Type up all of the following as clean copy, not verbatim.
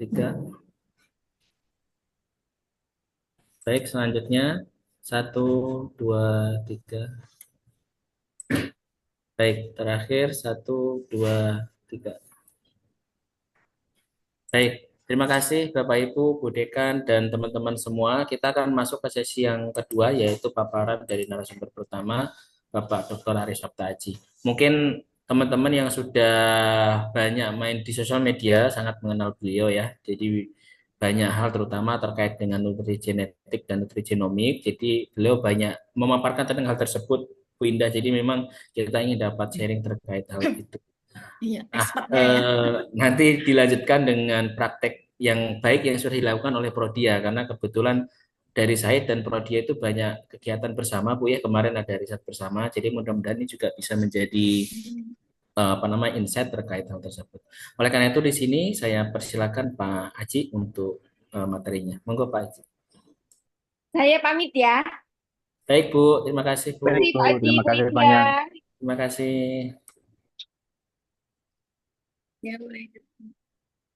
tiga. Baik, selanjutnya satu, dua, tiga. Baik, terakhir satu, dua, tiga. Baik, terima kasih Bapak Ibu, Bu Dekan, dan teman-teman semua. Kita akan masuk ke sesi yang kedua, yaitu paparan dari narasumber pertama, Bapak Dr. Aris Sabtaji. Mungkin teman-teman yang sudah banyak main di sosial media sangat mengenal beliau ya. Jadi banyak hal terutama terkait dengan nutrigenetik dan nutrigenomik. Jadi beliau banyak memaparkan tentang hal tersebut, Bu Indah. Jadi memang kita ingin dapat sharing terkait hal itu. Iya, Ah, expertnya ya. nanti dilanjutkan dengan praktek yang baik yang sudah dilakukan oleh Prodia karena kebetulan dari saya dan Prodia itu banyak kegiatan bersama Bu ya, kemarin ada riset bersama, jadi mudah-mudahan ini juga bisa menjadi apa namanya insight terkait hal tersebut. Oleh karena itu di sini saya persilakan Pak Aji untuk materinya. Monggo Pak Aji. Saya pamit ya. Baik Bu, terima kasih Bu. Baik, Terima Bu. kasih Terima Bu kasih banyak. Indah. Terima kasih. Ya, boleh.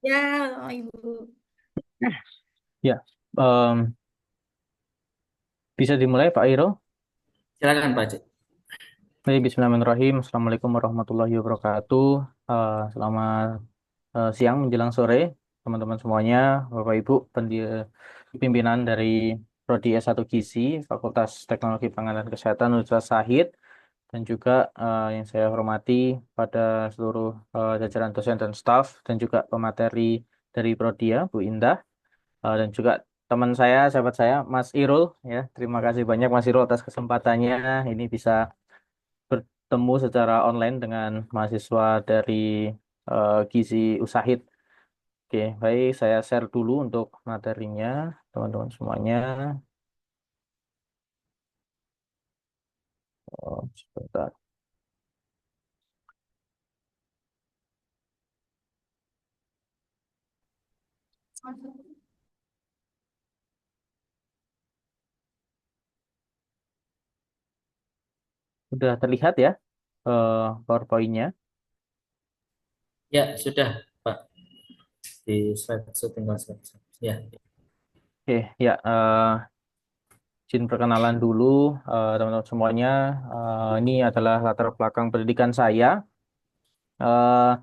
Ya, Ibu. Ya, em, bisa dimulai Pak Iro. Silakan Pak Aji. Baik, Bismillahirrahmanirrahim. Assalamualaikum warahmatullahi wabarakatuh. Selamat siang menjelang sore, teman-teman semuanya, Bapak Ibu, pimpinan dari Prodi S1 Gizi, Fakultas Teknologi Pangan dan Kesehatan Universitas Sahid, dan juga yang saya hormati pada seluruh jajaran dosen dan staf, dan juga pemateri dari Prodia, Bu Indah. Dan juga teman saya, sahabat saya, Mas Irul, ya. Terima kasih banyak Mas Irul atas kesempatannya. Ini bisa bertemu secara online dengan mahasiswa dari Gizi Usahid. Oke, baik, saya share dulu untuk materinya, teman-teman semuanya. Sebentar. Sudah terlihat ya PowerPoint-nya. Ya, sudah Pak di slide tinggal slide. Ya. Oke, ya, izin perkenalan dulu teman-teman semuanya. Ini adalah latar belakang pendidikan saya. Eh,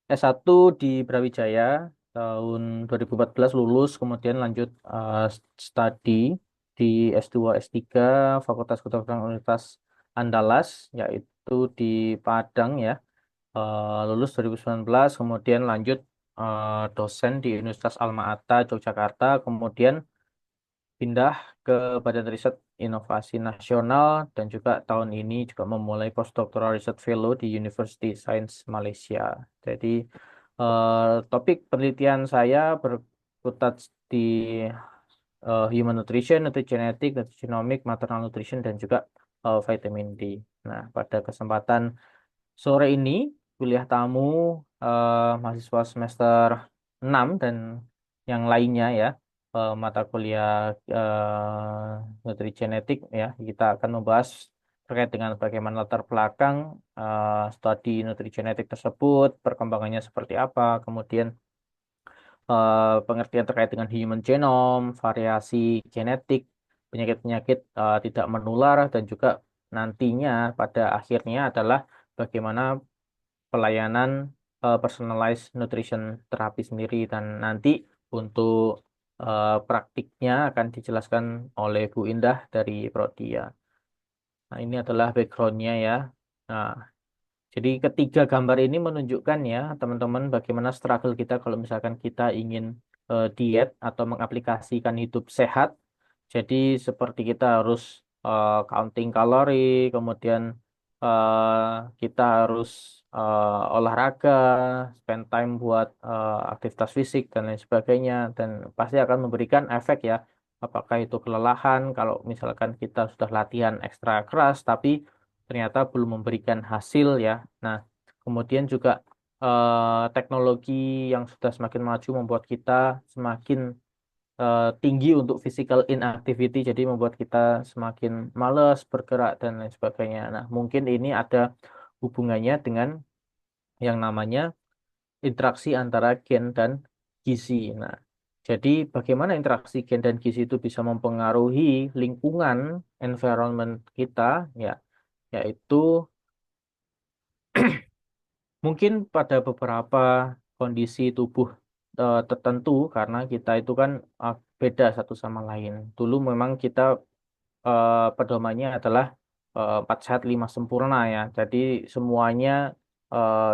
S1 di Brawijaya tahun 2014 lulus, kemudian lanjut studi di S2 S3 Fakultas Kedokteran Universitas Andalas, yaitu di Padang ya. Lulus 2019, kemudian lanjut dosen di Universitas Alma Ata Yogyakarta, kemudian pindah ke Badan Riset Inovasi Nasional, dan juga tahun ini juga memulai Postdoctoral Research Fellow di University Science Malaysia. Jadi topik penelitian saya berkutat di human nutrition, nutrigenetik, nutrigenomic, maternal nutrition, dan juga vitamin D. Nah, pada kesempatan sore ini, kuliah tamu mahasiswa semester 6 dan yang lainnya ya, mata kuliah nutrigenetik ya, kita akan membahas terkait dengan bagaimana latar belakang studi nutrigenetik tersebut, perkembangannya seperti apa, kemudian pengertian terkait dengan human genome, variasi genetik, penyakit-penyakit tidak menular, dan juga nantinya pada akhirnya adalah bagaimana pelayanan personalized nutrition terapi sendiri, dan nanti untuk praktiknya akan dijelaskan oleh Bu Indah dari Prodia. Nah, ini adalah backgroundnya ya. Nah, jadi ketiga gambar ini menunjukkan ya teman-teman bagaimana struggle kita kalau misalkan kita ingin diet atau mengaplikasikan hidup sehat. Jadi seperti kita harus counting kalori, kemudian kita harus olahraga, spend time buat aktivitas fisik dan lain sebagainya, dan pasti akan memberikan efek ya. Apakah itu kelelahan kalau misalkan kita sudah latihan ekstra keras tapi ternyata belum memberikan hasil ya. Nah, kemudian juga teknologi yang sudah semakin maju membuat kita semakin tinggi untuk physical inactivity, jadi membuat kita semakin malas bergerak dan lain sebagainya. Nah, mungkin ini ada hubungannya dengan yang namanya interaksi antara gen dan gizi. Nah, jadi bagaimana interaksi gen dan gizi itu bisa mempengaruhi lingkungan environment kita, ya, yaitu mungkin pada beberapa kondisi tubuh tertentu karena kita itu kan beda satu sama lain. Dulu memang kita pedomannya adalah 4 sehat 5 sempurna ya. Jadi semuanya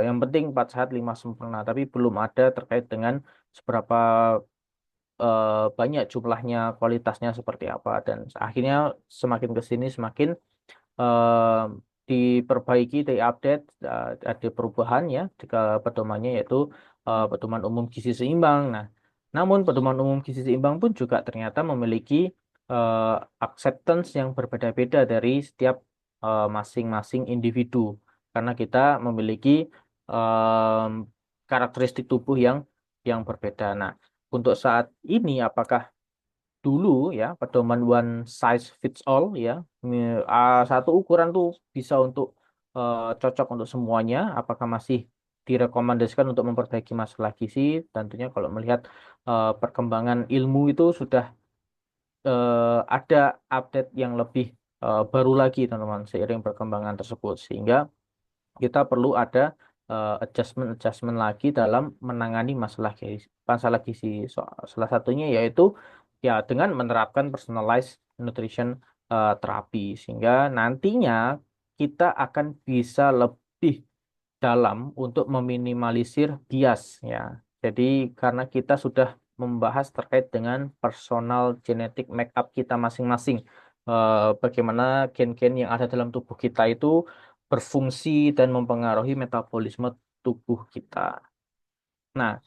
yang penting 4 sehat 5 sempurna, tapi belum ada terkait dengan seberapa banyak jumlahnya, kualitasnya seperti apa. Dan akhirnya semakin ke sini semakin eh, diperbaiki, diupdate, ada perubahan ya jika pedomannya yaitu pedoman umum gizi seimbang. Nah, namun pedoman umum gizi seimbang pun juga ternyata memiliki eh, acceptance yang berbeda-beda dari setiap masing-masing individu karena kita memiliki em, karakteristik tubuh yang berbeda. Nah, untuk saat ini apakah dulu ya pedoman one size fits all ya satu ukuran tuh bisa untuk cocok untuk semuanya, apakah masih direkomendasikan untuk memperbaiki masalah gizi? Tentunya kalau melihat perkembangan ilmu itu sudah ada update yang lebih baru lagi teman-teman seiring perkembangan tersebut sehingga kita perlu ada adjustment-adjustment lagi dalam menangani masalah gizi. Salah satunya yaitu ya dengan menerapkan personalized nutrition terapi sehingga nantinya kita akan bisa lebih dalam untuk meminimalisir bias ya. Jadi karena kita sudah membahas terkait dengan personal genetic makeup kita masing-masing, bagaimana gen-gen yang ada dalam tubuh kita itu berfungsi dan mempengaruhi metabolisme tubuh kita. Nah,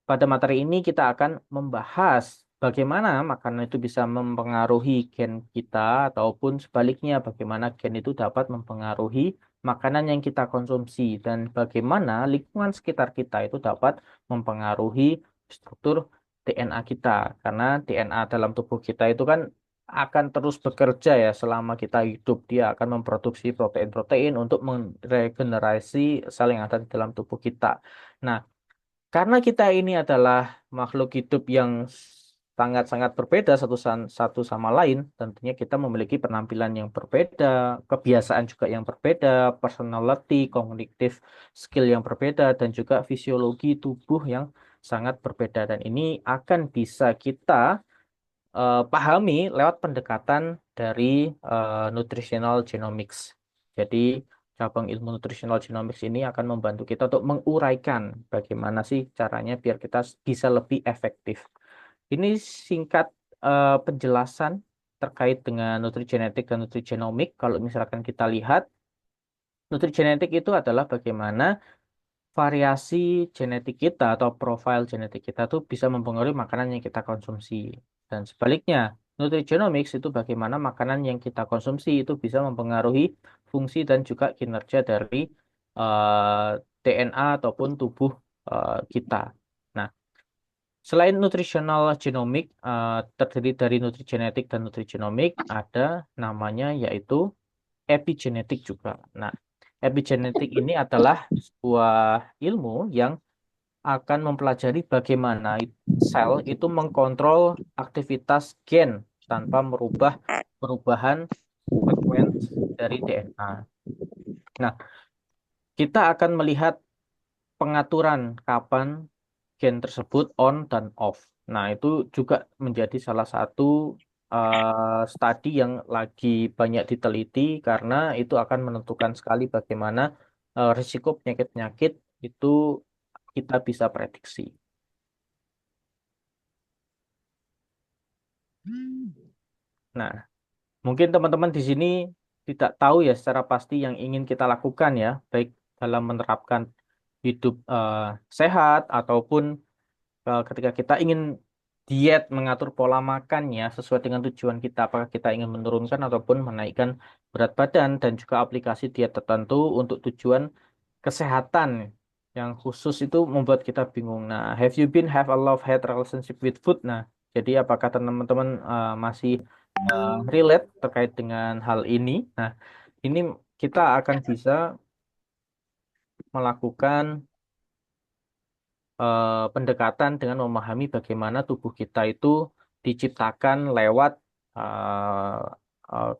pada materi ini kita akan membahas bagaimana makanan itu bisa mempengaruhi gen kita ataupun sebaliknya bagaimana gen itu dapat mempengaruhi makanan yang kita konsumsi dan bagaimana lingkungan sekitar kita itu dapat mempengaruhi struktur DNA kita. Karena DNA dalam tubuh kita itu kan akan terus bekerja ya selama kita hidup. Dia akan memproduksi protein-protein untuk meregenerasi sel yang ada di dalam tubuh kita. Nah, karena kita ini adalah makhluk hidup yang sangat-sangat berbeda satu sama lain, tentunya kita memiliki penampilan yang berbeda, kebiasaan juga yang berbeda, personality, cognitive skill yang berbeda, dan juga fisiologi tubuh yang sangat berbeda. Dan ini akan bisa kita pahami lewat pendekatan dari nutritional genomics. Jadi, cabang ilmu nutritional genomics ini akan membantu kita untuk menguraikan bagaimana sih caranya biar kita bisa lebih efektif. Ini singkat penjelasan terkait dengan nutrigenetik dan nutrigenomik. Kalau misalkan kita lihat, nutrigenetik itu adalah bagaimana variasi genetik kita atau profil genetik kita tuh bisa mempengaruhi makanan yang kita konsumsi. Dan sebaliknya, nutrigenomics itu bagaimana makanan yang kita konsumsi itu bisa mempengaruhi fungsi dan juga kinerja dari eh, DNA ataupun tubuh kita. Nah, selain nutritional genomic, terdiri dari nutrigenetik dan nutrigenomik, ada namanya yaitu epigenetik juga. Nah, epigenetik ini adalah sebuah ilmu yang akan mempelajari bagaimana sel itu mengkontrol aktivitas gen tanpa merubah perubahan sekuens dari DNA. Nah, kita akan melihat pengaturan kapan gen tersebut on dan off. Nah, itu juga menjadi salah satu studi yang lagi banyak diteliti karena itu akan menentukan sekali bagaimana risiko penyakit-penyakit itu kita bisa prediksi. Nah, mungkin teman-teman di sini tidak tahu ya secara pasti yang ingin kita lakukan ya, baik dalam menerapkan hidup sehat ataupun ketika kita ingin diet, mengatur pola makan ya sesuai dengan tujuan kita, apakah kita ingin menurunkan ataupun menaikkan berat badan dan juga aplikasi diet tertentu untuk tujuan kesehatan yang khusus itu membuat kita bingung. Nah, have you been have a love-hate relationship with food? Nah, jadi apakah teman-teman masih relate terkait dengan hal ini? Nah, ini kita akan bisa melakukan pendekatan dengan memahami bagaimana tubuh kita itu diciptakan lewat eh,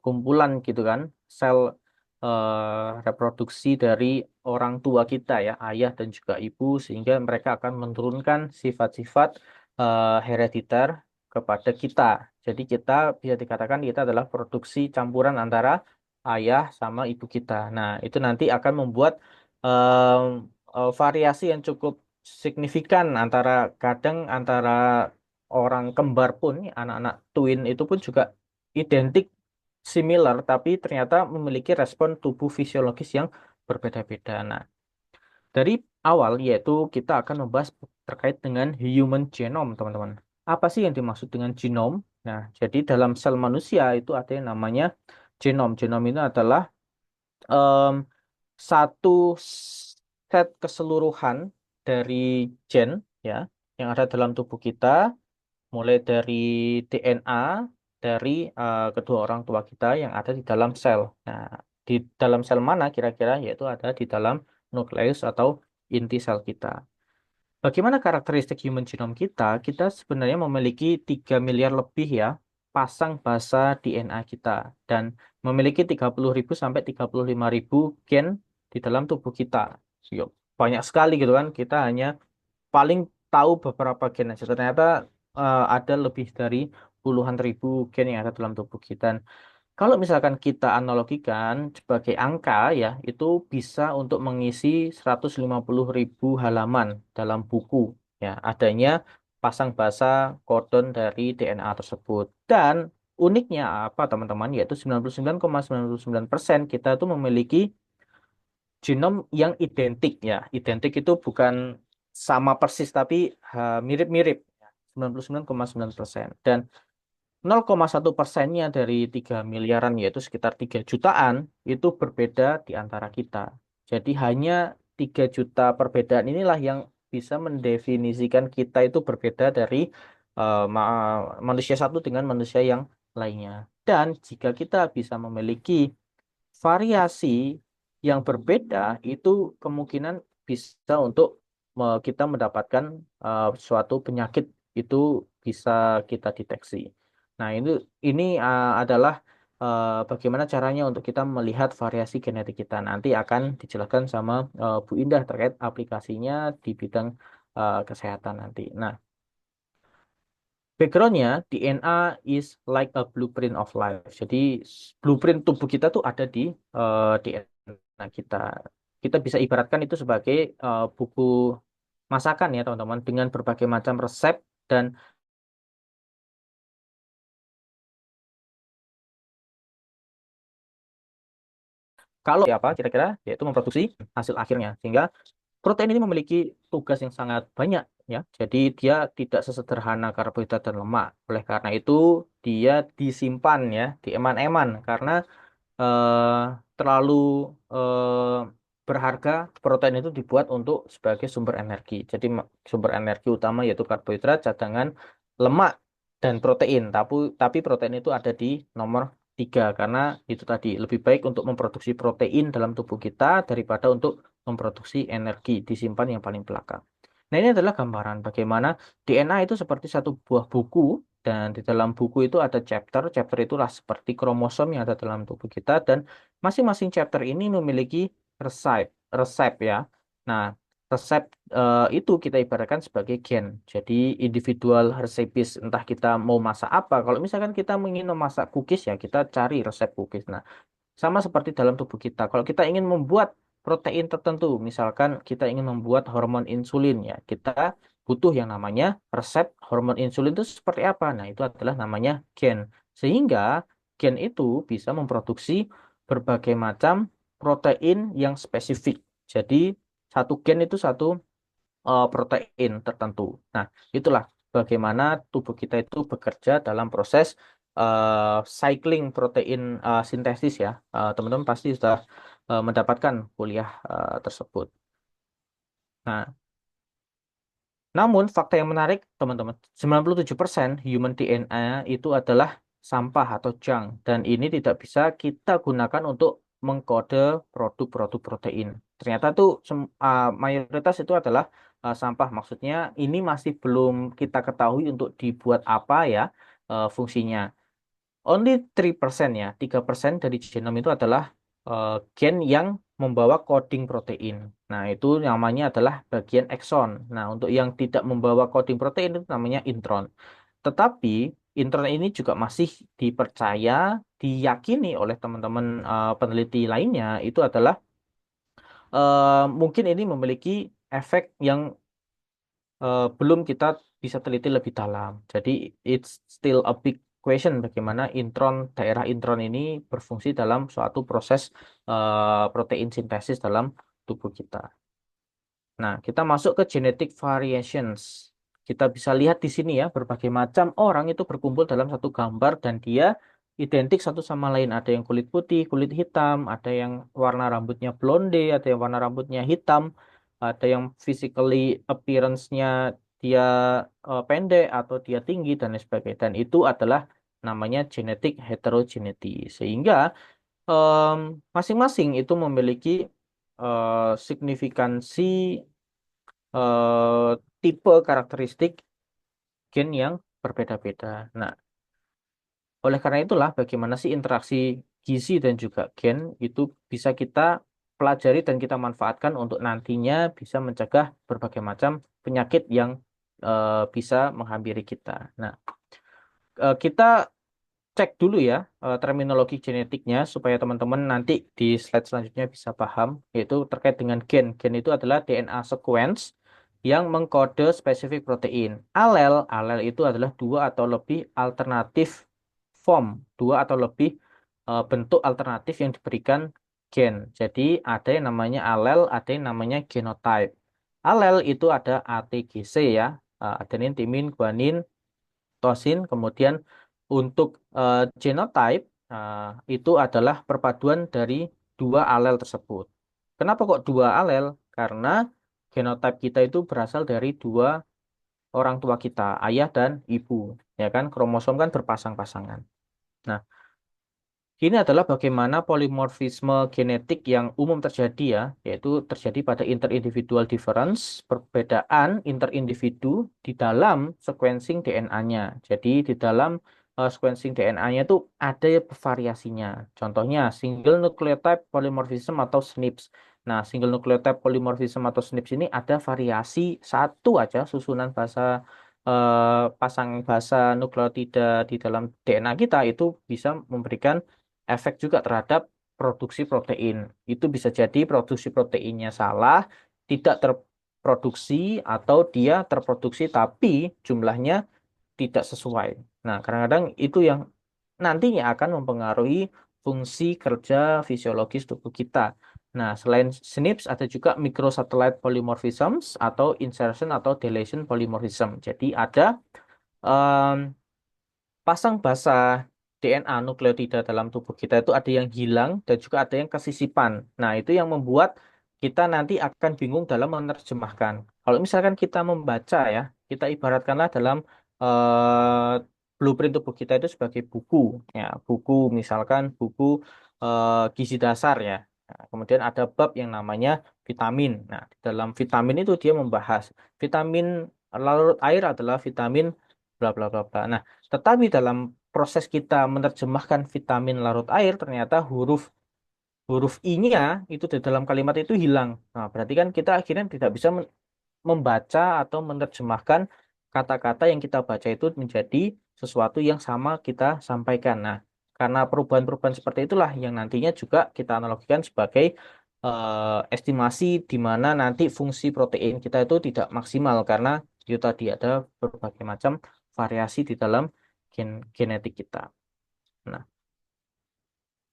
kumpulan gitu kan, sel reproduksi dari orang tua kita ya, ayah dan juga ibu, sehingga mereka akan menurunkan sifat-sifat herediter kepada kita. Jadi kita bisa dikatakan kita adalah produksi campuran antara ayah sama ibu kita. Nah, itu nanti akan membuat em, variasi yang cukup signifikan antara kadang antara orang kembar pun, anak-anak twin itu pun juga identik similar, tapi ternyata memiliki respon tubuh fisiologis yang berbeda-beda. Nah, dari awal yaitu kita akan membahas terkait dengan human genome, teman-teman. Apa sih yang dimaksud dengan genome? Nah, jadi dalam sel manusia itu ada yang namanya genome. Genome itu adalah em, satu set keseluruhan dari gen ya yang ada dalam tubuh kita, mulai dari DNA dari kedua orang tua kita yang ada di dalam sel. Nah, di dalam sel mana kira-kira? Yaitu ada di dalam nukleus atau inti sel kita. Bagaimana karakteristik human genome kita? Kita sebenarnya memiliki 3 miliar lebih ya pasang basa DNA kita dan memiliki 30.000 sampai 35.000 gen di dalam tubuh kita. Yuk, banyak sekali gitu kan. Kita hanya paling tahu beberapa gen aja. Ternyata ada lebih dari puluhan ribu gen yang ada dalam tubuh kita. Kalau misalkan kita analogikan sebagai angka ya, itu bisa untuk mengisi 150.000 halaman dalam buku ya, adanya pasang basa kodon dari DNA tersebut. Dan uniknya apa teman-teman? Yaitu 99,99% kita itu memiliki genom yang identik ya. Identik itu bukan sama persis tapi mirip-mirip. 99,9%. Dan 0,1%-nya dari 3 miliaran yaitu sekitar 3 jutaan itu berbeda di antara kita. Jadi hanya 3 juta perbedaan inilah yang bisa mendefinisikan kita itu berbeda dari manusia satu dengan manusia yang lainnya. Dan jika kita bisa memiliki variasi yang berbeda, itu kemungkinan bisa untuk kita mendapatkan suatu penyakit itu bisa kita deteksi. Nah, ini adalah bagaimana caranya untuk kita melihat variasi genetik kita. Nanti akan dijelaskan sama Bu Indah terkait aplikasinya di bidang kesehatan nanti. Nah, backgroundnya DNA is like a blueprint of life. Jadi blueprint tubuh kita tuh ada di DNA kita. Kita bisa ibaratkan itu sebagai buku masakan ya teman-teman dengan berbagai macam resep dan kalau apa kira-kira yaitu memproduksi hasil akhirnya sehingga protein ini memiliki tugas yang sangat banyak ya. Jadi dia tidak sesederhana karbohidrat dan lemak. Oleh karena itu dia disimpan ya di eman-eman karena eh, terlalu eh, berharga. Protein itu dibuat untuk sebagai sumber energi. Jadi sumber energi utama yaitu karbohidrat, cadangan, lemak dan protein. Tapi protein itu ada di nomor 3 karena itu tadi lebih baik untuk memproduksi protein dalam tubuh kita daripada untuk memproduksi energi disimpan yang paling belakang. Nah, ini adalah gambaran bagaimana DNA itu seperti satu buah buku dan di dalam buku itu ada chapter. Chapter itulah seperti kromosom yang ada dalam tubuh kita dan masing-masing chapter ini memiliki resep, resep ya. Nah, resep itu kita ibaratkan sebagai gen. Jadi individual recipes entah kita mau masak apa. Kalau misalkan kita ingin memasak cookies ya kita cari resep cookies. Nah, sama seperti dalam tubuh kita. Kalau kita ingin membuat protein tertentu, misalkan kita ingin membuat hormon insulin ya, kita butuh yang namanya resep hormon insulin itu seperti apa. Nah, itu adalah namanya gen. Sehingga gen itu bisa memproduksi berbagai macam protein yang spesifik. Jadi satu gen itu satu protein tertentu. Nah, itulah bagaimana tubuh kita itu bekerja dalam proses cycling protein sintesis ya. Teman-teman pasti sudah mendapatkan kuliah tersebut. Nah, namun fakta yang menarik, teman-teman, 97% human DNA itu adalah sampah atau junk dan ini tidak bisa kita gunakan untuk mengkode produk-produk protein. Ternyata tuh mayoritas itu adalah sampah. Maksudnya ini masih belum kita ketahui untuk dibuat apa ya fungsinya. Only 3% ya, 3% dari genom itu adalah gen yang membawa coding protein. Nah, itu namanya adalah bagian ekson. Nah, untuk yang tidak membawa coding protein itu namanya intron. Tetapi intron ini juga masih dipercaya, diyakini oleh teman-teman peneliti lainnya itu adalah mungkin ini memiliki efek yang belum kita bisa teliti lebih dalam. Jadi it's still a big question bagaimana daerah intron ini berfungsi dalam suatu proses protein sintesis dalam tubuh kita. Nah, kita masuk ke genetic variations. Kita bisa lihat di sini ya, berbagai macam orang itu berkumpul dalam satu gambar dan dia identik satu sama lain. Ada yang kulit putih, kulit hitam, ada yang warna rambutnya blonde, ada yang warna rambutnya hitam, ada yang physically appearance-nya dia pendek atau dia tinggi dan lain sebagainya. Dan itu adalah namanya genetic heterogeneity. Sehingga em, masing-masing itu memiliki signifikansi tipe karakteristik gen yang berbeda-beda. Nah, oleh karena itulah bagaimana sih interaksi gizi dan juga gen itu bisa kita pelajari dan kita manfaatkan untuk nantinya bisa mencegah berbagai macam penyakit yang bisa menghampiri kita. Nah, kita cek dulu ya terminologi genetiknya supaya teman-teman nanti di slide selanjutnya bisa paham, yaitu terkait dengan gen. Gen itu adalah DNA sequence yang mengkode spesifik protein. Alel itu adalah dua atau lebih alternatif form, dua atau lebih bentuk alternatif yang diberikan gen. Jadi ada yang namanya alel, ada yang namanya genotype. Alel itu ada ATGC ya, adenin, timin, guanin, tosin. Kemudian untuk genotype itu adalah perpaduan dari dua alel tersebut. Kenapa kok dua alel? Karena genotype kita itu berasal dari dua orang tua kita, ayah dan ibu. Ya kan, kromosom kan berpasang-pasangan. Nah, ini adalah bagaimana polimorfisme genetik yang umum terjadi ya, yaitu terjadi pada interindividual difference, perbedaan interindividu di dalam sequencing DNA-nya. Jadi di dalam sequencing DNA-nya itu ada variasinya. Contohnya single nucleotide polymorphism atau SNPs. Nah, single nucleotide polymorphism atau SNPs ini ada variasi satu aja susunan pasang basa nukleotida di dalam DNA kita itu bisa memberikan efek juga terhadap produksi protein. Itu bisa jadi produksi proteinnya salah, tidak terproduksi, atau dia terproduksi tapi jumlahnya tidak sesuai. Nah, kadang-kadang itu yang nantinya akan mempengaruhi fungsi kerja fisiologis tubuh kita. Nah, selain SNPs ada juga microsatellite polymorphisms atau insertion atau deletion polymorphism. Jadi ada em, pasang basa DNA nukleotida dalam tubuh kita itu ada yang hilang dan juga ada yang kesisipan. Nah, itu yang membuat kita nanti akan bingung dalam menerjemahkan. Kalau misalkan kita membaca ya, kita ibaratkanlah dalam eh, blueprint tubuh kita itu sebagai buku. Ya, buku misalkan buku gizi dasar ya. Nah, kemudian ada bab yang namanya vitamin. Nah, di dalam vitamin itu dia membahas vitamin larut air adalah vitamin bla bla bla bla. Nah, tetapi dalam proses kita menerjemahkan vitamin larut air, ternyata huruf huruf I-nya itu di dalam kalimat itu hilang. Nah, berarti kan kita akhirnya tidak bisa membaca atau menerjemahkan kata-kata yang kita baca itu menjadi sesuatu yang sama kita sampaikan. Nah, karena perubahan-perubahan seperti itulah yang nantinya juga kita analogikan sebagai estimasi di mana nanti fungsi protein kita itu tidak maksimal karena itu tadi ada berbagai macam variasi di dalam genetik kita. Nah,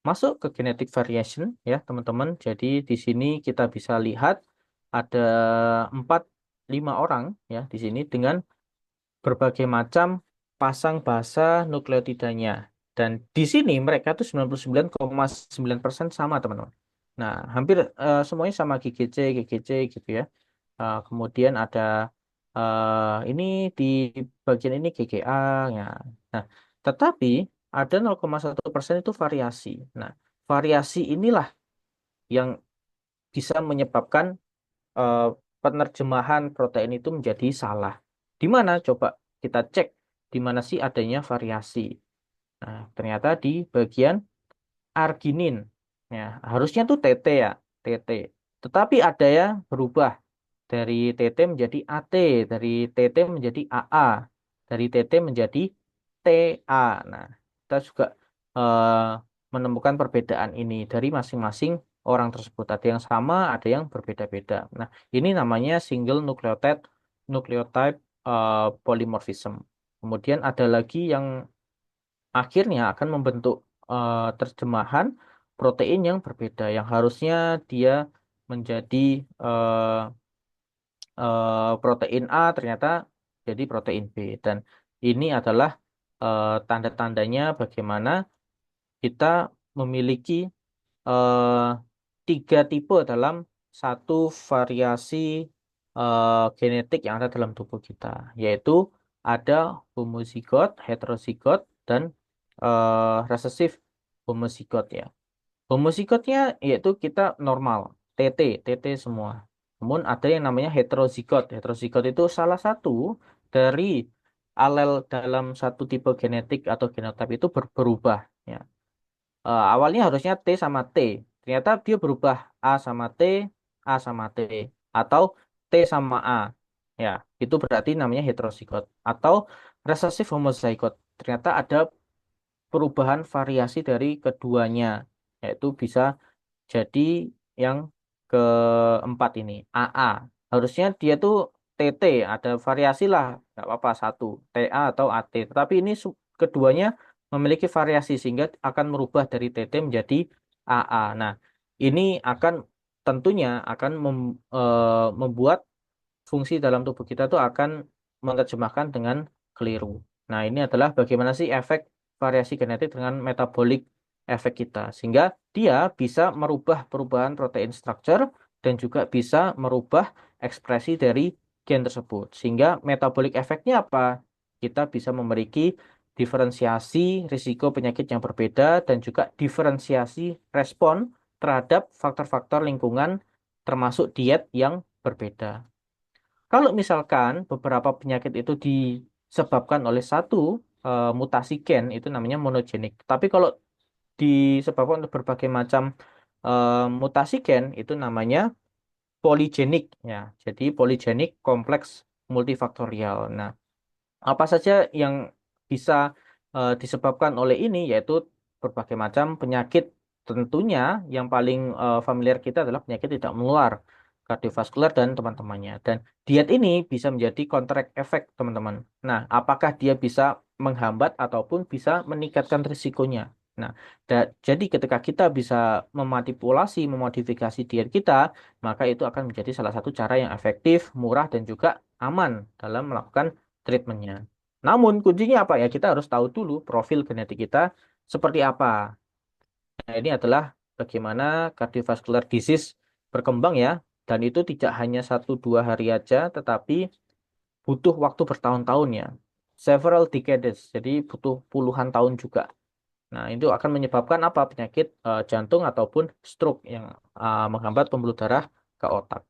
masuk ke genetic variation ya teman-teman. Jadi di sini kita bisa lihat ada 4-5 orang ya di sini dengan berbagai macam pasang basa nukleotidanya. Dan di sini mereka tuh 99,9% sama teman-teman. Nah, hampir semuanya sama GGC gitu ya. Kemudian ada ini di bagian ini GGA ya. Nah, tetapi ada 0,1% itu variasi. Nah, variasi inilah yang bisa menyebabkan penerjemahan protein itu menjadi salah. Di mana coba kita cek di mana sih adanya variasi. Nah, ternyata di bagian arginin. Ya, harusnya tuh TT ya, TT. Tetapi ada yang berubah dari TT menjadi AT, dari TT menjadi AA, dari TT menjadi TA. Nah, kita juga eh, menemukan perbedaan ini dari masing-masing orang tersebut. Ada yang sama, ada yang berbeda-beda. Nah, ini namanya single nucleotide polymorphism. Kemudian ada lagi yang akhirnya akan membentuk terjemahan protein yang berbeda, yang harusnya dia menjadi eh, protein A ternyata jadi protein B. Dan ini adalah tanda-tandanya bagaimana kita memiliki eh, tiga tipe dalam satu variasi genetik yang ada dalam tubuh kita, yaitu ada homozigot, heterozigot, dan resesif homozigot ya. Homozigotnya yaitu kita normal, TT semua. Namun ada yang namanya heterozigot. Heterozigot itu salah satu dari alel dalam satu tipe genetik atau genotype itu berubah. Ya. Awalnya harusnya T sama T. Ternyata dia berubah A sama T, A sama T. Atau T sama A. Ya, itu berarti namanya heterozigot. Atau recessive homozygote. Ternyata ada perubahan variasi dari keduanya. Yaitu bisa jadi yang keempat ini, AA. Harusnya dia tuh TT, ada variasi lah, nggak apa-apa satu, TA atau AT. Tetapi ini keduanya memiliki variasi sehingga akan merubah dari TT menjadi AA. Nah, ini akan tentunya akan membuat fungsi dalam tubuh kita tuh akan menerjemahkan dengan keliru. Nah, ini adalah bagaimana sih efek variasi genetik dengan metabolic efek kita. Sehingga dia bisa merubah perubahan protein structure dan juga bisa merubah ekspresi dari gen tersebut. Sehingga metabolic efeknya apa? Kita bisa memiliki diferensiasi risiko penyakit yang berbeda dan juga diferensiasi respon terhadap faktor-faktor lingkungan termasuk diet yang berbeda. Kalau misalkan beberapa penyakit itu disebabkan oleh satu mutasi gen, itu namanya monogenik. Tapi kalau disebabkan oleh berbagai macam mutasi gen, itu namanya poligenik. Ya, jadi poligenik kompleks multifaktorial. Nah, apa saja yang bisa disebabkan oleh ini, yaitu berbagai macam penyakit. Tentunya yang paling familiar kita adalah penyakit tidak menular, kardiovaskular dan teman-temannya. Dan diet ini bisa menjadi counteract effect, teman-teman. Nah, apakah dia bisa menghambat ataupun bisa meningkatkan risikonya? Nah, jadi ketika kita bisa memanipulasi, memodifikasi diet kita, maka itu akan menjadi salah satu cara yang efektif, murah, dan juga aman dalam melakukan treatmentnya. Namun kuncinya apa ya? Kita harus tahu dulu profil genetik kita seperti apa. Nah, ini adalah bagaimana cardiovascular disease berkembang ya. Dan itu tidak hanya satu dua hari aja, tetapi butuh waktu bertahun-tahun ya. Several decades, jadi butuh puluhan tahun juga. Nah, itu akan menyebabkan apa? Penyakit jantung ataupun stroke yang menghambat pembuluh darah ke otak.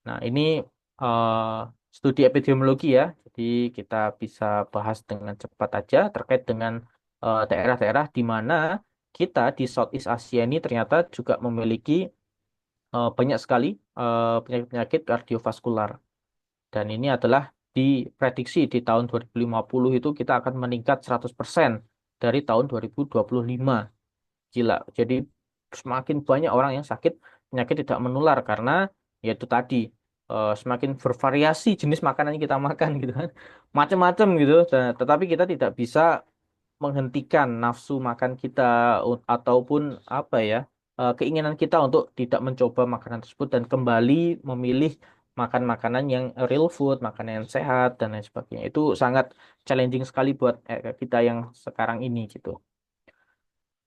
Nah, ini eh, studi epidemiologi ya. Jadi kita bisa bahas dengan cepat aja terkait dengan daerah-daerah di mana kita di Southeast Asia ini ternyata juga memiliki banyak sekali penyakit-penyakit kardiovaskular. Dan ini adalah diprediksi di tahun 2050 itu kita akan meningkat 100% dari tahun 2025. Gila. Jadi semakin banyak orang yang sakit penyakit tidak menular karena yaitu tadi semakin bervariasi jenis makanan yang kita makan gitu kan. Macam-macam gitu. Tetapi kita tidak bisa menghentikan nafsu makan kita ataupun apa ya keinginan kita untuk tidak mencoba makanan tersebut dan kembali memilih makan makanan yang real food, makanan yang sehat dan lain sebagainya. Itu sangat challenging sekali buat kita yang sekarang ini gitu.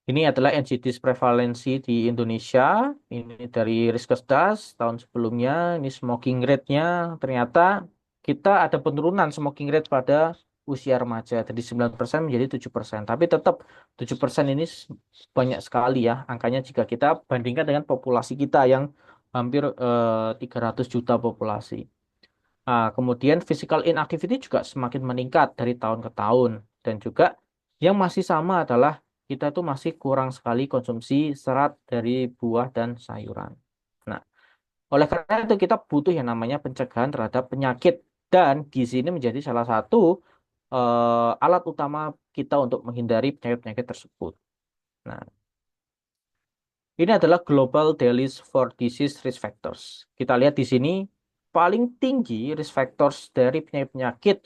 Ini adalah NCDs prevalensi di Indonesia. Ini dari Riskesdas tahun sebelumnya. Ini smoking rate-nya. Ternyata kita ada penurunan smoking rate pada usia remaja. Dari 9% menjadi 7%. Tapi tetap 7% ini banyak sekali ya. Angkanya jika kita bandingkan dengan populasi kita yang hampir 300 juta populasi. Kemudian physical inactivity juga semakin meningkat dari tahun ke tahun. Dan juga yang masih sama adalah kita tuh masih kurang sekali konsumsi serat dari buah dan sayuran. Nah, oleh karena itu kita butuh yang namanya pencegahan terhadap penyakit. Dan gizi ini menjadi salah satu alat utama kita untuk menghindari penyakit-penyakit tersebut. Nah, ini adalah Global Daily for Disease Risk Factors. Kita lihat di sini paling tinggi risk factors dari penyakit-penyakit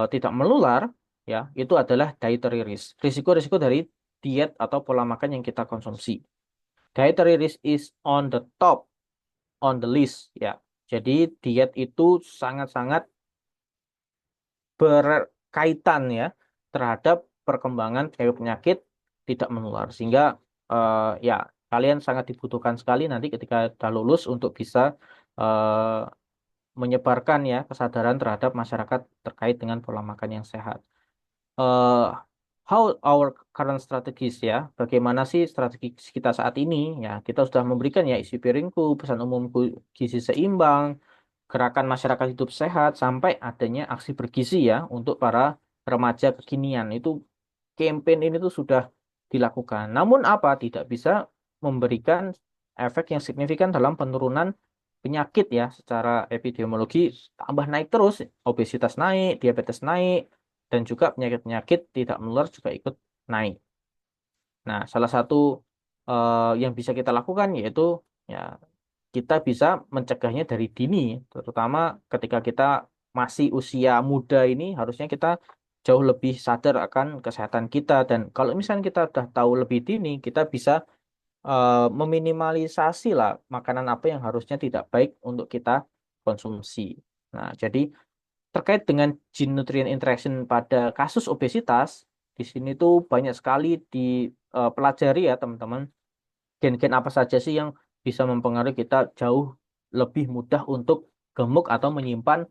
tidak menular ya, itu adalah dietary risk. Risiko-risiko dari diet atau pola makan yang kita konsumsi. Dietary risk is on the top on the list ya. Jadi diet itu sangat-sangat berkaitan ya terhadap perkembangan penyakit tidak menular. Sehingga ya kalian sangat dibutuhkan sekali nanti ketika sudah lulus untuk bisa eh, menyebarkan ya kesadaran terhadap masyarakat terkait dengan pola makan yang sehat. eh how our current strategies ya, bagaimana sih strategi kita saat ini ya, kita sudah memberikan ya isi piringku, pesan umumku, gizi seimbang, gerakan masyarakat hidup sehat, sampai adanya aksi bergizi ya untuk para remaja kekinian. Itu campaign ini tuh sudah dilakukan. Namun apa? Tidak bisa memberikan efek yang signifikan dalam penurunan penyakit ya secara epidemiologi, tambah naik terus, obesitas naik, diabetes naik, dan juga penyakit-penyakit tidak menular juga ikut naik. Nah, salah satu yang bisa kita lakukan yaitu ya kita bisa mencegahnya dari dini, terutama ketika kita masih usia muda ini harusnya kita jauh lebih sadar akan kesehatan kita, dan kalau misalnya kita sudah tahu lebih dini, kita bisa meminimalisasi lah makanan apa yang harusnya tidak baik untuk kita konsumsi. Nah, jadi terkait dengan gene nutrient interaction pada kasus obesitas, di sini tuh banyak sekali dipelajari ya teman-teman. Gen-gen apa saja sih yang bisa mempengaruhi kita jauh lebih mudah untuk gemuk atau menyimpan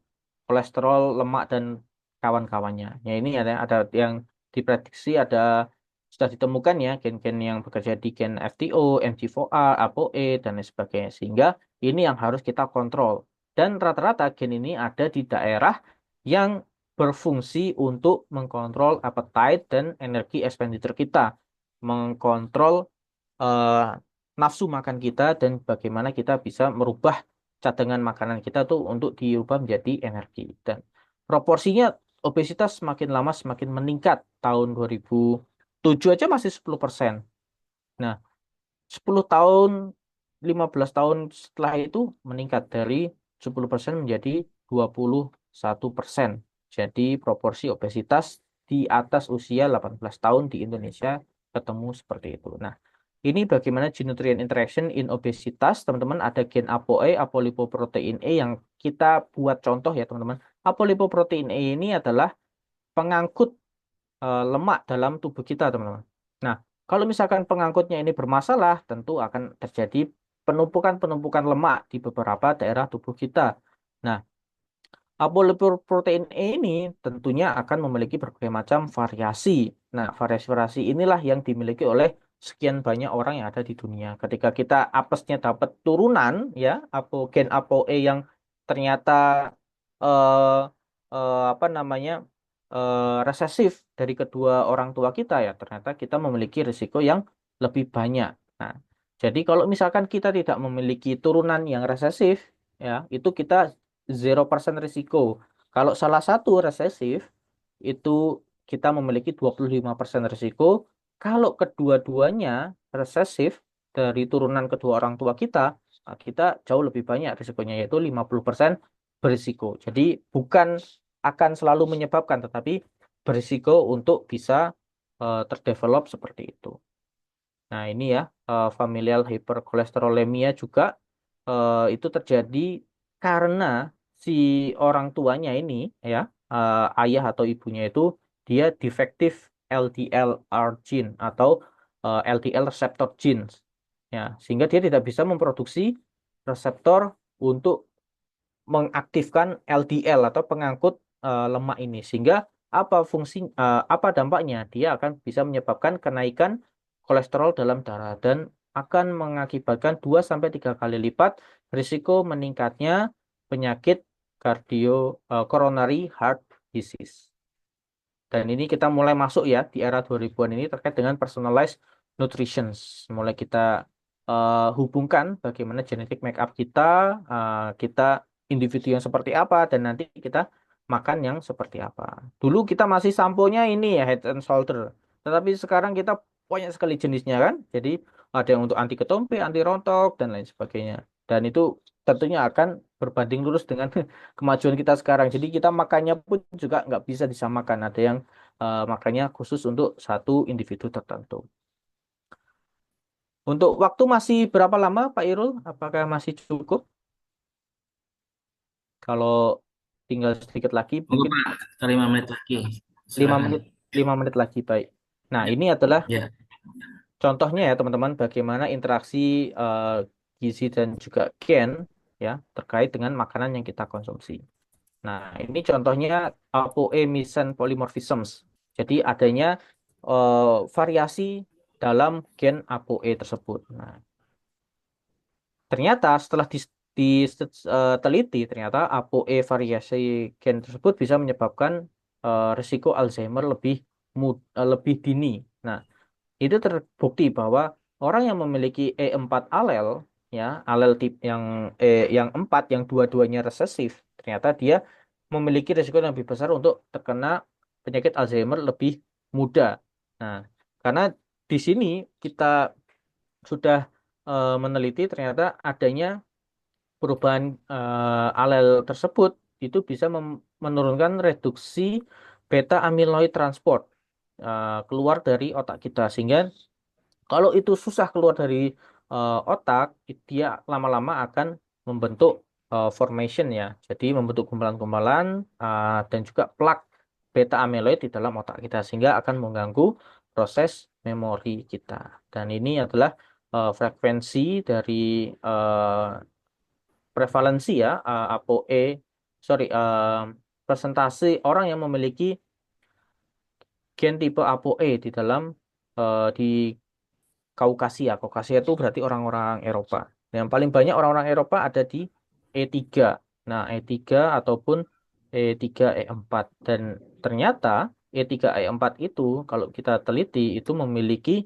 kolesterol, lemak, dan kawan-kawannya. Ya ini ada yang diprediksi sudah ditemukan ya gen-gen yang bekerja di gen FTO, MG4R, ApoE, dan lain sebagainya. Sehingga ini yang harus kita kontrol. Dan rata-rata gen ini ada di daerah yang berfungsi untuk mengkontrol appetite dan energi expenditure kita. Mengkontrol eh, nafsu makan kita dan bagaimana kita bisa merubah cadangan makanan kita tuh untuk diubah menjadi energi. Dan proporsinya obesitas semakin lama semakin meningkat. Tahun 2007 aja masih 10%. Nah, 10 tahun, 15 tahun setelah itu meningkat dari 10% menjadi 21%. Jadi proporsi obesitas di atas usia 18 tahun di Indonesia ketemu seperti itu. Nah, ini bagaimana gene nutrient interaction in obesitas, teman-teman. Ada gen ApoE, apolipoprotein E yang kita buat contoh ya, teman-teman. Apolipoprotein E ini adalah pengangkut lemak dalam tubuh kita, teman-teman. Nah, kalau misalkan pengangkutnya ini bermasalah, tentu akan terjadi penumpukan-penumpukan lemak di beberapa daerah tubuh kita. Nah, apolipoprotein E ini tentunya akan memiliki berbagai macam variasi. Nah, variasi-variasi inilah yang dimiliki oleh sekian banyak orang yang ada di dunia. Ketika kita apesnya dapat turunan, ya, gen ApoE yang ternyata eh, apa namanya resesif dari kedua orang tua kita ya, ternyata kita memiliki risiko yang lebih banyak. Nah, jadi kalau misalkan kita tidak memiliki turunan yang resesif, ya, itu kita 0% risiko. Kalau salah satu resesif, itu kita memiliki 25% risiko. Kalau kedua-duanya resesif dari turunan kedua orang tua kita, kita jauh lebih banyak risikonya, yaitu 50% berisiko. Jadi bukan akan selalu menyebabkan, tetapi berisiko untuk bisa terdevelop seperti itu. Nah, ini ya, familial hyperkolesterolemia juga itu terjadi karena si orang tuanya ini ya, ayah atau ibunya itu dia defektif LDLR gene atau LDL receptor genes ya, sehingga dia tidak bisa memproduksi reseptor untuk mengaktifkan LDL atau pengangkut lemak ini, sehingga apa dampaknya? Dia akan bisa menyebabkan kenaikan kolesterol dalam darah, dan akan mengakibatkan 2 sampai 3 kali lipat risiko meningkatnya penyakit coronary heart disease. Dan ini kita mulai masuk ya di era 2000-an ini terkait dengan personalized nutrition. Mulai kita hubungkan bagaimana genetik makeup kita, kita individu yang seperti apa, dan nanti kita makan yang seperti apa. Dulu kita masih samponya ini ya Head and Shoulder, tetapi sekarang kita banyak sekali jenisnya kan. Jadi ada yang untuk anti ketombe, anti rontok, dan lain sebagainya. Dan itu tentunya akan berbanding lurus dengan kemajuan kita sekarang. Jadi kita makannya pun juga nggak bisa disamakan. Ada yang makannya khusus untuk satu individu tertentu. Untuk waktu masih berapa lama, Pak Irul? Apakah masih cukup? Kalau tinggal sedikit lagi, Monggo mungkin Pak, 5 menit lagi. 5 Silakan. menit, 5 menit lagi, baik. Nah, ini adalah Ya. contohnya ya, teman-teman, bagaimana interaksi eh, gizi dan juga gen ya terkait dengan makanan yang kita konsumsi. Nah, ini contohnya ApoE missense polymorphisms. Jadi adanya eh, variasi dalam gen ApoE tersebut. Nah, ternyata setelah diteliti, ternyata ApoE variasi gen tersebut bisa menyebabkan risiko Alzheimer lebih dini. Nah, itu terbukti bahwa orang yang memiliki E4 alel, ya, alel tip yang 4 yang dua-duanya resesif, ternyata dia memiliki risiko yang lebih besar untuk terkena penyakit Alzheimer lebih muda. Nah, karena di sini kita sudah meneliti ternyata adanya perubahan alel tersebut itu bisa menurunkan reduksi beta amyloid transport keluar dari otak kita, sehingga kalau itu susah keluar dari otak, dia lama-lama akan membentuk formation ya. Jadi membentuk gumpalan-gumpalan dan juga plak beta amyloid di dalam otak kita sehingga akan mengganggu proses memori kita. Dan ini adalah frekuensi dari eh, prevalensi ya ApoE, sorry, presentasi orang yang memiliki gen tipe ApoE di dalam di Kaukasia. Kaukasia itu berarti orang-orang Eropa. Yang paling banyak orang-orang Eropa ada di E3. Nah, E3 ataupun E3 E4. Dan ternyata E3 E4 itu kalau kita teliti itu memiliki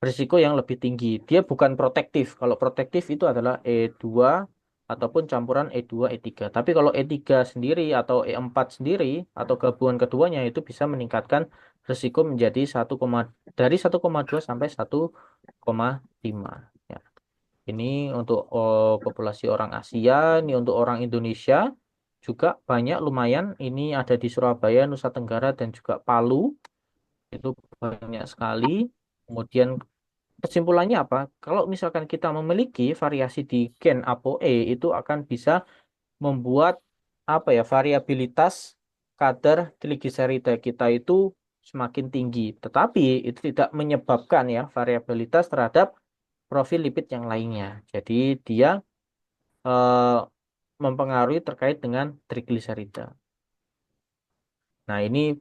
risiko yang lebih tinggi. Dia bukan protektif. Kalau protektif itu adalah E2 ataupun campuran E2 E3. Tapi kalau E3 sendiri atau E4 sendiri atau gabungan keduanya itu bisa meningkatkan risiko menjadi dari 1,2 sampai 1,5. Ya. Ini untuk populasi orang Asia, ini untuk orang Indonesia juga banyak lumayan. Ini ada di Surabaya, Nusa Tenggara dan juga Palu. Itu banyak sekali. Kemudian kesimpulannya apa? Kalau misalkan kita memiliki variasi di gen ApoE itu akan bisa membuat apa ya variabilitas kadar trigliserida kita itu semakin tinggi. Tetapi itu tidak menyebabkan ya variabilitas terhadap profil lipid yang lainnya. Jadi dia eh, mempengaruhi terkait dengan trigliserida. Nah, ini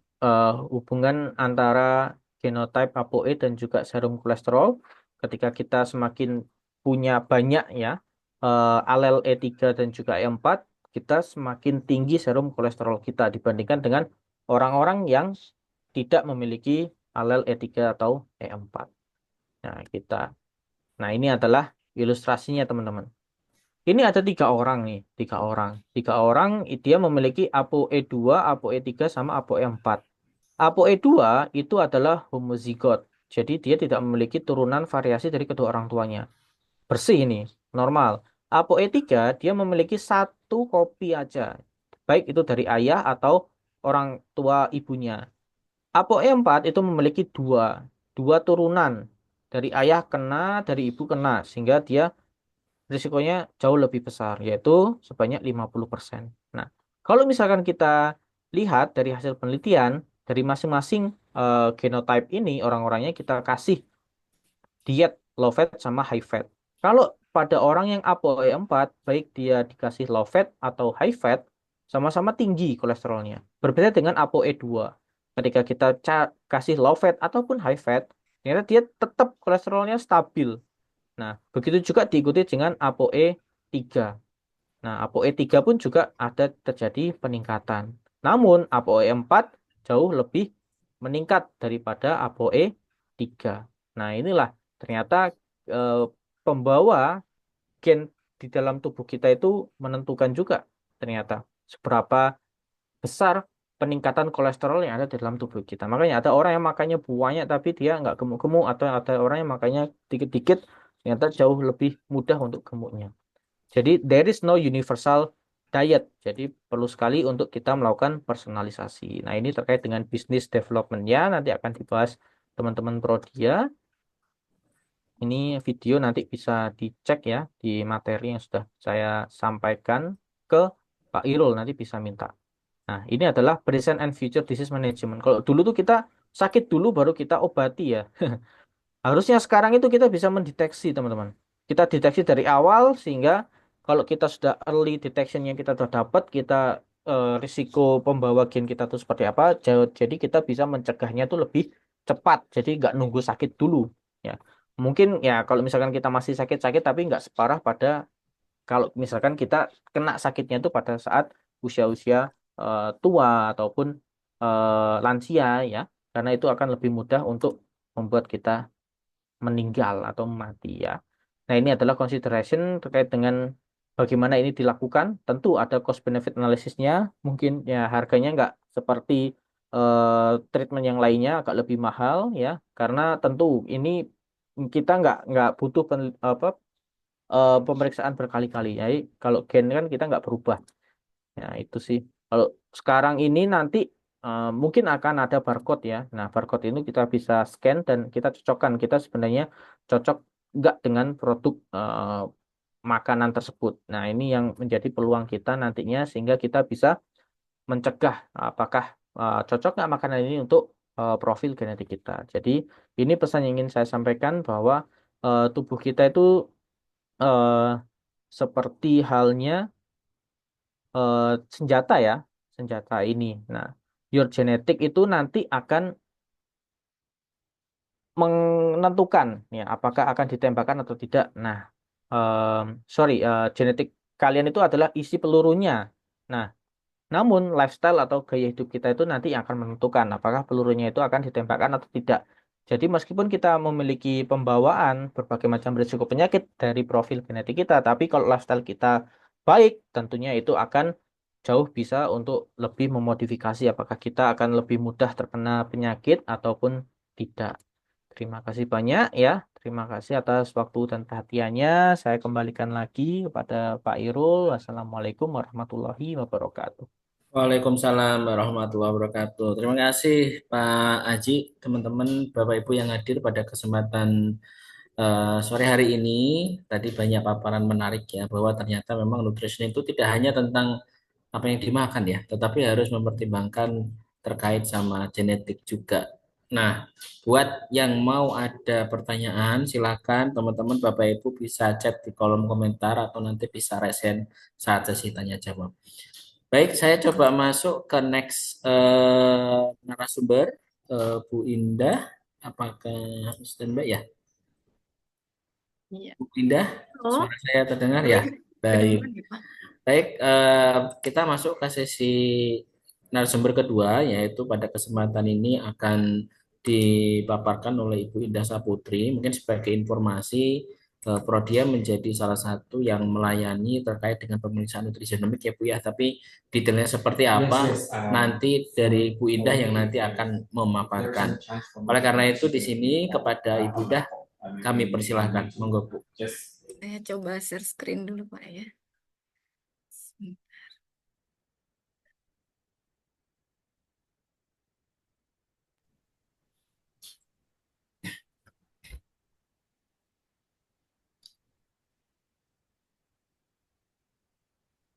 hubungan antara genotype ApoE dan juga serum kolesterol. Ketika kita semakin punya banyak ya alel E3 dan juga E4, kita semakin tinggi serum kolesterol kita dibandingkan dengan orang-orang yang tidak memiliki alel E3 atau E4. Nah, nah ini adalah ilustrasinya teman-teman. Ini ada 3 orang nih, 3 orang. 3 orang dia memiliki ApoE2, ApoE3 sama ApoE4. ApoE2 itu adalah homozigot. Jadi dia tidak memiliki turunan variasi dari kedua orang tuanya. Bersih ini, normal. ApoE3 dia memiliki satu kopi aja. Baik itu dari ayah atau orang tua ibunya. ApoE4 itu memiliki dua turunan. Dari ayah kena, dari ibu kena. Sehingga dia risikonya jauh lebih besar, yaitu sebanyak 50%. Nah, kalau misalkan kita lihat dari hasil penelitian, dari masing-masing genotype ini, orang-orangnya kita kasih diet low fat sama high fat. Kalau pada orang yang ApoE4, baik dia dikasih low fat atau high fat, sama-sama tinggi kolesterolnya. Berbeda dengan ApoE2. Ketika kita kasih low fat ataupun high fat, ternyata dia tetap kolesterolnya stabil. Nah, begitu juga diikuti dengan ApoE 3. Nah, ApoE 3 pun juga ada terjadi peningkatan. Namun, ApoE 4 jauh lebih meningkat daripada ApoE 3. Nah, inilah ternyata eh, pembawa gen di dalam tubuh kita itu menentukan juga ternyata seberapa besar peningkatan kolesterol yang ada di dalam tubuh kita. Makanya ada orang yang makannya banyak tapi dia nggak gemuk-gemuk, atau ada orang yang makannya dikit-dikit ternyata jauh lebih mudah untuk gemuknya. Jadi there is no universal diet. Jadi perlu sekali untuk kita melakukan personalisasi. Nah, ini terkait dengan business development-nya nanti akan dibahas teman-teman Prodia. Ini video nanti bisa dicek ya di materi yang sudah saya sampaikan ke Pak Irul, nanti bisa minta. Nah, ini adalah present and future disease management. Kalau dulu tuh kita sakit dulu baru kita obati ya. Harusnya sekarang itu kita bisa mendeteksi, teman-teman. Kita deteksi dari awal sehingga kalau kita sudah early detection yang kita sudah dapat, kita risiko pembawa gen kita itu seperti apa, jadi kita bisa mencegahnya itu lebih cepat. Jadi nggak nunggu sakit dulu. Ya, mungkin ya kalau misalkan kita masih sakit-sakit tapi nggak separah pada kalau misalkan kita kena sakitnya itu pada saat usia-usia tua ataupun lansia ya, karena itu akan lebih mudah untuk membuat kita meninggal atau mati ya. Nah, ini adalah consideration terkait dengan bagaimana ini dilakukan. Tentu ada cost benefit analisisnya, mungkin ya harganya nggak seperti treatment yang lainnya, agak lebih mahal ya, karena tentu ini kita nggak butuh pemeriksaan berkali-kali. Jadi kalau gen kan kita nggak berubah. Ya, itu sih. Kalau sekarang ini nanti mungkin akan ada barcode ya. Nah, barcode ini kita bisa scan dan kita cocokkan. Kita sebenarnya cocok nggak dengan produk makanan tersebut. Nah, ini yang menjadi peluang kita nantinya sehingga kita bisa mencegah apakah cocok nggak makanan ini untuk profil genetik kita. Jadi, ini pesan yang ingin saya sampaikan bahwa tubuh kita itu eh, seperti halnya eh, senjata ya, senjata ini. Nah, your genetic itu nanti akan menentukan ya apakah akan ditembakkan atau tidak. Nah, sorry, genetik kalian itu adalah isi pelurunya. Nah, namun lifestyle atau gaya hidup kita itu nanti yang akan menentukan apakah pelurunya itu akan ditembakkan atau tidak. Jadi meskipun kita memiliki pembawaan berbagai macam risiko penyakit dari profil genetik kita, tapi kalau lifestyle kita baik, tentunya itu akan jauh bisa untuk lebih memodifikasi apakah kita akan lebih mudah terkena penyakit ataupun tidak. Terima kasih banyak ya. Terima kasih atas waktu dan perhatiannya. Saya kembalikan lagi kepada Pak Irul. Wassalamualaikum warahmatullahi wabarakatuh. Waalaikumsalam warahmatullahi wabarakatuh. Terima kasih Pak Aji, teman-teman, Bapak Ibu yang hadir pada kesempatan sore hari ini. Tadi banyak paparan menarik ya, bahwa ternyata memang nutrition itu tidak hanya tentang apa yang dimakan ya, tetapi harus mempertimbangkan terkait sama genetik juga. Nah, buat yang mau ada pertanyaan, silakan teman-teman Bapak Ibu bisa chat di kolom komentar atau nanti bisa resen saat sesi tanya jawab. Baik, saya coba masuk ke next narasumber, Bu Indah. Apakah standby ya? Iya. Bu Indah, Oh, suara saya terdengar ya? Baik. kedengeran ya, Pak? Baik, kita masuk ke sesi narasumber kedua, yaitu pada kesempatan ini akan dipaparkan oleh Ibu Indah Saputri. Mungkin sebagai informasi, Prodia menjadi salah satu yang melayani terkait dengan pemeriksaan nutrigenomik ya Bu ya. Tapi detailnya seperti apa, nanti dari Ibu Indah yang nanti akan memaparkan. Oleh karena itu di sini kepada Ibu Indah kami persilahkan. Monggo Bu. Saya coba share screen dulu, Pak ya.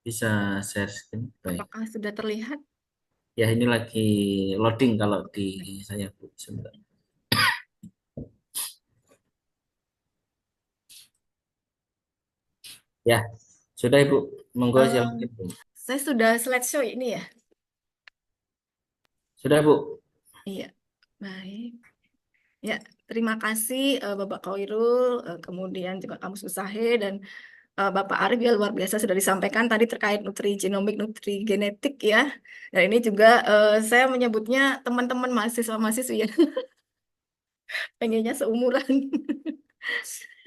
Bisa share screen. Baik. Apakah sudah terlihat? Ya ini lagi loading kalau di Oke. saya Bu. Sebentar. Ya, sudah Ibu. Monggo Em, silakan Bu. saya sudah slideshow ini ya. Sudah Bu. Iya, baik. Ya, terima kasih Bapak Khairul, kemudian juga kamu Susahe dan Bapak Arif ya luar biasa sudah disampaikan tadi terkait nutrigenomik, nutrigenetik ya. Dan ini juga saya menyebutnya teman-teman mahasiswa-mahasiswi ya, pengennya seumuran.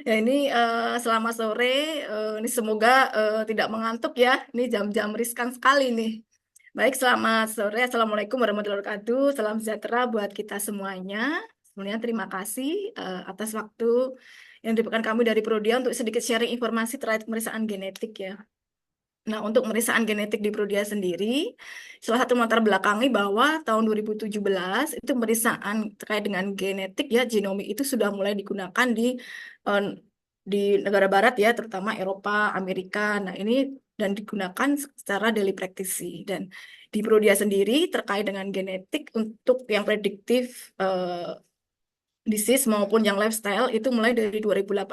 Ya ini selamat sore, ini semoga tidak mengantuk ya. Ini jam-jam riskan sekali nih. Baik, selamat sore. Assalamualaikum warahmatullahi wabarakatuh. Salam sejahtera buat kita semuanya. Sebenarnya terima kasih atas waktu yang diberikan kami dari Prodia untuk sedikit sharing informasi terkait pemeriksaan genetik ya. Nah, untuk pemeriksaan genetik di Prodia sendiri, salah satu latar belakangi bahwa tahun 2017 itu pemeriksaan terkait dengan genetik ya, genomik itu sudah mulai digunakan eh, di negara barat ya, terutama Eropa, Amerika. Nah, ini dan digunakan secara daily practice. Dan di Prodia sendiri terkait dengan genetik untuk yang prediktif disease maupun yang lifestyle itu mulai dari 2018.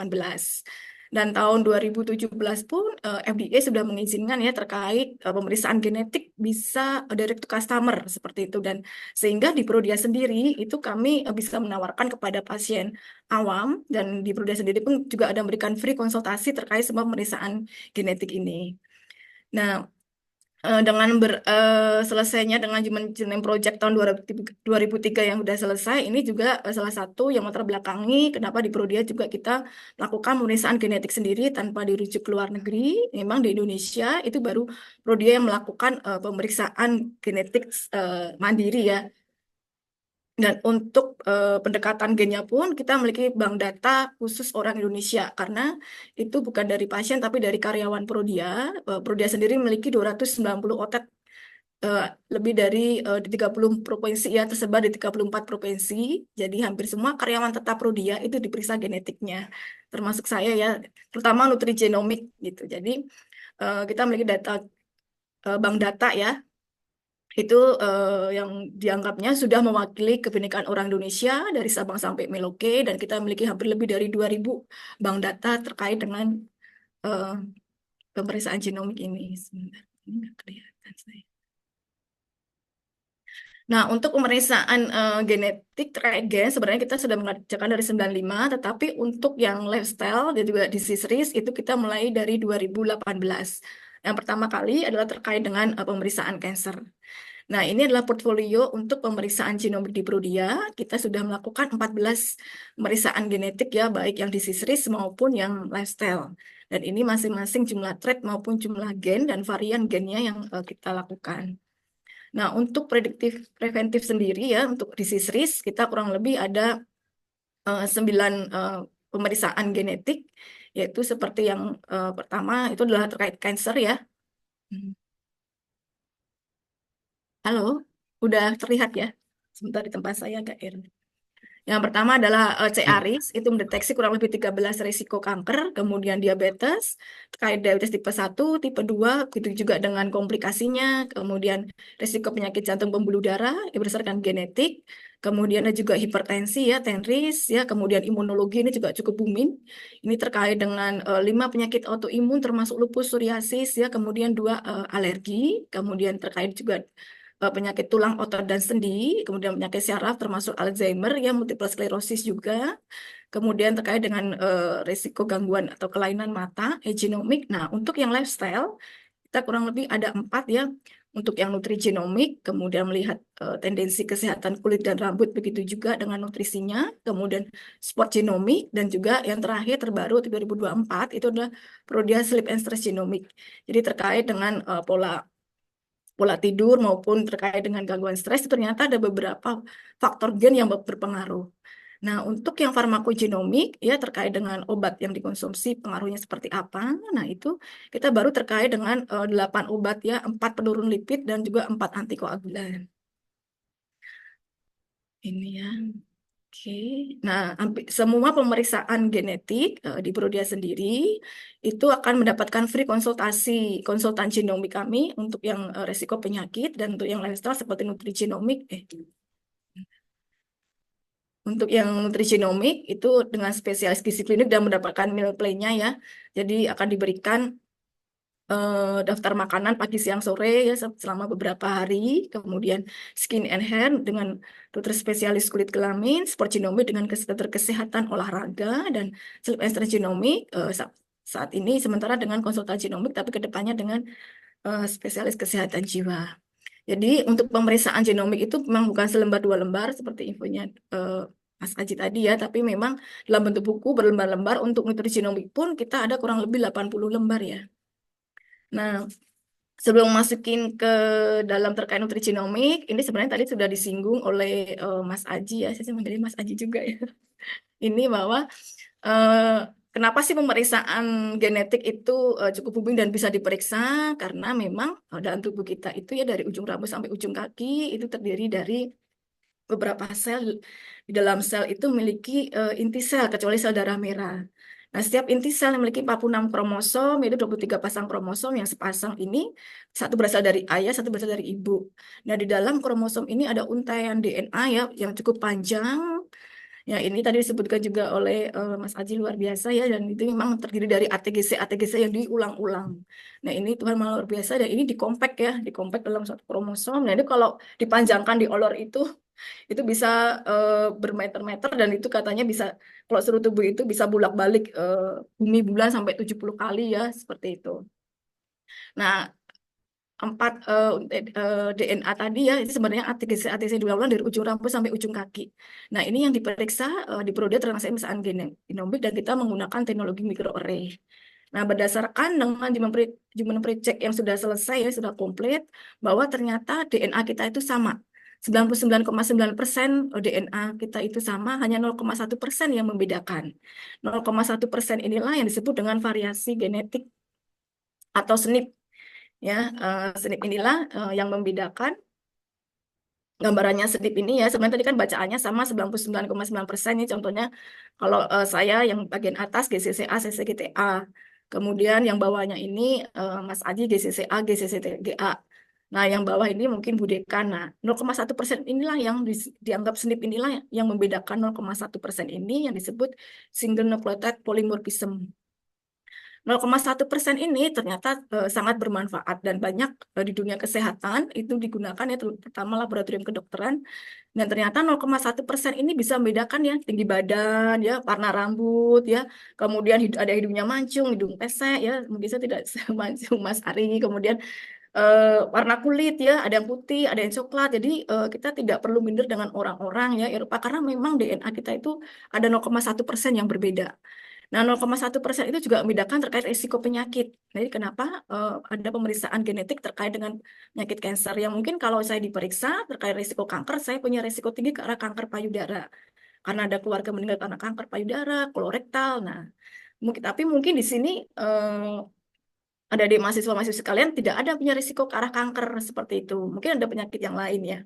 Dan tahun 2017 pun FDA sudah mengizinkan ya terkait pemeriksaan genetik bisa direct to customer seperti itu. Dan sehingga di Prodia sendiri itu kami bisa menawarkan kepada pasien awam dan di Prodia sendiri pun juga ada memberikan free konsultasi terkait semua pemeriksaan genetik ini. Nah, dengan selesainya dengan Human Genome Project tahun 2003 yang sudah selesai, ini juga salah satu yang latar belakangi kenapa di Prodia juga kita melakukan pemeriksaan genetik sendiri tanpa dirujuk ke luar negeri. Memang di Indonesia itu baru Prodia yang melakukan pemeriksaan genetik mandiri ya. Dan untuk pendekatan gennya pun kita memiliki bank data khusus orang Indonesia karena itu bukan dari pasien tapi dari karyawan Prodia. Prodia sendiri memiliki 290 otet eh, lebih dari di 30 provinsi ya tersebar di 34 provinsi. Jadi hampir semua karyawan tetap Prodia itu diperiksa genetiknya. Termasuk saya ya, terutama nutrigenomik gitu. Jadi kita memiliki data bank data ya itu yang dianggapnya sudah mewakili kebinekaan orang Indonesia dari Sabang sampai Merauke dan kita memiliki hampir lebih dari 2.000 bank data terkait dengan eh, pemeriksaan genomik ini. Sebentar, ini nggak kelihatan saya. Nah, untuk pemeriksaan genetik terkait gen sebenarnya kita sudah mengerjakan dari 95, tetapi untuk yang lifestyle dan juga disease risk itu kita mulai dari 2018. Yang pertama kali adalah terkait dengan pemeriksaan kanker. Nah, ini adalah portfolio untuk pemeriksaan genomik di Prodia. Kita sudah melakukan 14 pemeriksaan genetik ya, baik yang disease risk maupun yang lifestyle. Dan ini masing-masing jumlah trait maupun jumlah gen dan varian gennya yang kita lakukan. Nah, untuk prediktif preventif sendiri ya, untuk disease risk kita kurang lebih ada 9 pemeriksaan genetik, yaitu seperti yang pertama itu adalah terkait kanker ya. Halo, udah terlihat ya? Sebentar di tempat saya agak error. Yang pertama adalah CARIS, itu mendeteksi kurang lebih 13 risiko kanker, kemudian diabetes, terkait diabetes tipe 1, tipe 2, begitu juga dengan komplikasinya, kemudian risiko penyakit jantung pembuluh darah yang berdasarkan genetik, kemudian ada juga hipertensi ya, tenris, ya, kemudian imunologi ini juga cukup booming. Ini terkait dengan 5 penyakit autoimun termasuk lupus, psoriasis, ya, kemudian 2 alergi, kemudian terkait juga penyakit tulang, otot, dan sendi, kemudian penyakit syaraf termasuk Alzheimer, ya multiple sclerosis juga, kemudian terkait dengan risiko gangguan atau kelainan mata, genomik. Nah, untuk yang lifestyle, kita kurang lebih ada 4 ya, untuk yang nutrigenomik, kemudian melihat tendensi kesehatan kulit dan rambut, begitu juga dengan nutrisinya, kemudian sport genomik, dan juga yang terakhir terbaru 2024 itu adalah Prodia Sleep and Stress Genomic. Jadi terkait dengan pola tidur maupun terkait dengan gangguan stres, itu ternyata ada beberapa faktor gen yang berpengaruh. Nah, untuk yang farmakogenomik, ya terkait dengan obat yang dikonsumsi, pengaruhnya seperti apa. Nah, itu kita baru terkait dengan 8 obat ya, 4 penurun lipid dan juga 4 antikoagulan. Ini ya. Oke, nah semua pemeriksaan genetik di Prodia sendiri itu akan mendapatkan free konsultasi konsultan genomik kami untuk yang resiko penyakit dan untuk yang lifestyle seperti nutrigenomik. Untuk yang nutrigenomik itu dengan spesialis gizi klinik dan mendapatkan meal plan-nya ya. Jadi akan diberikan daftar makanan pagi, siang, sore ya selama beberapa hari. Kemudian skin and hair dengan dokter spesialis kulit kelamin, sport genomic dengan dokter kesehatan olahraga, dan sleep and stress genomic saat ini sementara dengan konsultan genomik, tapi kedepannya dengan spesialis kesehatan jiwa. Jadi untuk pemeriksaan genomik itu memang bukan selembar dua lembar seperti infonya Mas Aji tadi ya, tapi memang dalam bentuk buku berlembar-lembar. Untuk nutrigenomik pun kita ada kurang lebih 80 lembar ya. Nah, sebelum masukin ke dalam terkait nutrigenomik, ini sebenarnya tadi sudah disinggung oleh Mas Aji ya, saya manggilnya Mas Aji juga ya. Ini bahwa kenapa sih pemeriksaan genetik itu cukup booming dan bisa diperiksa? Karena memang dalam tubuh kita itu ya dari ujung rambut sampai ujung kaki itu terdiri dari beberapa sel. Di dalam sel itu memiliki inti sel, kecuali sel darah merah. Nah, setiap inti sel memiliki 46 kromosom, yaitu 23 pasang kromosom, yang sepasang ini satu berasal dari ayah, satu berasal dari ibu. Nah, di dalam kromosom ini ada untaian DNA ya yang cukup panjang. Ya, ini tadi disebutkan juga oleh Mas Aji, luar biasa ya, dan itu memang terdiri dari ATGC yang diulang-ulang. Nah, ini Tuhan maha luar biasa, dan ini dikompak ya, dikompak dalam satu kromosom. Nah, ini kalau dipanjangkan di olor itu bisa bermeter-meter, dan itu katanya bisa, kalau seluruh tubuh itu bisa bolak-balik bumi bulan sampai 70 kali ya, seperti itu. Nah, 4 DNA tadi ya, itu sebenarnya ATC diulang dari ujung rambut sampai ujung kaki. Nah, ini yang diperiksa di Prode Transaksi Pemeriksaan Genomik, dan kita menggunakan teknologi microarray. Nah, berdasarkan dengan human pre-check yang sudah selesai ya, sudah komplit, bahwa ternyata DNA kita itu sama. 99,9% DNA kita itu sama, hanya 0,1% yang membedakan. 0,1% inilah yang disebut dengan variasi genetik atau SNP. Ya, SNP inilah yang membedakan. Gambarannya SNP ini ya, sebenarnya tadi kan bacaannya sama 99,9%. Ini contohnya kalau saya yang bagian atas GCCA, CCGTA. Kemudian yang bawahnya ini Mas Aji GCCA, GCCTGA. Nah, yang bawah ini mungkin Budekan. Nah, 0,1% inilah yang dianggap SNP inilah yang membedakan 0,1% ini yang disebut single nucleotide polymorphism. 0,1% ini ternyata sangat bermanfaat dan banyak di dunia kesehatan itu digunakan ya, terutama laboratorium kedokteran, dan ternyata 0,1% ini bisa membedakan ya tinggi badan ya, warna rambut ya, kemudian ada hidungnya mancung, hidung pesek ya, mungkin saya tidak mancung Mas Ari, kemudian warna kulit ya, ada yang putih, ada yang coklat. Jadi kita tidak perlu minder dengan orang-orang ya Eropa, karena memang DNA kita itu ada 0,1% yang berbeda. Nah, 0,1% itu juga membedakan terkait risiko penyakit. Jadi kenapa ada pemeriksaan genetik terkait dengan penyakit kanker, yang mungkin kalau saya diperiksa terkait risiko kanker, saya punya risiko tinggi ke arah kanker payudara. Karena ada keluarga meninggal karena kanker payudara, kolorektal. Nah, tapi mungkin di sini ada di mahasiswa-mahasiswa sekalian tidak ada punya risiko ke arah kanker seperti itu. Mungkin ada penyakit yang lain ya.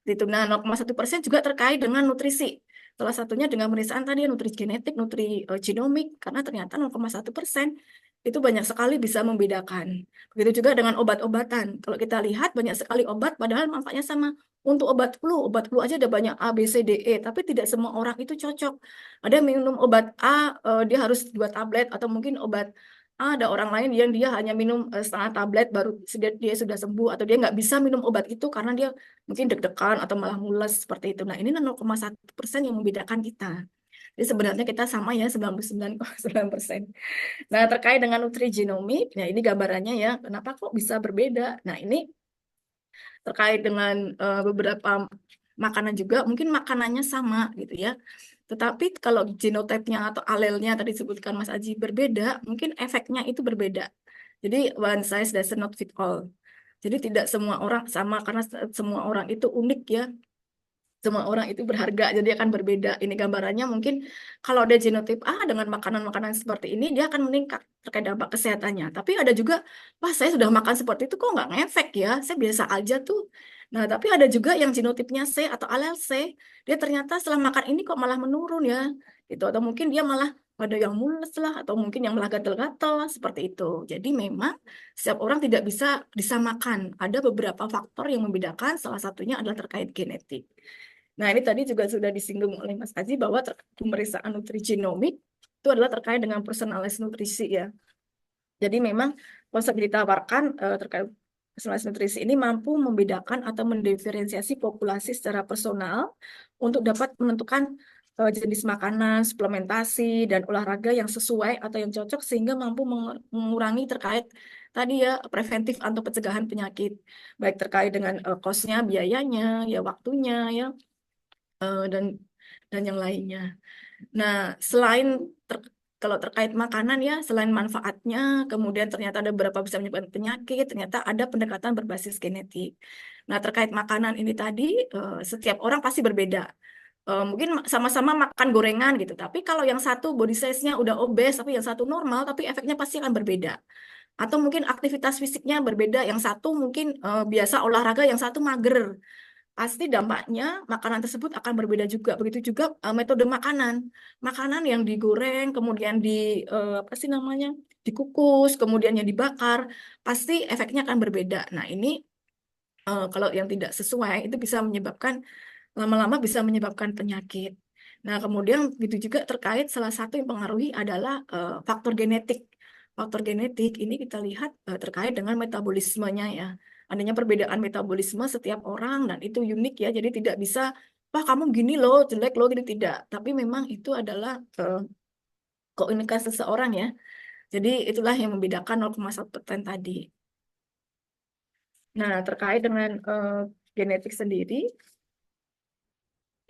Itu. Nah, 0,1% juga terkait dengan nutrisi. Salah satunya dengan pemeriksaan tadi nutrigenetik, nutrigenomik, karena ternyata 0,1% itu banyak sekali bisa membedakan. Begitu juga dengan obat-obatan. Kalau kita lihat banyak sekali obat padahal manfaatnya sama. Untuk obat flu aja ada banyak A, B, C, D, E, tapi tidak semua orang itu cocok. Ada yang minum obat A, dia harus 2 tablet, atau mungkin obat ada orang lain yang dia hanya minum setengah tablet baru dia sudah sembuh, atau dia nggak bisa minum obat itu karena dia mungkin deg-degan atau malah mules seperti itu. Nah, ini 0,1% yang membedakan kita. Jadi sebenarnya kita sama ya 99,9%. Nah, terkait dengan nutrigenomik, nah ini gambarannya ya, kenapa kok bisa berbeda. Nah, ini terkait dengan beberapa makanan juga, mungkin makanannya sama gitu ya. Tetapi kalau genotipnya atau alelnya tadi disebutkan Mas Aji berbeda, mungkin efeknya itu berbeda. Jadi one size does not fit all. Jadi tidak semua orang sama, karena semua orang itu unik ya. Semua orang itu berharga, jadi akan berbeda. Ini gambarannya mungkin kalau ada genotip A dengan makanan-makanan seperti ini, dia akan meningkat terkait dampak kesehatannya. Tapi ada juga, wah saya sudah makan seperti itu kok nggak ngefek ya, saya biasa aja tuh. Nah, tapi ada juga yang genotipnya C atau alel C, dia ternyata setelah makan ini kok malah menurun ya, gitu. Atau mungkin dia malah ada yang mules lah, atau mungkin yang malah gatal-gatal seperti itu. Jadi memang setiap orang tidak bisa disamakan. Ada beberapa faktor yang membedakan, salah satunya adalah terkait genetik. Nah, ini tadi juga sudah disinggung oleh Mas Aji bahwa pemeriksaan nutrigenomik itu adalah terkait dengan personalized nutrisi ya. Jadi memang konsep yang ditawarkan terkait personalisasi nutrisi ini mampu membedakan atau mendiferensiasi populasi secara personal untuk dapat menentukan jenis makanan, suplementasi, dan olahraga yang sesuai atau yang cocok sehingga mampu mengurangi terkait tadi ya preventif atau pencegahan penyakit, baik terkait dengan cost-nya, biayanya, ya waktunya, ya dan yang lainnya. Nah, selain kalau terkait makanan ya, selain manfaatnya, kemudian ternyata ada beberapa bisa menyebabkan penyakit, ternyata ada pendekatan berbasis genetik. Nah, terkait makanan ini tadi, setiap orang pasti berbeda. Mungkin sama-sama makan gorengan gitu, tapi kalau yang satu body size-nya udah obes, tapi yang satu normal, tapi efeknya pasti akan berbeda. Atau mungkin aktivitas fisiknya berbeda, yang satu mungkin biasa olahraga, yang satu mager. Pasti dampaknya makanan tersebut akan berbeda juga. Begitu juga metode makanan. Makanan yang digoreng, kemudian apa sih namanya? Dikukus, kemudian yang dibakar, pasti efeknya akan berbeda. Nah, ini kalau yang tidak sesuai itu bisa menyebabkan lama-lama bisa menyebabkan penyakit. Nah, kemudian begitu juga terkait salah satu yang mempengaruhi adalah faktor genetik. Faktor genetik ini kita lihat terkait dengan metabolismenya ya. Adanya perbedaan metabolisme setiap orang dan itu unik ya. Jadi tidak bisa, wah kamu gini loh, jelek loh, gitu tidak. Tapi memang itu adalah keunikan seseorang ya. Jadi itulah yang membedakan 0,1% tadi. Nah, terkait dengan genetik sendiri,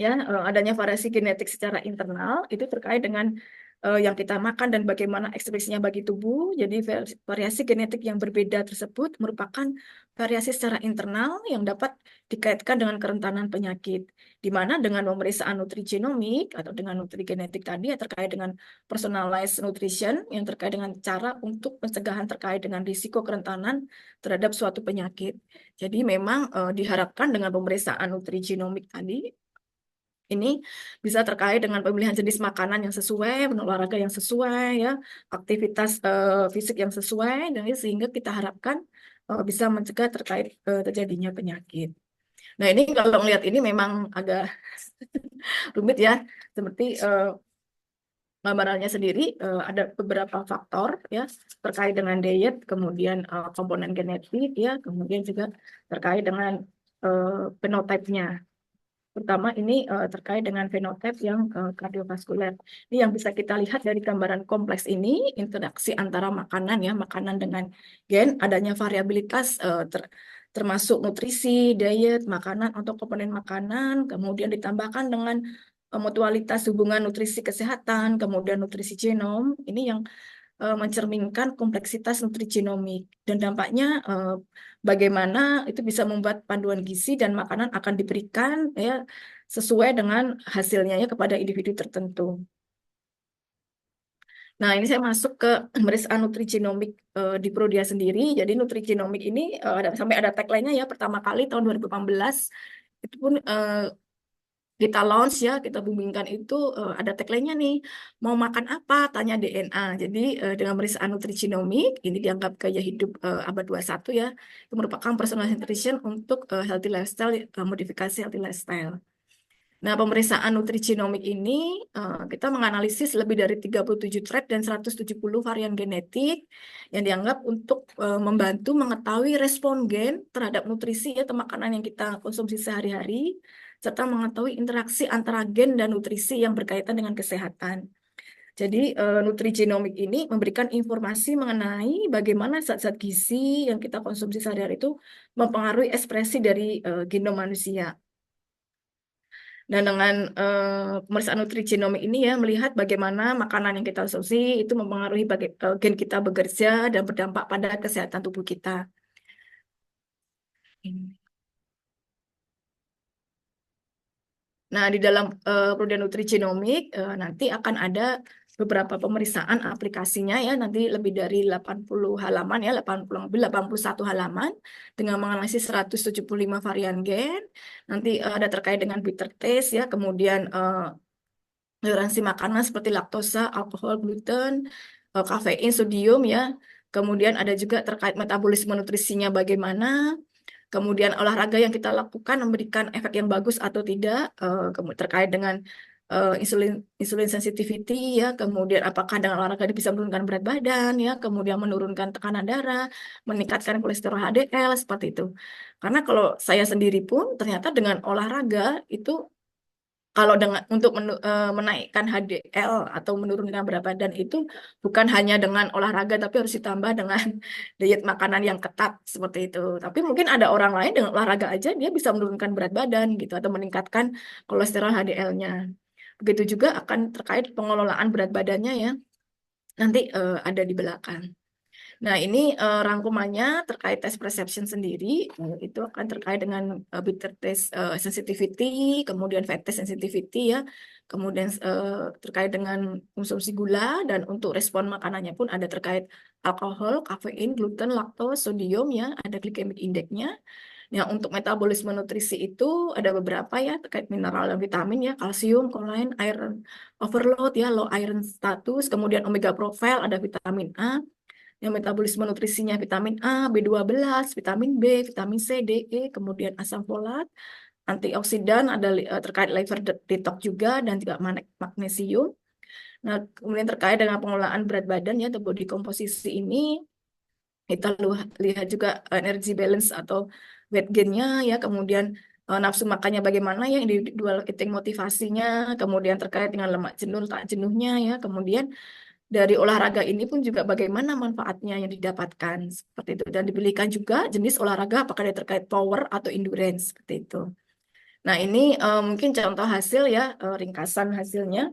ya adanya variasi genetik secara internal itu terkait dengan yang kita makan dan bagaimana ekspresinya bagi tubuh. Jadi variasi genetik yang berbeda tersebut merupakan variasi secara internal yang dapat dikaitkan dengan kerentanan penyakit. Di mana dengan pemeriksaan nutrigenomik atau dengan nutrigenetik tadi ya, terkait dengan personalized nutrition yang terkait dengan cara untuk pencegahan terkait dengan risiko kerentanan terhadap suatu penyakit. Jadi memang diharapkan dengan pemeriksaan nutrigenomik tadi ini bisa terkait dengan pemilihan jenis makanan yang sesuai, olahraga yang sesuai, ya, aktivitas fisik yang sesuai, dan sehingga kita harapkan bisa mencegah terkait terjadinya penyakit. Nah, ini kalau melihat ini memang agak rumit ya, seperti gambarannya sendiri ada beberapa faktor ya terkait dengan diet, kemudian komponen genetik ya, kemudian juga terkait dengan penotipenya. Pertama ini terkait dengan fenotip yang kardiovaskuler. Ini yang bisa kita lihat dari gambaran kompleks ini, interaksi antara makanan ya, makanan dengan gen, adanya variabilitas termasuk nutrisi, diet, makanan atau komponen makanan, kemudian ditambahkan dengan mutualitas hubungan nutrisi kesehatan, kemudian nutrisi genom, ini yang mencerminkan kompleksitas nutrigenomik dan dampaknya bagaimana itu bisa membuat panduan gizi dan makanan akan diberikan ya sesuai dengan hasilnya ya kepada individu tertentu. Nah, ini saya masuk ke pemeriksaan nutrigenomik di Prodia sendiri. Jadi nutrigenomik ini sampai ada tagline-nya ya, pertama kali tahun 2018 itu pun kita launch ya, kita boomingkan itu ada tagline-nya nih, mau makan apa? Tanya DNA. Jadi dengan pemeriksaan nutrigenomik, ini dianggap gaya hidup abad 21 ya, itu merupakan personal nutrition untuk healthy lifestyle, modifikasi healthy lifestyle. Nah, pemeriksaan nutrigenomik ini kita menganalisis lebih dari 37 trait dan 170 varian genetik yang dianggap untuk membantu mengetahui respon gen terhadap nutrisi atau makanan yang kita konsumsi sehari-hari, serta mengetahui interaksi antara gen dan nutrisi yang berkaitan dengan kesehatan. Jadi nutrigenomik ini memberikan informasi mengenai bagaimana zat-zat gizi yang kita konsumsi sehari-hari itu mempengaruhi ekspresi dari genom manusia. Dan dengan pemeriksaan nutrigenomik ini ya melihat bagaimana makanan yang kita konsumsi itu mempengaruhi gen kita bekerja dan berdampak pada kesehatan tubuh kita. Nah, di dalam Prodia Nutrigenomik nanti akan ada beberapa pemeriksaan aplikasinya ya, nanti lebih dari 80 halaman ya, 81 halaman dengan menganalisis 175 varian gen. Nanti ada terkait dengan bitter taste ya, kemudian toleransi makanan seperti laktosa, alkohol, gluten, kafein, sodium ya. Kemudian ada juga terkait metabolisme nutrisinya bagaimana. Kemudian olahraga yang kita lakukan memberikan efek yang bagus atau tidak, terkait dengan insulin insulin sensitivity ya, kemudian apakah dengan olahraga dia bisa menurunkan berat badan ya, kemudian menurunkan tekanan darah, meningkatkan kolesterol HDL seperti itu. Karena kalau saya sendiri pun ternyata dengan olahraga itu kalau dengan untuk menaikkan HDL atau menurunkan berat badan itu bukan hanya dengan olahraga tapi harus ditambah dengan diet makanan yang ketat seperti itu. Tapi mungkin ada orang lain dengan olahraga aja dia bisa menurunkan berat badan gitu atau meningkatkan kolesterol HDL-nya. Begitu juga akan terkait pengelolaan berat badannya ya. Nanti ada di belakang. Nah, ini rangkumannya terkait tes perception sendiri, itu akan terkait dengan bitter taste sensitivity, kemudian fat taste sensitivity ya, kemudian terkait dengan konsumsi gula, dan untuk respon makanannya pun ada terkait alkohol, kafein, gluten, laktose, sodium ya, ada glycemic index-nya. Nah, untuk metabolisme nutrisi itu ada beberapa ya, terkait mineral dan vitamin ya, kalsium, kolagen, iron overload ya, low iron status, kemudian omega profile, ada vitamin A, yang metabolisme nutrisinya vitamin A, B12, vitamin B, vitamin C, D, E, kemudian asam folat, antioksidan, ada terkait liver detox juga, dan juga magnesium. Nah, kemudian terkait dengan pengelolaan berat badan ya, atau body composition ini, kita lihat juga energy balance atau weight gain-nya ya, kemudian nafsu makannya bagaimana ya, individual eating motivasinya, kemudian terkait dengan lemak jenuh, tak jenuhnya ya, kemudian dari olahraga ini pun juga bagaimana manfaatnya yang didapatkan seperti itu, dan dipilihkan juga jenis olahraga apakah dia terkait power atau endurance seperti itu. Nah, ini mungkin contoh hasil ya, ringkasan hasilnya.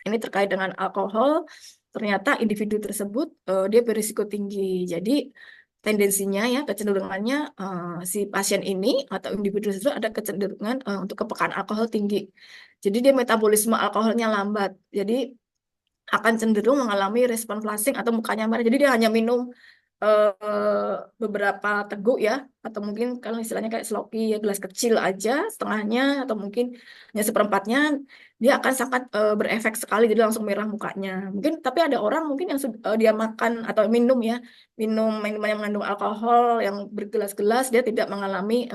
Ini terkait dengan alkohol, ternyata individu tersebut dia berisiko tinggi. Jadi tendensinya ya, kecenderungannya si pasien ini atau individu tersebut ada kecenderungan untuk kepekaan alkohol tinggi. Jadi dia metabolisme alkoholnya lambat. Jadi akan cenderung mengalami respon flushing atau mukanya merah. Jadi dia hanya minum beberapa teguk ya, atau mungkin kalau istilahnya kayak sloki ya, gelas kecil aja, setengahnya atau mungkin hanya seperempatnya, dia akan sangat berefek sekali, jadi langsung merah mukanya. Mungkin tapi ada orang mungkin yang dia makan atau minum ya, minum minuman yang mengandung alkohol yang bergelas-gelas, dia tidak mengalami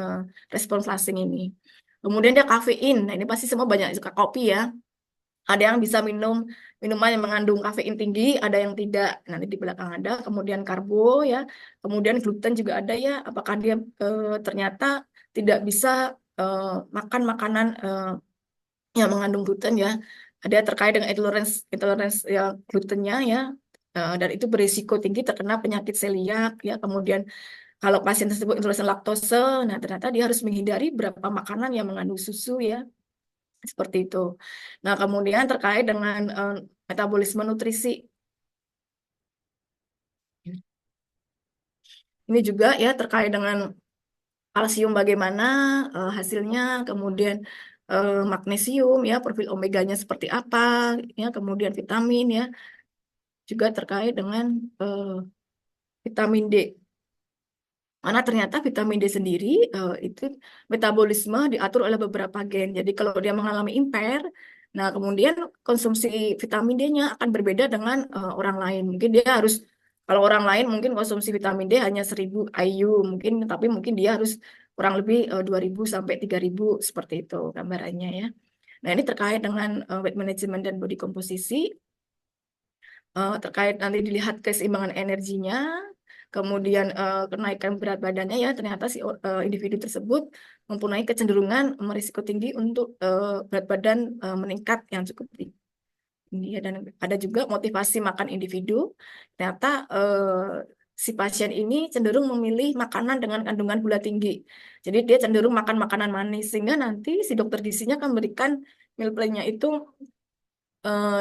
respon flushing ini. Kemudian dia kafein. Nah, ini pasti semua banyak suka kopi ya. Ada yang bisa minum minuman yang mengandung kafein tinggi, ada yang tidak. Nanti di belakang ada. Kemudian karbo ya, kemudian gluten juga ada ya. Apakah dia ternyata tidak bisa makan makanan yang mengandung gluten ya. Ada terkait dengan intolerance ya glutennya ya. Dan itu berisiko tinggi terkena penyakit celiak ya. Kemudian kalau pasien tersebut intoleransi laktose, nah ternyata dia harus menghindari beberapa makanan yang mengandung susu ya. Seperti itu. Nah, kemudian terkait dengan metabolisme nutrisi. Ini juga ya terkait dengan kalsium bagaimana hasilnya, kemudian magnesium ya, profil omeganya seperti apa, ya, kemudian vitamin ya, juga terkait dengan vitamin D. Karena ternyata vitamin D sendiri itu metabolisme diatur oleh beberapa gen. Jadi kalau dia mengalami impair, nah kemudian konsumsi vitamin D-nya akan berbeda dengan orang lain. Mungkin dia harus, kalau orang lain mungkin konsumsi vitamin D hanya 1000 IU, mungkin, tapi mungkin dia harus kurang lebih 2000 sampai 3000 seperti itu gambarannya ya. Nah, ini terkait dengan weight management dan body composition. Terkait nanti dilihat keseimbangan energinya, kemudian kenaikan berat badannya ya, ternyata si individu tersebut mempunyai kecenderungan berisiko tinggi untuk berat badan meningkat yang cukup tinggi ya, dan ada juga motivasi makan individu. Ternyata si pasien ini cenderung memilih makanan dengan kandungan gula tinggi. Jadi dia cenderung makan makanan manis, sehingga nanti si dokter gizinya akan memberikan meal plan-nya itu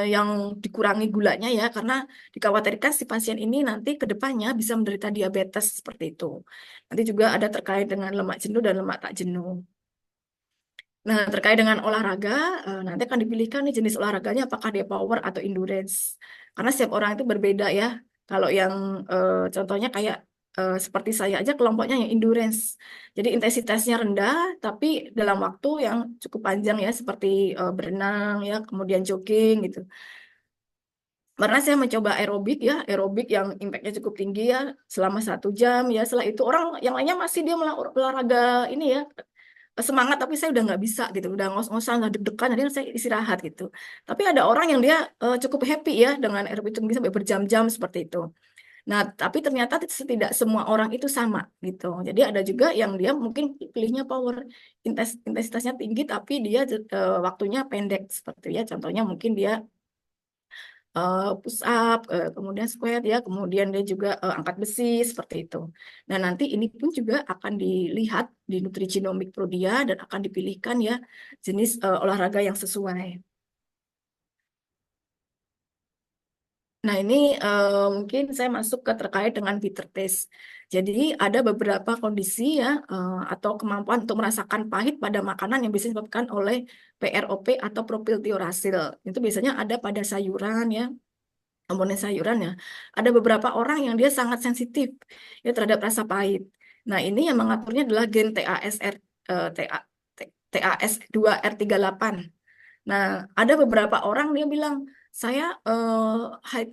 yang dikurangi gulanya ya, karena dikhawatirkan si pasien ini nanti ke depannya bisa menderita diabetes seperti itu. Nanti juga ada terkait dengan lemak jenuh dan lemak tak jenuh. Nah, terkait dengan olahraga, nanti akan dipilihkan nih jenis olahraganya apakah dia power atau endurance. Karena setiap orang itu berbeda ya. Kalau yang contohnya kayak seperti saya aja kelompoknya yang endurance. Jadi intensitasnya rendah tapi dalam waktu yang cukup panjang ya, seperti berenang ya, kemudian jogging gitu. Karena saya mencoba aerobik ya, aerobik yang impactnya cukup tinggi ya, selama 1 jam ya. Setelah itu orang yang lainnya masih dia olahraga ini ya, semangat tapi saya udah nggak bisa gitu, udah ngos-ngosan, udah deg-degan, jadi saya istirahat gitu. Tapi ada orang yang dia cukup happy ya dengan air putih tinggi sampai berjam-jam seperti itu. Nah, tapi ternyata tidak semua orang itu sama gitu. Jadi ada juga yang dia mungkin pilihnya power, intensitasnya tinggi tapi dia waktunya pendek seperti ya. Contohnya mungkin dia push up, kemudian squat ya, kemudian dia juga angkat besi seperti itu. Nah, nanti ini pun juga akan dilihat di nutrigenomik Prodia dan akan dipilihkan ya jenis olahraga yang sesuai. Nah, ini mungkin saya masuk ke terkait dengan bitter taste. Jadi, ada beberapa kondisi ya, atau kemampuan untuk merasakan pahit pada makanan yang bisa disebabkan oleh PROP atau propiltiurasil. Itu biasanya ada pada sayuran ya, komponen sayuran ya. Ada beberapa orang yang dia sangat sensitif ya terhadap rasa pahit. Nah, ini yang mengaturnya adalah gen TASR, TAS2R38. Nah, ada beberapa orang dia bilang, saya high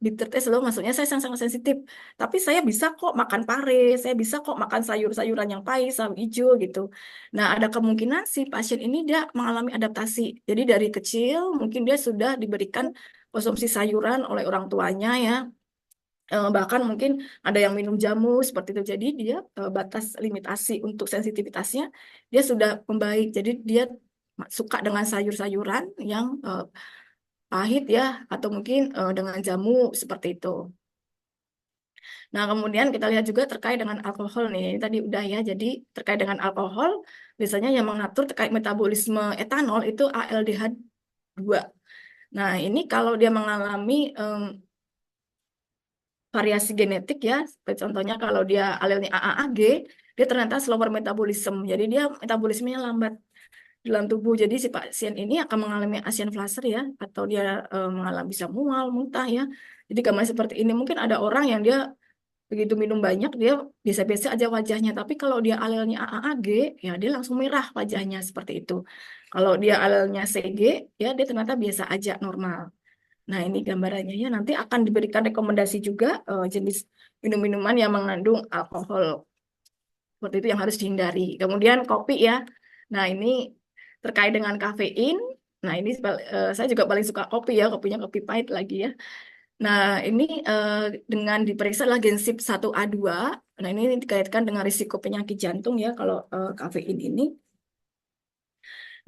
bitter taste loh, maksudnya saya sangat sensitif. Tapi saya bisa kok makan pare, saya bisa kok makan sayur-sayuran yang pahit, sawi hijau gitu. Nah, ada kemungkinan si pasien ini dia mengalami adaptasi. Jadi dari kecil mungkin dia sudah diberikan konsumsi sayuran oleh orang tuanya ya. Bahkan mungkin ada yang minum jamu seperti itu. Jadi dia batas limitasi untuk sensitivitasnya dia sudah membaik. Jadi dia suka dengan sayur-sayuran yang pahit ya, atau mungkin dengan jamu seperti itu. Nah, kemudian kita lihat juga terkait dengan alkohol nih. Ini tadi udah ya. Jadi terkait dengan alkohol, biasanya yang mengatur terkait metabolisme etanol itu ALDH2. Nah, ini kalau dia mengalami variasi genetik ya, seperti contohnya kalau dia alelnya AAAG, dia ternyata slower metabolism. Jadi dia metabolismenya lambat dalam tubuh. Jadi si pasien ini akan mengalami Asian flusher ya, atau dia mengalami bisa mual, muntah ya. Jadi gambar seperti ini. Mungkin ada orang yang dia begitu minum banyak, dia biasa-biasa aja wajahnya. Tapi kalau dia alelnya AAG, ya dia langsung merah wajahnya seperti itu. Kalau dia alelnya CG, ya dia ternyata biasa aja, normal. Nah, ini gambarannya ya. Nanti akan diberikan rekomendasi juga jenis minum-minuman yang mengandung alkohol. Seperti itu yang harus dihindari. Kemudian kopi ya. Nah, ini terkait dengan kafein. Nah, ini saya juga paling suka kopi ya. Kopinya kopi pahit lagi ya. Nah, ini dengan diperiksa adalah gen CYP1A2. Nah, ini dikaitkan dengan risiko penyakit jantung ya kalau kafein ini.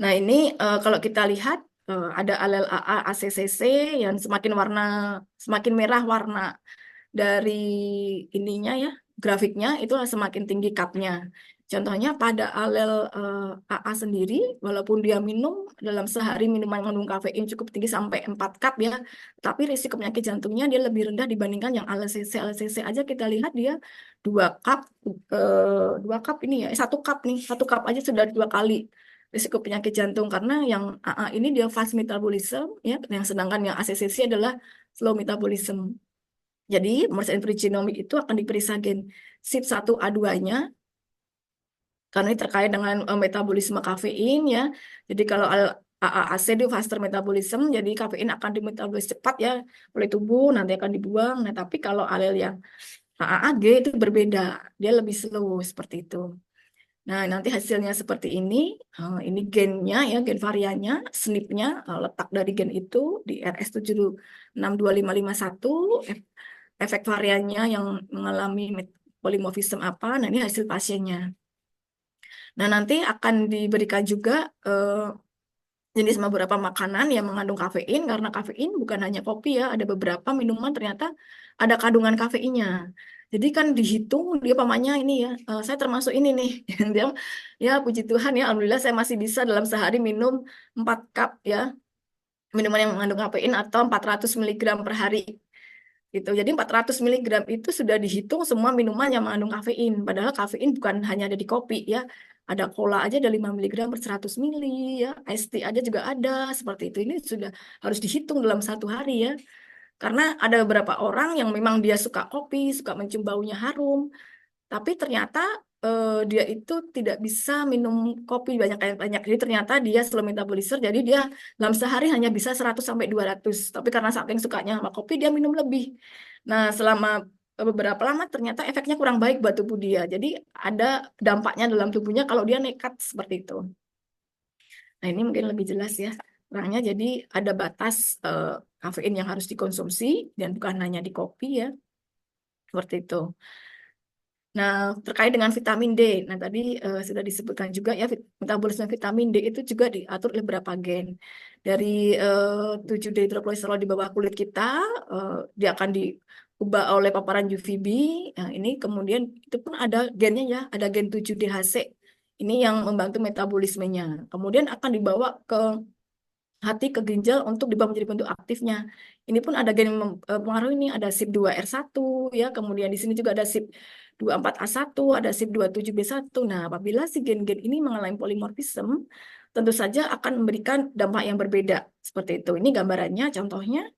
Nah, ini kalau kita lihat ada alel AA, ACCC yang semakin merah warna dari ininya ya, grafiknya itu semakin tinggi cupnya. Contohnya pada alel AA sendiri, walaupun dia minum dalam sehari minuman mengandung kafein cukup tinggi sampai 4 cup ya, tapi risiko penyakit jantungnya dia lebih rendah dibandingkan yang ALCC. ALCC aja kita lihat dia 2 cup, 2 cup ini ya, 1 cup nih, 1 cup aja sudah 2 kali risiko penyakit jantung karena yang AA ini dia fast metabolism ya, yang sedangkan yang ACCC adalah slow metabolism. Jadi pemeriksaan pregenomik itu akan diperiksa gen CYP1A2-nya karena ini terkait dengan metabolisme kafein ya. Jadi kalau AAC itu faster metabolism, jadi kafein akan dimetabolis cepat ya oleh tubuh, nanti akan dibuang. Nah, tapi kalau alel yang AAG itu berbeda, dia lebih slow seperti itu. Nah, nanti hasilnya seperti ini. Ini gennya ya, gen variannya, SNP-nya, letak dari gen itu di RS762551, efek variannya yang mengalami polimorfisme apa. Nah, ini hasil pasiennya. Nah, nanti akan diberikan juga jenis beberapa makanan yang mengandung kafein, karena kafein bukan hanya kopi ya, ada beberapa minuman ternyata ada kandungan kafeinnya. Jadi kan dihitung dia pamannya ini ya, saya termasuk ini nih, dia ya puji Tuhan ya, alhamdulillah saya masih bisa dalam sehari minum 4 cup ya, minuman yang mengandung kafein atau 400 mg per hari. Gitu. Jadi 400 mg itu sudah dihitung semua minuman yang mengandung kafein. Padahal kafein bukan hanya ada di kopi ya. Ada cola aja ada 5 mg per 100 mili ya. Iced tea aja juga ada seperti itu. Ini sudah harus dihitung dalam 1 hari ya. Karena ada beberapa orang yang memang dia suka kopi, suka mencium baunya harum. Tapi ternyata dia itu tidak bisa minum kopi banyak-banyak. Jadi ternyata dia slow metabolism, jadi dia dalam sehari hanya bisa 100 sampai 200. Tapi karena saking sukanya sama kopi, dia minum lebih. Nah, selama beberapa lama ternyata efeknya kurang baik buat tubuh dia. Jadi ada dampaknya dalam tubuhnya kalau dia nekat seperti itu. Nah, ini mungkin lebih jelas ya terangnya. Jadi ada batas kafein yang harus dikonsumsi dan bukan hanya di kopi ya, seperti itu. Nah, terkait dengan vitamin D, nah tadi sudah disebutkan juga ya, metabolisme vitamin D itu juga diatur oleh beberapa gen. Dari 7-dehidrokolesterol di bawah kulit kita, dia akan diubah oleh paparan UVB. Nah, ini kemudian itu pun ada gennya ya, ada gen 7-DHC. Ini yang membantu metabolismenya. Kemudian akan dibawa ke hati, ke ginjal untuk dibawa menjadi bentuk aktifnya. Ini pun ada gen yang mempengaruhi, ini ada SIP2R1 ya, kemudian di sini juga ada SIP24A1, ada SIP27B1. Nah, apabila si gen-gen ini mengalami polimorfisme, tentu saja akan memberikan dampak yang berbeda seperti itu. Ini gambarannya, contohnya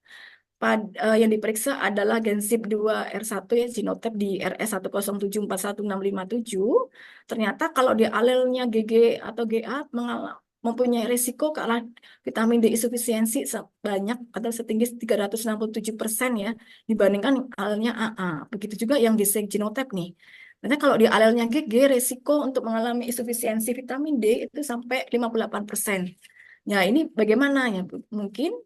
yang diperiksa adalah gen SIP2R1 ya, genotype di RS107415657. Ternyata kalau dia alelnya GG atau GA mempunyai risiko ke arah vitamin D insufisiensi sebanyak atau setinggi 367% ya, dibandingkan alelnya AA. Begitu juga yang di genotype nih. Karena kalau di alelnya GG, risiko untuk mengalami insufisiensi vitamin D itu sampai 58%. Nah, ini bagaimana ya? Mungkin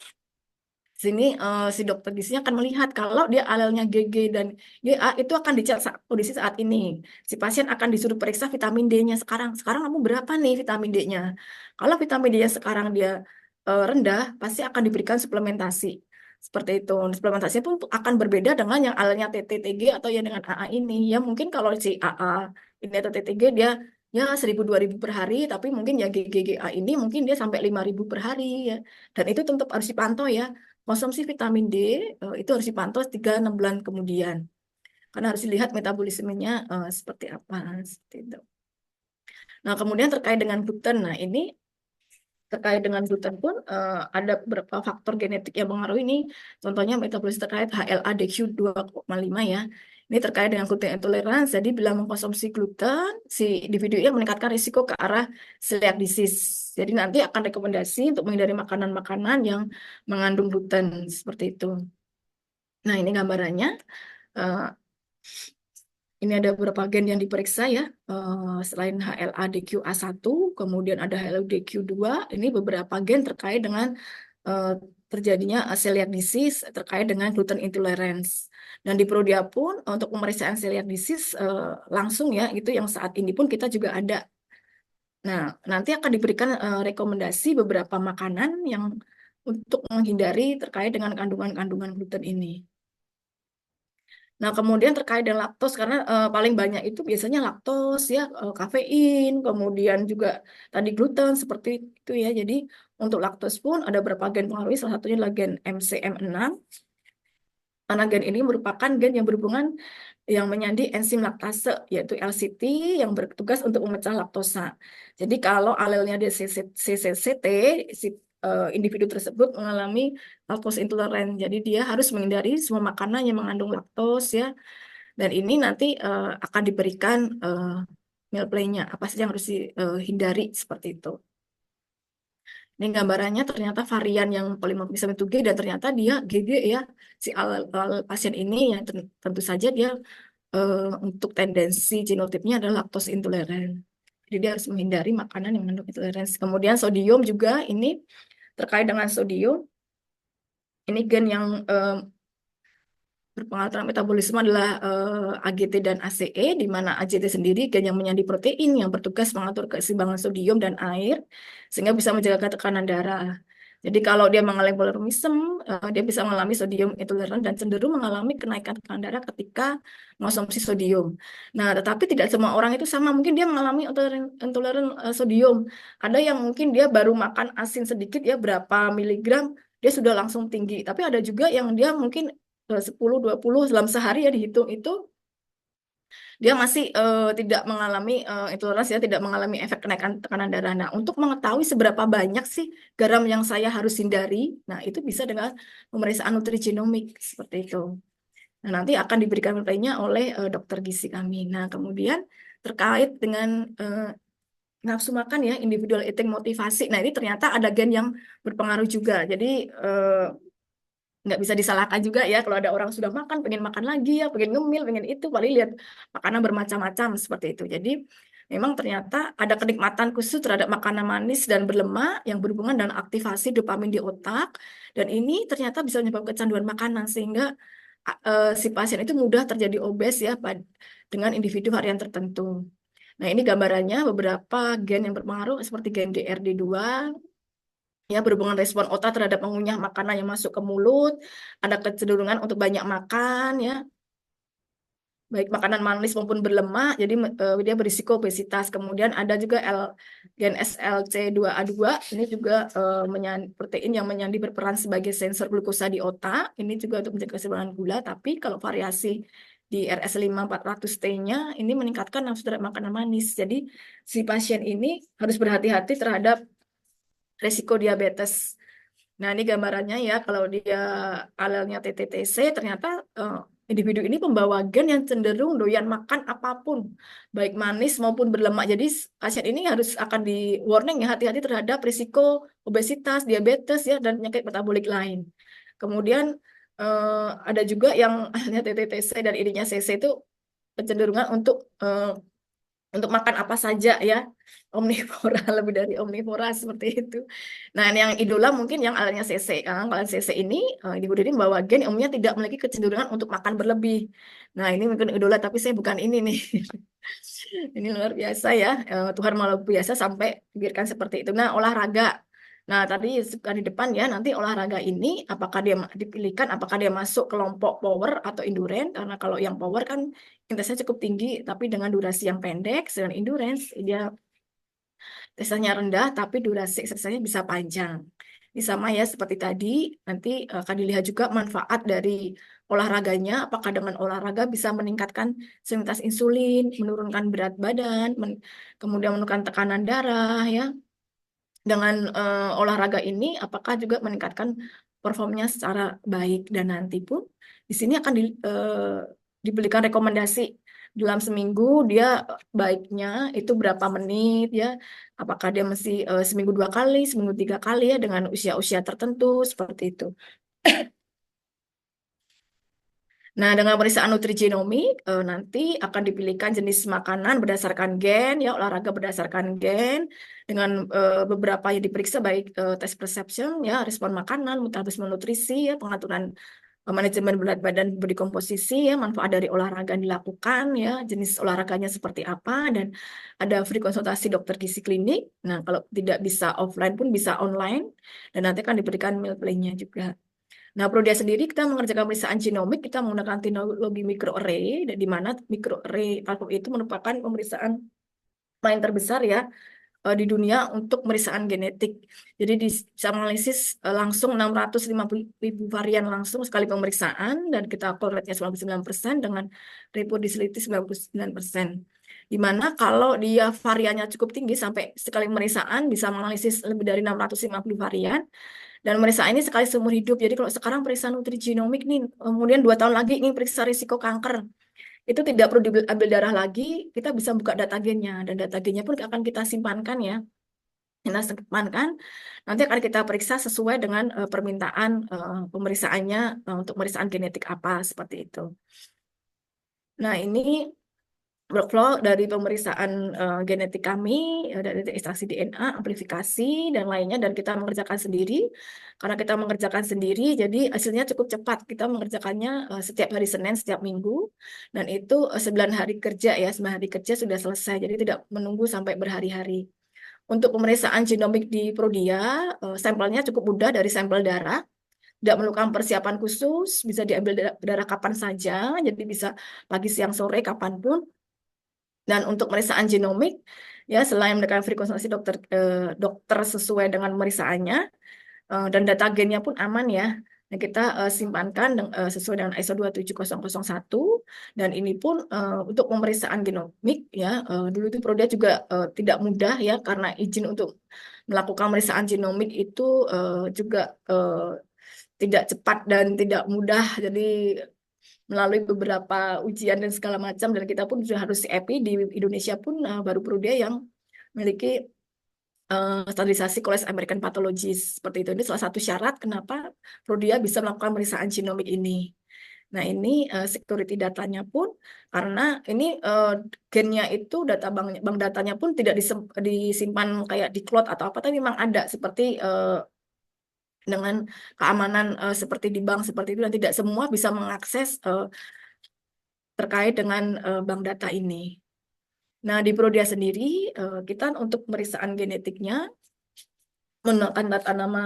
sini si dokter gizinya akan melihat kalau dia alelnya GG dan GA itu akan dicek kondisi saat ini. Si pasien akan disuruh periksa vitamin D-nya sekarang. Sekarang kamu berapa nih vitamin D-nya? Kalau vitamin D-nya sekarang dia rendah, pasti akan diberikan suplementasi. Seperti itu. Suplementasinya pun akan berbeda dengan yang alelnya TTTG atau yang dengan AA ini. Ya mungkin kalau si AA ini atau TTG dia ya 1000-2000 per hari, tapi mungkin ya GGA ini mungkin dia sampai 5000 per hari ya. Dan itu tetap harus dipantau ya. Konsumsi vitamin D itu harus dipantau 3-6 bulan kemudian. Karena harus dilihat metabolismenya seperti apa. Seperti itu. Nah, kemudian terkait dengan gluten. Nah, ini terkait dengan gluten pun ada beberapa faktor genetik yang mempengaruhi ini. Contohnya metabolisme terkait HLA-DQ 2,5 ya. Ini terkait dengan gluten intolerance. Jadi bila mengkonsumsi gluten, si individu yang meningkatkan risiko ke arah celiac disease. Jadi nanti akan rekomendasi untuk menghindari makanan-makanan yang mengandung gluten seperti itu. Nah, ini gambarannya. Ini ada beberapa gen yang diperiksa ya, selain HLA-DQ-A1, kemudian ada HLA-DQ2, ini beberapa gen terkait dengan terjadinya celiac disease terkait dengan gluten intolerance. Dan di Prodia pun untuk pemeriksaan celiac disease langsung ya, itu yang saat ini pun kita juga ada. Nah, nanti akan diberikan rekomendasi beberapa makanan yang untuk menghindari terkait dengan kandungan-kandungan gluten ini. Nah, kemudian terkait dengan laktos, karena paling banyak itu biasanya laktos ya, kafein, kemudian juga tadi gluten seperti itu ya. Jadi untuk laktos pun ada beberapa gen pengaruhi, salah satunya adalah gen MCM6. Karena gen ini merupakan gen yang berhubungan yang menyandi enzim laktase, yaitu LCT yang bertugas untuk memecah laktosa. Jadi kalau alelnya dia CCCT, si individu tersebut mengalami laktos intoleran. Jadi dia harus menghindari semua makanan yang mengandung laktos ya. Dan ini nanti akan diberikan meal plan-nya, apa saja yang harus dihindari seperti itu. Ini gambarannya ternyata varian yang polimorfisme itu G dan ternyata dia GG ya, si pasien ini yang tentu saja dia untuk tendensi genotipnya adalah laktos intoleran. Jadi dia harus menghindari makanan yang mengandung intoleransi. Kemudian sodium juga ini terkait dengan sodium. Ini gen yang berpengaruh terhadap metabolisme adalah AGT dan ACE, di mana AGT sendiri gen yang menyandi protein yang bertugas mengatur keseimbangan sodium dan air, sehingga bisa menjaga tekanan darah. Jadi kalau dia mengalami polimorfisme, dia bisa mengalami sodium intoleran dan cenderung mengalami kenaikan tekanan darah ketika mengonsumsi sodium. Nah, tetapi tidak semua orang itu sama. Mungkin dia mengalami intoleran sodium. Ada yang mungkin dia baru makan asin sedikit ya, berapa miligram, dia sudah langsung tinggi. Tapi ada juga yang dia mungkin 10-20 dalam sehari ya dihitung itu dia masih tidak mengalami intoleransi ya, tidak mengalami efek kenaikan tekanan darah. Nah, untuk mengetahui seberapa banyak sih garam yang saya harus hindari, nah itu bisa dengan pemeriksaan nutrigenomik seperti itu. Nah, nanti akan diberikan penilaiannya oleh dokter gizi kami. Nah, kemudian terkait dengan nafsu makan ya, individual eating motivasi. Nah, ini ternyata ada gen yang berpengaruh juga. Jadi nggak bisa disalahkan juga ya kalau ada orang sudah makan pengen makan lagi ya, pengen ngemil, pengen itu, paling lihat makanan bermacam-macam seperti itu. Jadi memang ternyata ada kenikmatan khusus terhadap makanan manis dan berlemak yang berhubungan dengan aktivasi dopamin di otak, dan ini ternyata bisa menyebabkan kecanduan makanan sehingga si pasien itu mudah terjadi obes ya dengan individu varian tertentu. Nah, ini gambarannya beberapa gen yang berpengaruh seperti gen DRD2 ya, berhubungan respon otak terhadap mengunyah makanan yang masuk ke mulut, ada kecenderungan untuk banyak makan ya, baik makanan manis maupun berlemak, jadi dia berisiko obesitas. Kemudian ada juga gen SLC2A2, ini juga protein yang menyandi berperan sebagai sensor glukosa di otak, ini juga untuk menjaga keseimbangan gula, tapi kalau variasi di RS5-400T-nya ini meningkatkan nafsu terhadap makanan manis. Jadi si pasien ini harus berhati-hati terhadap resiko diabetes. Nah, ini gambarannya ya, kalau dia alelnya TTTC, ternyata individu ini pembawa gen yang cenderung doyan makan apapun, baik manis maupun berlemak. Jadi pasien ini harus akan di warning ya, hati-hati terhadap risiko obesitas, diabetes ya, dan penyakit metabolik lain. Kemudian ada juga yang ahlnya TTTC dan ininya CC itu kecenderungan untuk makan apa saja ya, omnivora, lebih dari omnivora seperti itu. Nah, yang idola mungkin yang alatnya CC. Kalau CC ini individu ini membawa gen yang umumnya tidak memiliki kecenderungan untuk makan berlebih. Nah, ini mungkin idola, tapi saya bukan ini nih. Ini luar biasa ya. Tuhan maha biasa sampai pikirkan seperti itu. Nah, olahraga. Nah, tadi suka di depan ya, nanti olahraga ini apakah dia dipilihkan, apakah dia masuk kelompok power atau endurance? Karena kalau yang power kan intensitasnya cukup tinggi, tapi dengan durasi yang pendek. Sedangkan endurance dia intensitasnya rendah, tapi durasi eksersisnya bisa panjang. Ini sama ya seperti tadi, nanti akan dilihat juga manfaat dari olahraganya, apakah dengan olahraga bisa meningkatkan sensitivitas insulin, menurunkan berat badan, kemudian menurunkan tekanan darah ya. Dengan olahraga ini apakah juga meningkatkan performanya secara baik, dan nanti pun di sini akan diberikan rekomendasi dalam seminggu dia baiknya itu berapa menit ya, apakah dia mesti seminggu 2 kali, seminggu 3 kali ya, dengan usia-usia tertentu seperti itu. Nah, dengan pemeriksaan nutrigenomik nanti akan dipilihkan jenis makanan berdasarkan gen ya, olahraga berdasarkan gen, dengan beberapa yang diperiksa baik tes perception ya, respon makanan, metabolisme nutrisi ya, pengaturan manajemen berat badan, body komposisi ya, manfaat dari olahraga yang dilakukan ya, jenis olahraganya seperti apa, dan ada free konsultasi dokter gizi klinik. Nah, kalau tidak bisa offline pun bisa online, dan nanti akan diberikan meal plan-nya juga. Nah, Prodia sendiri kita mengerjakan pemeriksaan genomik, kita menggunakan teknologi microarray, di mana microarray platform itu merupakan pemeriksaan paling terbesar ya di dunia untuk pemeriksaan genetik. Jadi bisa menganalisis langsung 650.000 varian langsung sekali pemeriksaan, dan kita call rate-nya 99% dengan reproducibility 99%. Di mana kalau dia variannya cukup tinggi sampai sekali pemeriksaan bisa menganalisis lebih dari 650 varian, dan pemeriksaan ini sekali seumur hidup. Jadi kalau sekarang periksa nutrigenomik nih, kemudian 2 tahun lagi ini periksa risiko kanker, itu tidak perlu diambil darah lagi, kita bisa buka data gennya, dan data gennya pun akan kita simpankan ya. Kita simpankan, nanti akan kita periksa sesuai dengan permintaan pemeriksaannya untuk pemeriksaan genetik apa seperti itu. Nah, ini workflow dari pemeriksaan genetik kami, dari ekstraksi DNA, amplifikasi, dan lainnya, dan kita mengerjakan sendiri. Karena kita mengerjakan sendiri, jadi hasilnya cukup cepat. Kita mengerjakannya setiap hari Senin, setiap minggu, dan itu 9 hari kerja ya, 9 hari kerja sudah selesai, jadi tidak menunggu sampai berhari-hari. Untuk pemeriksaan genomik di Prodia, sampelnya cukup mudah dari sampel darah, tidak memerlukan persiapan khusus, bisa diambil darah kapan saja, jadi bisa pagi, siang, sore, kapanpun. Dan untuk pemeriksaan genomik, ya selain mendapatkan free konsultasi dokter sesuai dengan pemeriksaannya, dan data gennya pun aman ya. Nah, kita simpankan sesuai dengan ISO 27001, dan ini pun untuk pemeriksaan genomik ya, dulu itu Prodia juga tidak mudah ya, karena izin untuk melakukan pemeriksaan genomik itu juga tidak cepat dan tidak mudah, jadi melalui beberapa ujian dan segala macam, dan kita pun sudah harus CEPI di Indonesia pun baru Prodia yang memiliki standarisasi College American Pathologist seperti itu. Ini salah satu syarat kenapa Prodia bisa melakukan pemeriksaan genomik ini. Nah, ini security datanya pun karena ini gennya itu bank datanya pun tidak disimpan kayak di cloud atau apa, tapi memang ada seperti dengan keamanan seperti di bank seperti itu, dan tidak semua bisa mengakses terkait dengan bank data ini. Nah, di Prodia sendiri kita untuk pemeriksaan genetiknya menggunakan data nama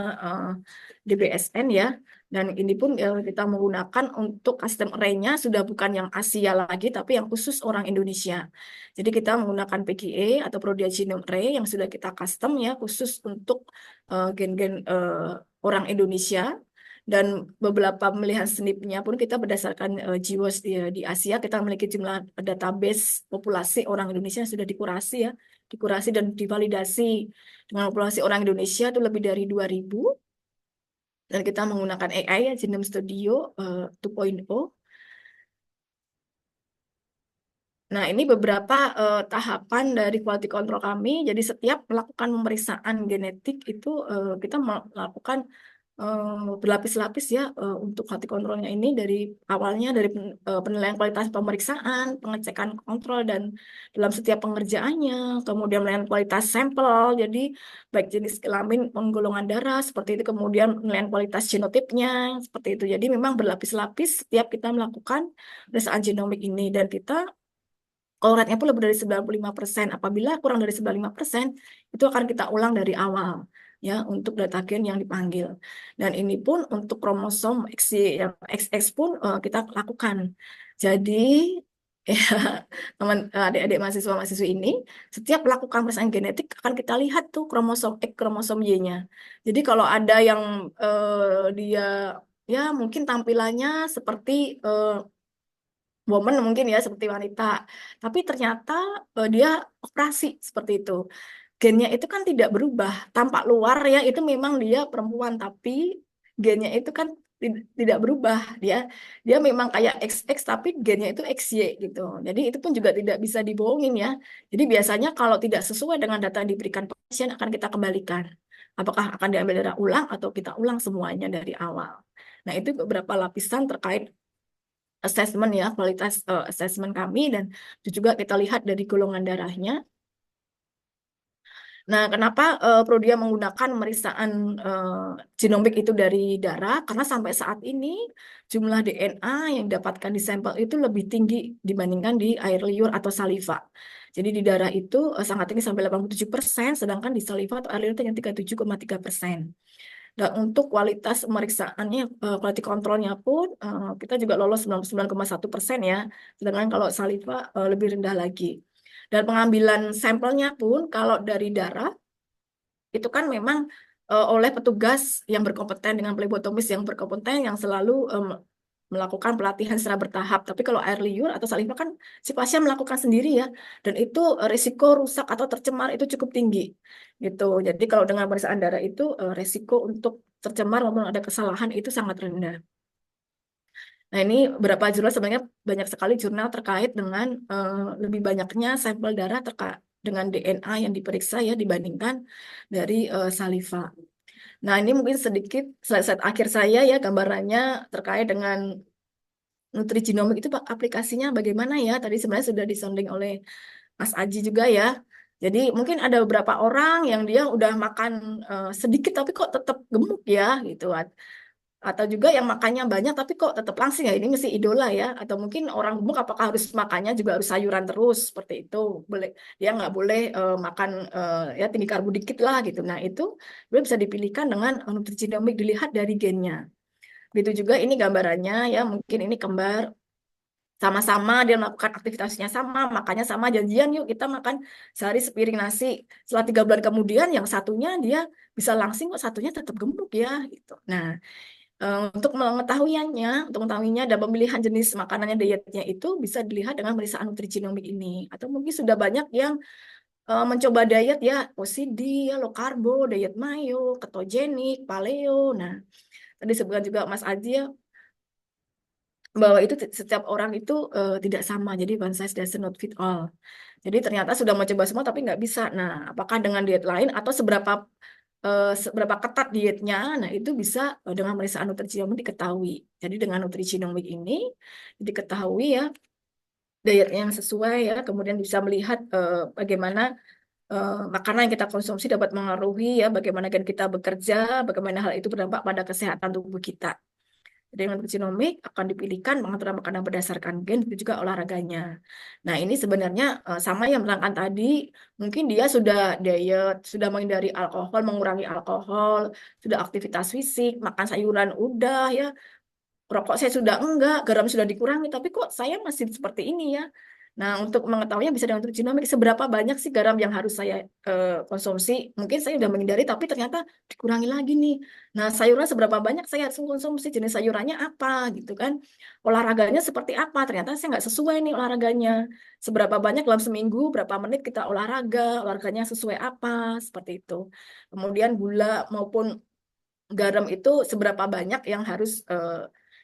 DBSN ya, dan ini pun kita menggunakan untuk custom array-nya sudah bukan yang Asia lagi, tapi yang khusus orang Indonesia. Jadi kita menggunakan PGA atau Prodia Genome Array yang sudah kita custom ya, khusus untuk gen-gen orang Indonesia. Dan beberapa pemilihan SNP-nya pun kita berdasarkan GWAS di Asia, kita memiliki jumlah database populasi orang Indonesia yang sudah dikurasi dan divalidasi dengan populasi orang Indonesia itu lebih dari 2.000. Dan kita menggunakan AI ya, Genome Studio 2.0. Nah, ini beberapa tahapan dari quality control kami. Jadi setiap melakukan pemeriksaan genetik itu kita melakukan berlapis-lapis ya untuk quality controlnya ini, dari awalnya dari penilaian kualitas pemeriksaan, pengecekan kontrol dan dalam setiap pengerjaannya, kemudian penilaian kualitas sampel, jadi baik jenis kelamin maupun golongan darah seperti itu, kemudian penilaian kualitas genotipnya seperti itu. Jadi memang berlapis-lapis setiap kita melakukan pemeriksaan genomik ini, dan kita kalau rate-nya pun lebih dari 95%. Apabila kurang dari 95%, itu akan kita ulang dari awal ya untuk data gen yang dipanggil. Dan ini pun untuk kromosom X, yang XX pun kita lakukan. Jadi ya, teman adik-adik mahasiswa-mahasiswi ini setiap melakukan pemeriksaan genetik akan kita lihat tuh kromosom X, kromosom Y-nya. Jadi kalau ada yang dia ya mungkin tampilannya seperti woman mungkin ya, seperti wanita, tapi ternyata dia operasi seperti itu. Gennya itu kan tidak berubah, tampak luar ya itu memang dia perempuan, tapi gennya itu kan tidak berubah, dia memang kayak XX tapi gennya itu XY gitu. Jadi itu pun juga tidak bisa dibohongin ya. Jadi biasanya kalau tidak sesuai dengan data yang diberikan pasien akan kita kembalikan. Apakah akan diambil darah ulang atau kita ulang semuanya dari awal. Nah, itu beberapa lapisan terkait assessment ya, kualitas assessment kami, dan itu juga kita lihat dari golongan darahnya. Nah, kenapa Prodia menggunakan pemeriksaan genomik itu dari darah? Karena sampai saat ini jumlah DNA yang didapatkan di sampel itu lebih tinggi dibandingkan di air liur atau saliva. Jadi di darah itu sangat tinggi sampai 87%, sedangkan di saliva atau air liur itu hanya 37,3%. Dan untuk kualitas pemeriksaannya, quality controlnya pun kita juga lolos 99,1% ya. Sedangkan kalau saliva lebih rendah lagi. Dan pengambilan sampelnya pun kalau dari darah itu kan memang oleh petugas yang berkompeten dengan plebotomis yang berkompeten yang selalu melakukan pelatihan secara bertahap. Tapi kalau air liur atau saliva kan si pasien melakukan sendiri ya, dan itu risiko rusak atau tercemar itu cukup tinggi gitu. Jadi kalau dengan pemeriksaan darah itu risiko untuk tercemar maupun ada kesalahan itu sangat rendah. Nah, ini berapa jurnal, sebenarnya banyak sekali jurnal terkait dengan lebih banyaknya sampel darah terkait dengan DNA yang diperiksa ya dibandingkan dari saliva. Nah, ini mungkin sedikit slide akhir saya ya, gambarannya terkait dengan nutrigenomik itu Pak, aplikasinya bagaimana ya? Tadi sebenarnya sudah disonding oleh Mas Aji juga ya. Jadi mungkin ada beberapa orang yang dia udah makan sedikit tapi kok tetap gemuk ya gitu. Atau juga yang makannya banyak tapi kok tetap langsing ya, ini mesti idola ya. Atau mungkin orang gemuk apakah harus makannya juga harus sayuran terus seperti itu. Boleh, dia nggak boleh makan ya tinggi karbo dikit lah gitu. Nah, itu bisa dipilihkan dengan nutrigenomik, dilihat dari gennya. Begitu juga ini gambarannya ya, mungkin ini kembar sama-sama dia melakukan aktivitasnya sama, makannya sama, janjian yuk kita makan sehari sepiring nasi. Setelah 3 bulan kemudian yang satunya dia bisa langsing kok satunya tetap gemuk ya gitu. Nah, untuk mengetahuinya dan pemilihan jenis makanannya, dietnya itu bisa dilihat dengan pemeriksaan nutrigenomik ini. Atau mungkin sudah banyak yang mencoba diet ya, OCD, ya, low carbo, diet mayo, ketogenik, paleo. Nah, tadi sebutkan juga Mas Aji ya, bahwa itu setiap orang itu tidak sama. Jadi one size does not fit all. Jadi ternyata sudah mau coba semua tapi nggak bisa. Nah, apakah dengan diet lain atau seberapa ketat dietnya? Nah, itu bisa dengan pemeriksaan nutrigenomik diketahui. Jadi dengan nutrigenomik ini diketahui ya diet yang sesuai ya, kemudian bisa melihat bagaimana makanan yang kita konsumsi dapat mengaruhi ya bagaimana gen kita bekerja, bagaimana hal itu berdampak pada kesehatan tubuh kita. Dengan genomik akan dipilihkan mengatur makanan berdasarkan gen itu juga olahraganya. Nah, ini sebenarnya sama yang menerangkan tadi, mungkin dia sudah diet, sudah menghindari alkohol, mengurangi alkohol, sudah aktivitas fisik, makan sayuran udah ya, rokok saya sudah enggak, garam sudah dikurangi, tapi kok saya masih seperti ini ya. Nah, untuk mengetahuinya bisa dengan genomik, seberapa banyak sih garam yang harus saya konsumsi. Mungkin saya sudah menghindari, tapi ternyata dikurangi lagi nih. Nah, sayuran seberapa banyak saya harus konsumsi, jenis sayurannya apa gitu kan. Olahraganya seperti apa, ternyata saya nggak sesuai nih olahraganya. Seberapa banyak dalam seminggu, berapa menit kita olahraganya sesuai apa, seperti itu. Kemudian gula maupun garam itu seberapa banyak yang harus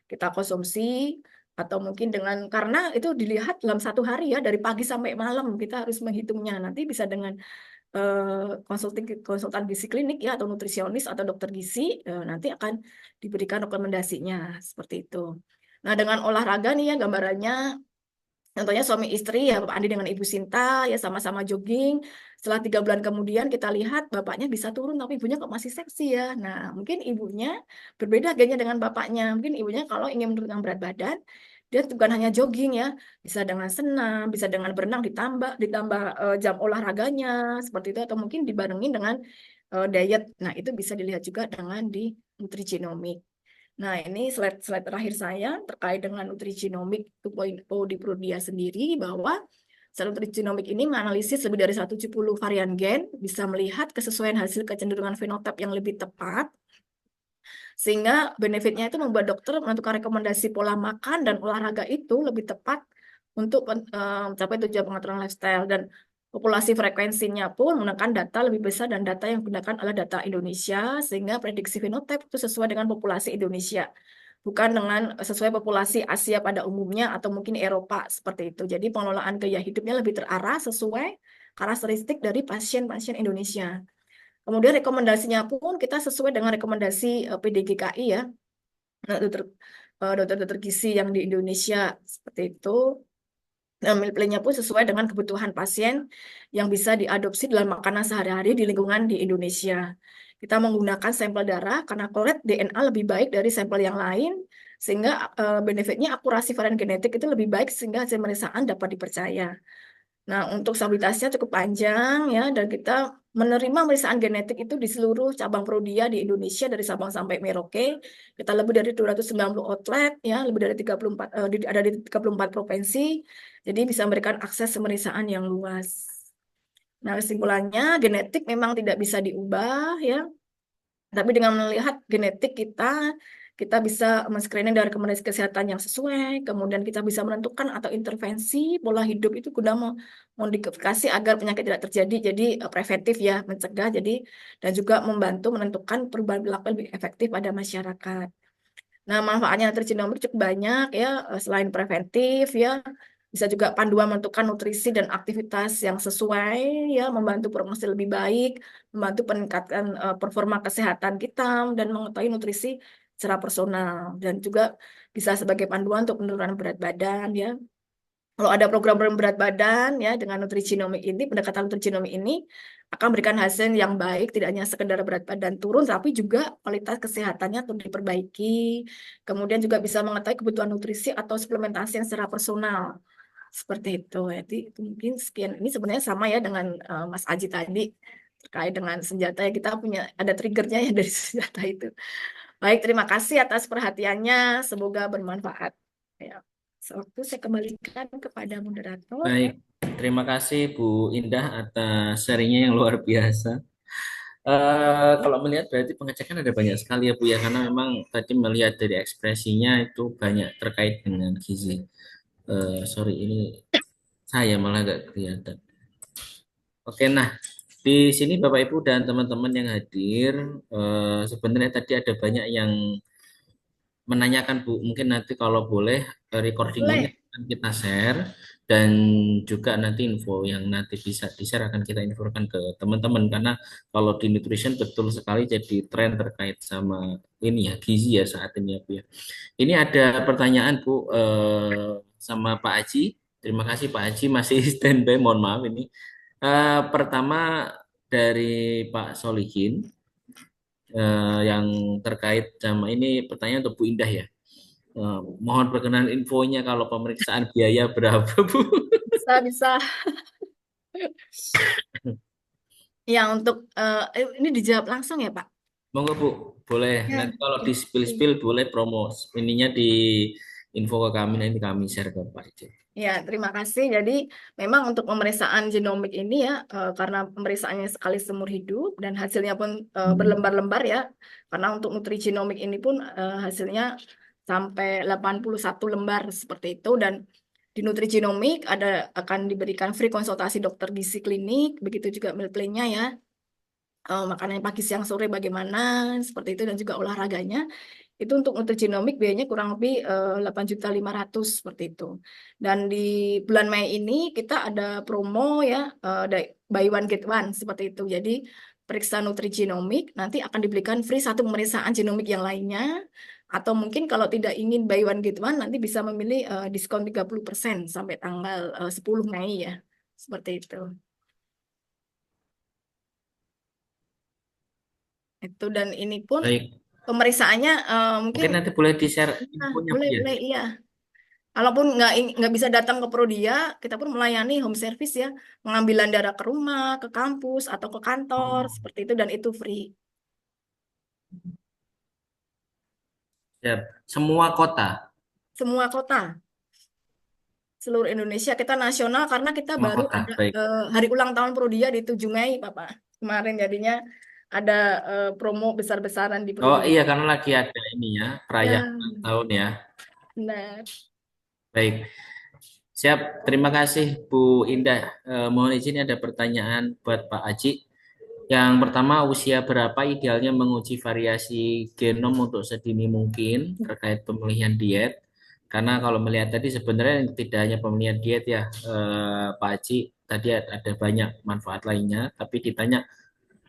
kita konsumsi atau mungkin dengan karena itu dilihat dalam satu hari ya dari pagi sampai malam kita harus menghitungnya nanti bisa dengan konsultan gizi klinik ya atau nutrisionis atau dokter gizi nanti akan diberikan rekomendasinya seperti itu. Nah dengan olahraga nih ya gambarannya contohnya suami istri ya Bapak Andi dengan Ibu Sinta ya sama-sama jogging. Setelah 3 bulan kemudian kita lihat bapaknya bisa turun tapi ibunya kok masih seksi ya. Nah mungkin ibunya berbeda gayanya dengan bapaknya. Mungkin ibunya kalau ingin menurunkan berat badan dia bukan hanya jogging ya, bisa dengan senam, bisa dengan berenang ditambah jam olahraganya seperti itu atau mungkin dibarengin dengan diet. Nah itu bisa dilihat juga dengan di nutrigenomik. Nah, ini slide terakhir saya terkait dengan nutrigenomik 2.0 di Prodia sendiri bahwa sel nutrigenomik ini menganalisis lebih dari 170 varian gen, bisa melihat kesesuaian hasil kecenderungan fenotip yang lebih tepat, sehingga benefitnya itu membuat dokter menentukan rekomendasi pola makan dan olahraga itu lebih tepat untuk mencapai tujuan pengaturan lifestyle dan populasi frekuensinya pun menggunakan data lebih besar dan data yang digunakan adalah data Indonesia sehingga prediksi fenotip itu sesuai dengan populasi Indonesia bukan dengan sesuai populasi Asia pada umumnya atau mungkin Eropa seperti itu. Jadi pengelolaan gaya hidupnya lebih terarah sesuai karakteristik dari pasien-pasien Indonesia. Kemudian rekomendasinya pun kita sesuai dengan rekomendasi PDGKI ya, dokter-dokter gizi yang di Indonesia seperti itu. Dan meal plan-nya pun sesuai dengan kebutuhan pasien yang bisa diadopsi dalam makanan sehari-hari di lingkungan di Indonesia. Kita menggunakan sampel darah karena korelate DNA lebih baik dari sampel yang lain, sehingga benefitnya akurasi varian genetik itu lebih baik sehingga hasil pemeriksaan dapat dipercaya. Nah, untuk stabilitasnya cukup panjang ya, dan kita menerima pemeriksaan genetik itu di seluruh cabang Prodia di Indonesia dari Sabang sampai Merauke. Kita lebih dari 290 outlet ya, lebih dari 34 ada di 34 provinsi. Jadi bisa memberikan akses pemeriksaan yang luas. Nah, kesimpulannya genetik memang tidak bisa diubah ya. Tapi dengan melihat genetik kita bisa men-screening dari rekomendasi kesehatan yang sesuai, kemudian kita bisa menentukan atau intervensi pola hidup itu guna modifikasi agar penyakit tidak terjadi, jadi preventif ya, mencegah, jadi dan juga membantu menentukan perubahan perilaku lebih efektif pada masyarakat. Nah, manfaatnya nutrigenomik cukup banyak ya, selain preventif ya, bisa juga panduan menentukan nutrisi dan aktivitas yang sesuai ya, membantu promosi lebih baik, membantu peningkatan performa kesehatan kita dan mengetahui nutrisi secara personal dan juga bisa sebagai panduan untuk penurunan berat badan ya. Kalau ada program berat badan ya dengan nutrigenomik ini, pendekatan nutrigenomik ini akan memberikan hasil yang baik, tidak hanya sekedar berat badan turun, tapi juga kualitas kesehatannya terus diperbaiki. Kemudian juga bisa mengetahui kebutuhan nutrisi atau suplementasi yang secara personal. Seperti itu. Jadi itu mungkin sekian. Ini sebenarnya sama ya dengan Mas Aji tadi terkait dengan senjata ya kita punya ada triggernya ya dari senjata itu. Baik, terima kasih atas perhatiannya. Semoga bermanfaat. Ya. Sewaktu saya kembalikan kepada moderator. Baik, terima kasih Bu Indah atas sharingnya yang luar biasa. Kalau melihat berarti pengecekan ada banyak sekali ya Bu ya, karena memang tadi melihat dari ekspresinya itu banyak terkait dengan gizi. Sorry ini saya malah nggak kelihatan. Oke, nah di sini Bapak Ibu dan teman-teman yang hadir, sebenarnya tadi ada banyak yang menanyakan Bu, mungkin nanti kalau boleh recording ini Boleh. akan kita share dan juga nanti info yang nanti bisa di-share akan kita infokan ke teman-teman karena kalau di nutrition betul sekali jadi tren terkait sama ini ya gizi ya saat ini ya Bu ya. Ini ada pertanyaan Bu sama Pak Aji. Terima kasih Pak Aji masih standby, mohon maaf ini. Pertama dari Pak Solihin yang terkait sama ini pertanyaan untuk Bu Indah ya. Mohon perkenan infonya kalau pemeriksaan biaya berapa Bu? Bisa. Ya, untuk ini dijawab langsung ya, Pak. Monggo Bu, boleh. Ya, Nanti kalau di oke. spill-spill boleh promo ininya di info ke kami nanti kami share ke Pak Aji. Ya, terima kasih. Jadi, memang untuk pemeriksaan genomik ini ya, karena pemeriksaannya sekali seumur hidup dan hasilnya pun berlembar-lembar ya. Karena untuk nutrigenomik ini pun hasilnya sampai 81 lembar seperti itu. Dan di nutrigenomik akan diberikan free konsultasi dokter gizi klinik, begitu juga meal plan-nya ya. Makanannya pagi, siang, sore bagaimana, seperti itu, dan juga olahraganya. Itu untuk nutrigenomik biayanya kurang lebih 8.500.000 seperti itu. Dan di bulan Mei ini kita ada promo ya, buy one get one seperti itu. Jadi periksa nutrigenomik nanti akan diberikan free satu pemeriksaan genomik yang lainnya. Atau mungkin kalau tidak ingin buy one get one nanti bisa memilih diskon 30% sampai tanggal 10 Mei ya. Seperti itu. Itu dan ini pun Baik, pemeriksaannya mungkin mungkin nanti boleh di-share ah, infonya Bu boleh ya. boleh iya. Kalaupun nggak bisa datang ke Prodia, kita pun melayani home service ya, pengambilan darah ke rumah, ke kampus atau ke kantor Oh, seperti itu dan itu free. siap. Semua kota, Semua kota, seluruh Indonesia kita nasional karena kita semua baru kota. ada Baik. hari ulang tahun Prodia di 7 Mei, Bapak. Kemarin jadinya ada promo besar-besaran di Oh Prodia. iya karena lagi ada ini ya Ya, perayaan ulang tahun ya. benar. Baik. Siap, terima kasih Bu Indah. Mohon izin ada pertanyaan buat Pak Aji. Yang pertama, usia berapa idealnya menguji variasi genom untuk sedini mungkin terkait pemilihan diet? Karena kalau melihat tadi sebenarnya tidak hanya pemilihan diet ya, Pak Aji, tadi ada banyak manfaat lainnya, tapi ditanya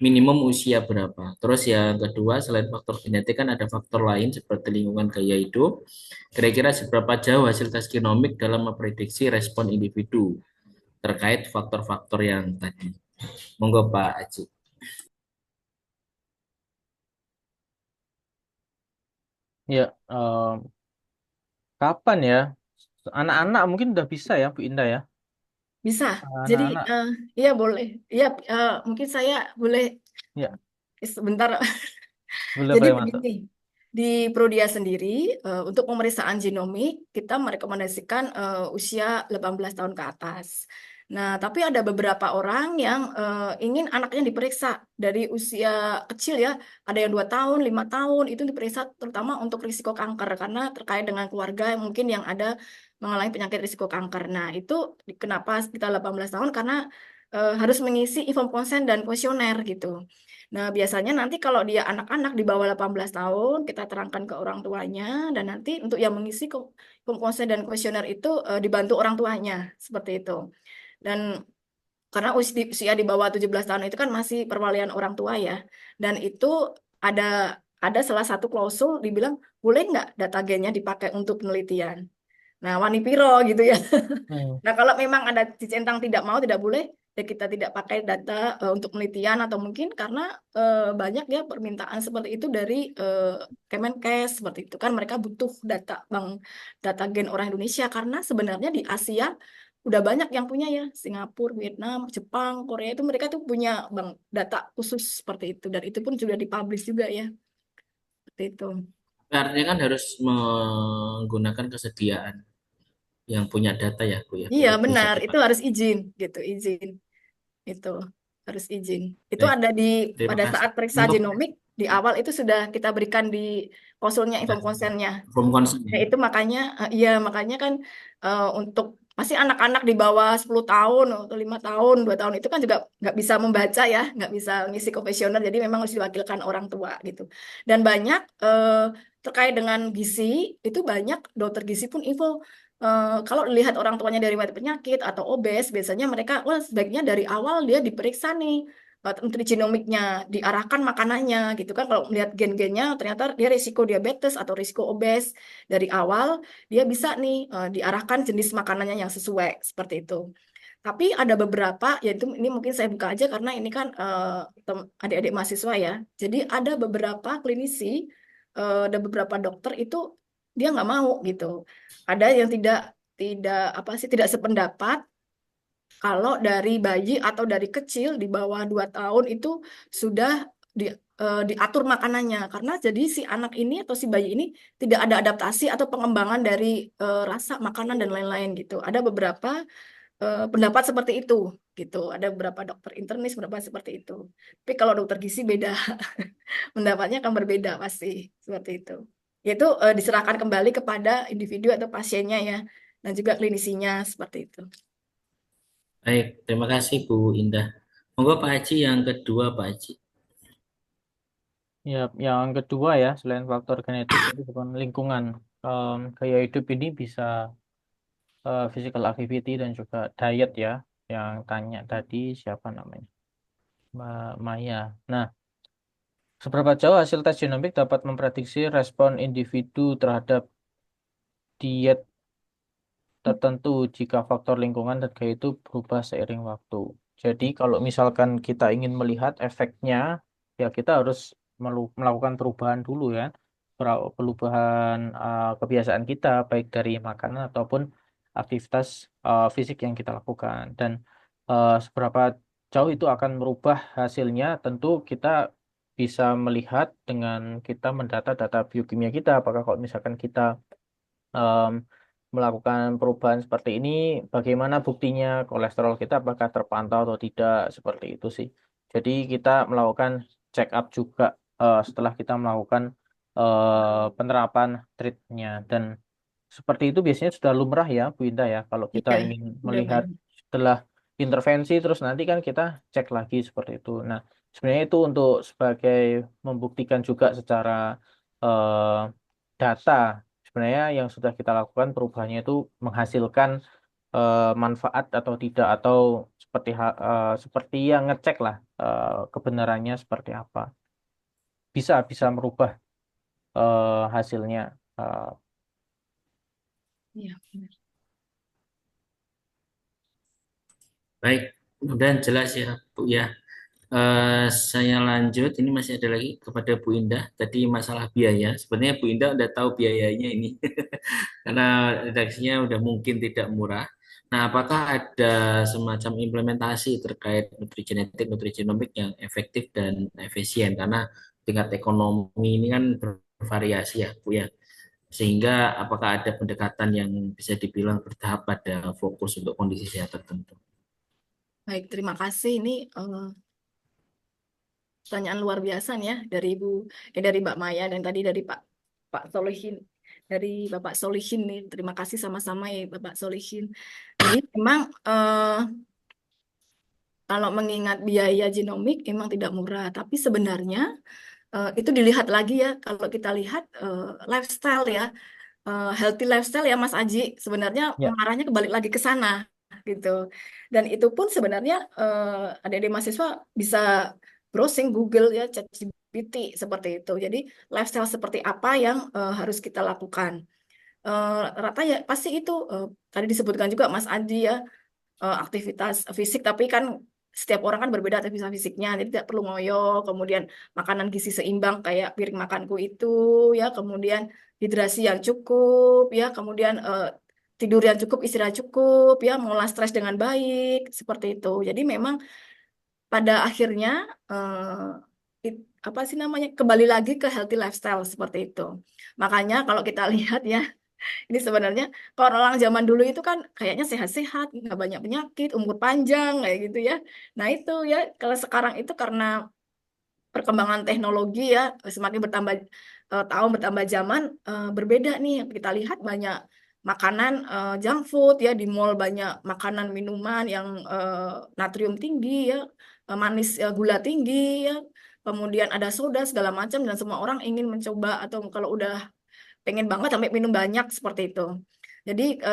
minimum usia berapa. Terus yang kedua, selain faktor genetik kan ada faktor lain seperti lingkungan gaya hidup. Kira-kira seberapa jauh hasil tes genomik dalam memprediksi respon individu terkait faktor-faktor yang tadi. Monggo Pak Aji. Ya, kapan ya? Anak-anak mungkin udah bisa ya, Bu Indah ya. Bisa. Jadi Anak-anak, iya boleh. Iya mungkin saya boleh ya, sebentar. boleh Jadi boleh masuk. begini, di Prodia sendiri untuk pemeriksaan genomik kita merekomendasikan usia 18 tahun ke atas. Nah, tapi ada beberapa orang yang ingin anaknya diperiksa dari usia kecil ya, ada yang 2 tahun, 5 tahun itu diperiksa terutama untuk risiko kanker karena terkait dengan keluarga mungkin yang ada mengalami penyakit risiko kanker. Nah, itu kenapa kita 18 tahun karena harus mengisi inform konsen dan kuesioner gitu. Nah, biasanya nanti kalau dia anak-anak di bawah 18 tahun, kita terangkan ke orang tuanya, dan nanti untuk yang mengisi konsen dan kuesioner itu dibantu orang tuanya, seperti itu. Dan karena usia di bawah 17 tahun itu kan masih perwalian orang tua ya, dan itu ada ada salah satu klausul dibilang, boleh nggak data gennya dipakai untuk penelitian? Nah, wani piro gitu ya. Hmm. Nah, kalau memang ada dicentang tidak mau, tidak boleh, ya kita tidak pakai data untuk penelitian atau mungkin karena banyak ya permintaan seperti itu dari Kemenkes seperti itu kan mereka butuh data gen orang Indonesia karena sebenarnya di Asia udah banyak yang punya ya Singapura, Vietnam, Jepang, Korea itu mereka tuh punya data khusus seperti itu dan itu pun sudah dipublish juga ya seperti itu. Artinya kan harus menggunakan kesediaan yang punya data ya Bu ya Iya untuk bisa benar itu dipakai. harus izin gitu izin. Itu harus izin. Itu Baik, ada di terima pada kasih. saat periksa Untuk genomik di awal itu sudah kita berikan di konsulnya inform konsennya. form consent Ya ya. itu makanya iya makanya kan untuk Masih anak-anak di bawah 10 tahun atau 5 tahun, 2 tahun itu kan juga nggak bisa membaca ya, nggak bisa ngisi kuesioner, jadi memang harus diwakilkan orang tua gitu. Dan banyak terkait dengan gizi, itu banyak dokter gizi pun info kalau lihat orang tuanya dari riwayat penyakit atau obes, biasanya mereka, wah sebaiknya dari awal dia diperiksa nih nutrigenomiknya, diarahkan makanannya gitu kan. Kalau melihat gen-gennya ternyata dia risiko diabetes atau risiko obes dari awal, dia bisa nih diarahkan jenis makanannya yang sesuai seperti itu. Tapi ada beberapa, yaitu ini mungkin saya buka aja karena ini kan adik-adik mahasiswa ya. Jadi ada beberapa klinisi, ada beberapa dokter itu dia nggak mau gitu. Ada yang tidak tidak apa sih tidak sependapat kalau dari bayi atau dari kecil di bawah 2 tahun itu sudah diatur makanannya, karena jadi si anak ini atau si bayi ini tidak ada adaptasi atau pengembangan dari rasa makanan dan lain-lain gitu. Ada beberapa pendapat seperti itu gitu. Ada beberapa dokter internis pendapat seperti itu. Tapi kalau dokter gizi beda, pendapatnya akan berbeda pasti seperti itu. Yaitu diserahkan kembali kepada individu atau pasiennya ya, dan juga klinisinya seperti itu. Baik, terima kasih Bu Indah. Monggo Pak Haji yang kedua Pak Haji. Ya, yang kedua ya, selain faktor genetik itu bukan lingkungan. Gaya hidup ini bisa physical activity dan juga diet ya. Yang tanya tadi siapa namanya? Maya. Nah, seberapa jauh hasil tes genomik dapat memprediksi respon individu terhadap diet tertentu jika faktor lingkungan dan gaya hidup berubah seiring waktu. Jadi kalau misalkan kita ingin melihat efeknya, ya kita harus melakukan perubahan dulu ya. Perubahan kebiasaan kita, baik dari makanan ataupun aktivitas fisik yang kita lakukan. Dan seberapa jauh itu akan merubah hasilnya, tentu kita bisa melihat dengan kita mendata data biokimia kita. Apakah kalau misalkan kita em, melakukan perubahan seperti ini, bagaimana buktinya kolesterol kita apakah terpantau atau tidak, seperti itu sih. Jadi kita melakukan check up juga setelah kita melakukan penerapan treatnya dan seperti itu biasanya sudah lumrah ya Bu Indah ya. Kalau kita Iya, ingin udah melihat banyak. setelah intervensi terus nanti kan kita cek lagi seperti itu. Nah, sebenarnya itu untuk sebagai membuktikan juga secara eh, data sebenarnya yang sudah kita lakukan perubahannya itu menghasilkan manfaat atau tidak atau seperti yang ngecek lah kebenarannya seperti apa. Bisa merubah hasilnya. Eh, Iya, benar. Baik, mudah jelas ya Bu ya. Saya lanjut, ini masih ada lagi kepada Bu Indah. Tadi masalah biaya. Sebenarnya Bu Indah udah tahu biayanya ini. Karena redaksinya udah mungkin tidak murah. Nah, apakah ada semacam implementasi terkait nutrigenetik, nutrigenomik yang efektif dan efisien? Karena tingkat ekonomi ini kan bervariasi ya, Bu ya. Sehingga apakah ada pendekatan yang bisa dibilang bertahap pada fokus untuk kondisi sehat tertentu? Baik, terima kasih. Ini pertanyaan luar biasa nih ya dari dari Mbak Maya dan tadi dari Pak Solihin, dari Bapak Solihin nih. Terima kasih sama-sama ya Bapak Solihin. Jadi memang kalau mengingat biaya genomik memang tidak murah, tapi sebenarnya itu dilihat lagi ya. Kalau kita lihat lifestyle ya, healthy lifestyle ya Mas Aji, sebenarnya ya, mengarahnya kembali lagi ke sana gitu. Dan itu pun sebenarnya adik-adik mahasiswa bisa browsing Google ya, ChatGPT seperti itu. Jadi lifestyle seperti apa yang harus kita lakukan. Rata ya pasti itu tadi disebutkan juga Mas Adi ya, aktivitas fisik, tapi kan setiap orang kan berbeda aktivitas fisiknya, jadi tidak perlu ngoyo. Kemudian makanan gizi seimbang kayak piring makanku itu ya, kemudian hidrasi yang cukup ya, kemudian tidur yang cukup, istirahat cukup ya, mengolah stres dengan baik seperti itu. Jadi memang pada akhirnya apa sih namanya, kembali lagi ke healthy lifestyle seperti itu. Makanya kalau kita lihat ya, ini sebenarnya kalau orang zaman dulu itu kan kayaknya sehat-sehat, nggak banyak penyakit, umur panjang kayak gitu ya. Nah itu ya, kalau sekarang itu karena perkembangan teknologi ya, semakin bertambah tahun bertambah zaman, berbeda nih. Kita lihat banyak makanan junk food ya, di mall banyak makanan minuman yang natrium tinggi ya, manis gula tinggi ya, kemudian ada soda segala macam dan semua orang ingin mencoba atau kalau udah pengen banget sampai minum banyak seperti itu. Jadi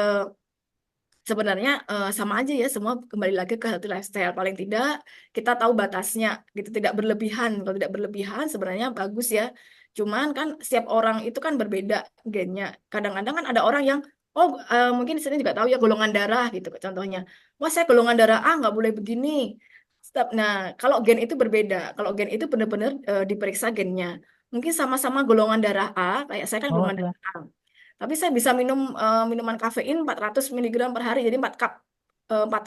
sebenarnya sama aja ya, semua kembali lagi ke healthy lifestyle. Paling tidak kita tahu batasnya gitu, tidak berlebihan. Kalau tidak berlebihan sebenarnya bagus ya. Cuman kan setiap orang itu kan berbeda gennya. Kadang-kadang kan ada orang yang oh mungkin di sini juga tahu ya golongan darah gitu contohnya. Wah saya golongan darah A nggak boleh begini. Nah kalau gen itu berbeda. Kalau gen itu benar-benar diperiksa gennya. Mungkin sama-sama golongan darah A, kayak saya kan Oh, golongan ya. darah A. Tapi saya bisa minum minuman kafein 400 miligram per hari, jadi 4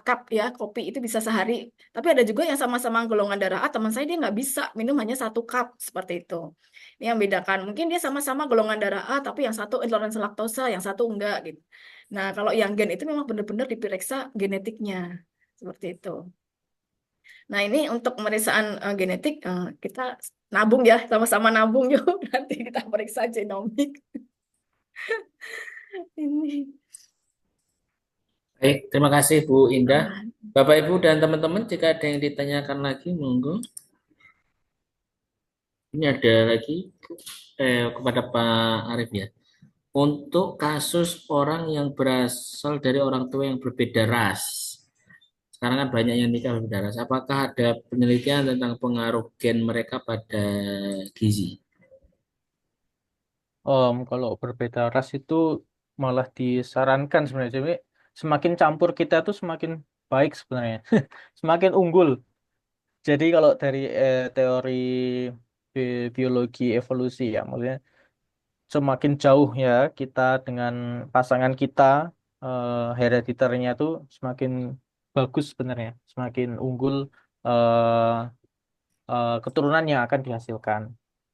cup ya kopi itu bisa sehari. Tapi ada juga yang sama-sama golongan darah A, teman saya dia nggak bisa minum hanya 1 cup seperti itu. Ini yang bedakan. Mungkin dia sama-sama golongan darah A, tapi yang satu intoleransi laktosa, yang satu enggak gitu. Nah, kalau yang gen itu memang benar-benar diperiksa genetiknya seperti itu. Nah, ini untuk pemeriksaan genetik kita nabung ya, sama-sama nabung yuk. Nanti kita periksa genomik. Ini. Baik, terima kasih Bu Indah. Ah, Bapak Ibu dan teman-teman, jika ada yang ditanyakan lagi, monggo. Ini ada lagi kepada Pak Arif ya. Untuk kasus orang yang berasal dari orang tua yang berbeda ras, sekarang kan banyak yang nikah berbeda ras. Apakah ada penelitian tentang pengaruh gen mereka pada gizi? Kalau berbeda ras itu malah disarankan sebenarnya. Jadi, semakin campur kita tuh semakin baik sebenarnya, semakin unggul. Jadi kalau dari teori biologi evolusi ya, maksudnya semakin jauh ya kita dengan pasangan kita, herediternya tuh semakin bagus sebenarnya, semakin unggul eh, keturunan yang akan dihasilkan.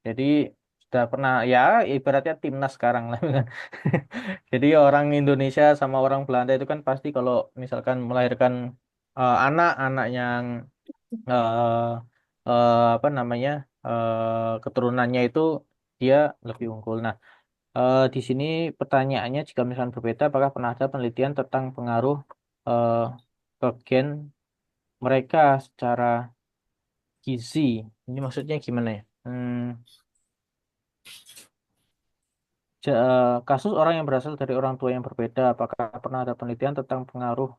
Jadi sudah pernah ya ibaratnya timnas sekarang lah. Jadi orang Indonesia sama orang Belanda itu kan pasti kalau misalkan melahirkan anak-anak yang eh, apa namanya keturunannya itu dia lebih unggul. Nah, di sini pertanyaannya jika misalkan berbeda, apakah pernah ada penelitian tentang pengaruh eh, ke gen mereka secara gizi? Ini maksudnya gimana ya? Kasus orang yang berasal dari orang tua yang berbeda, apakah pernah ada penelitian tentang pengaruh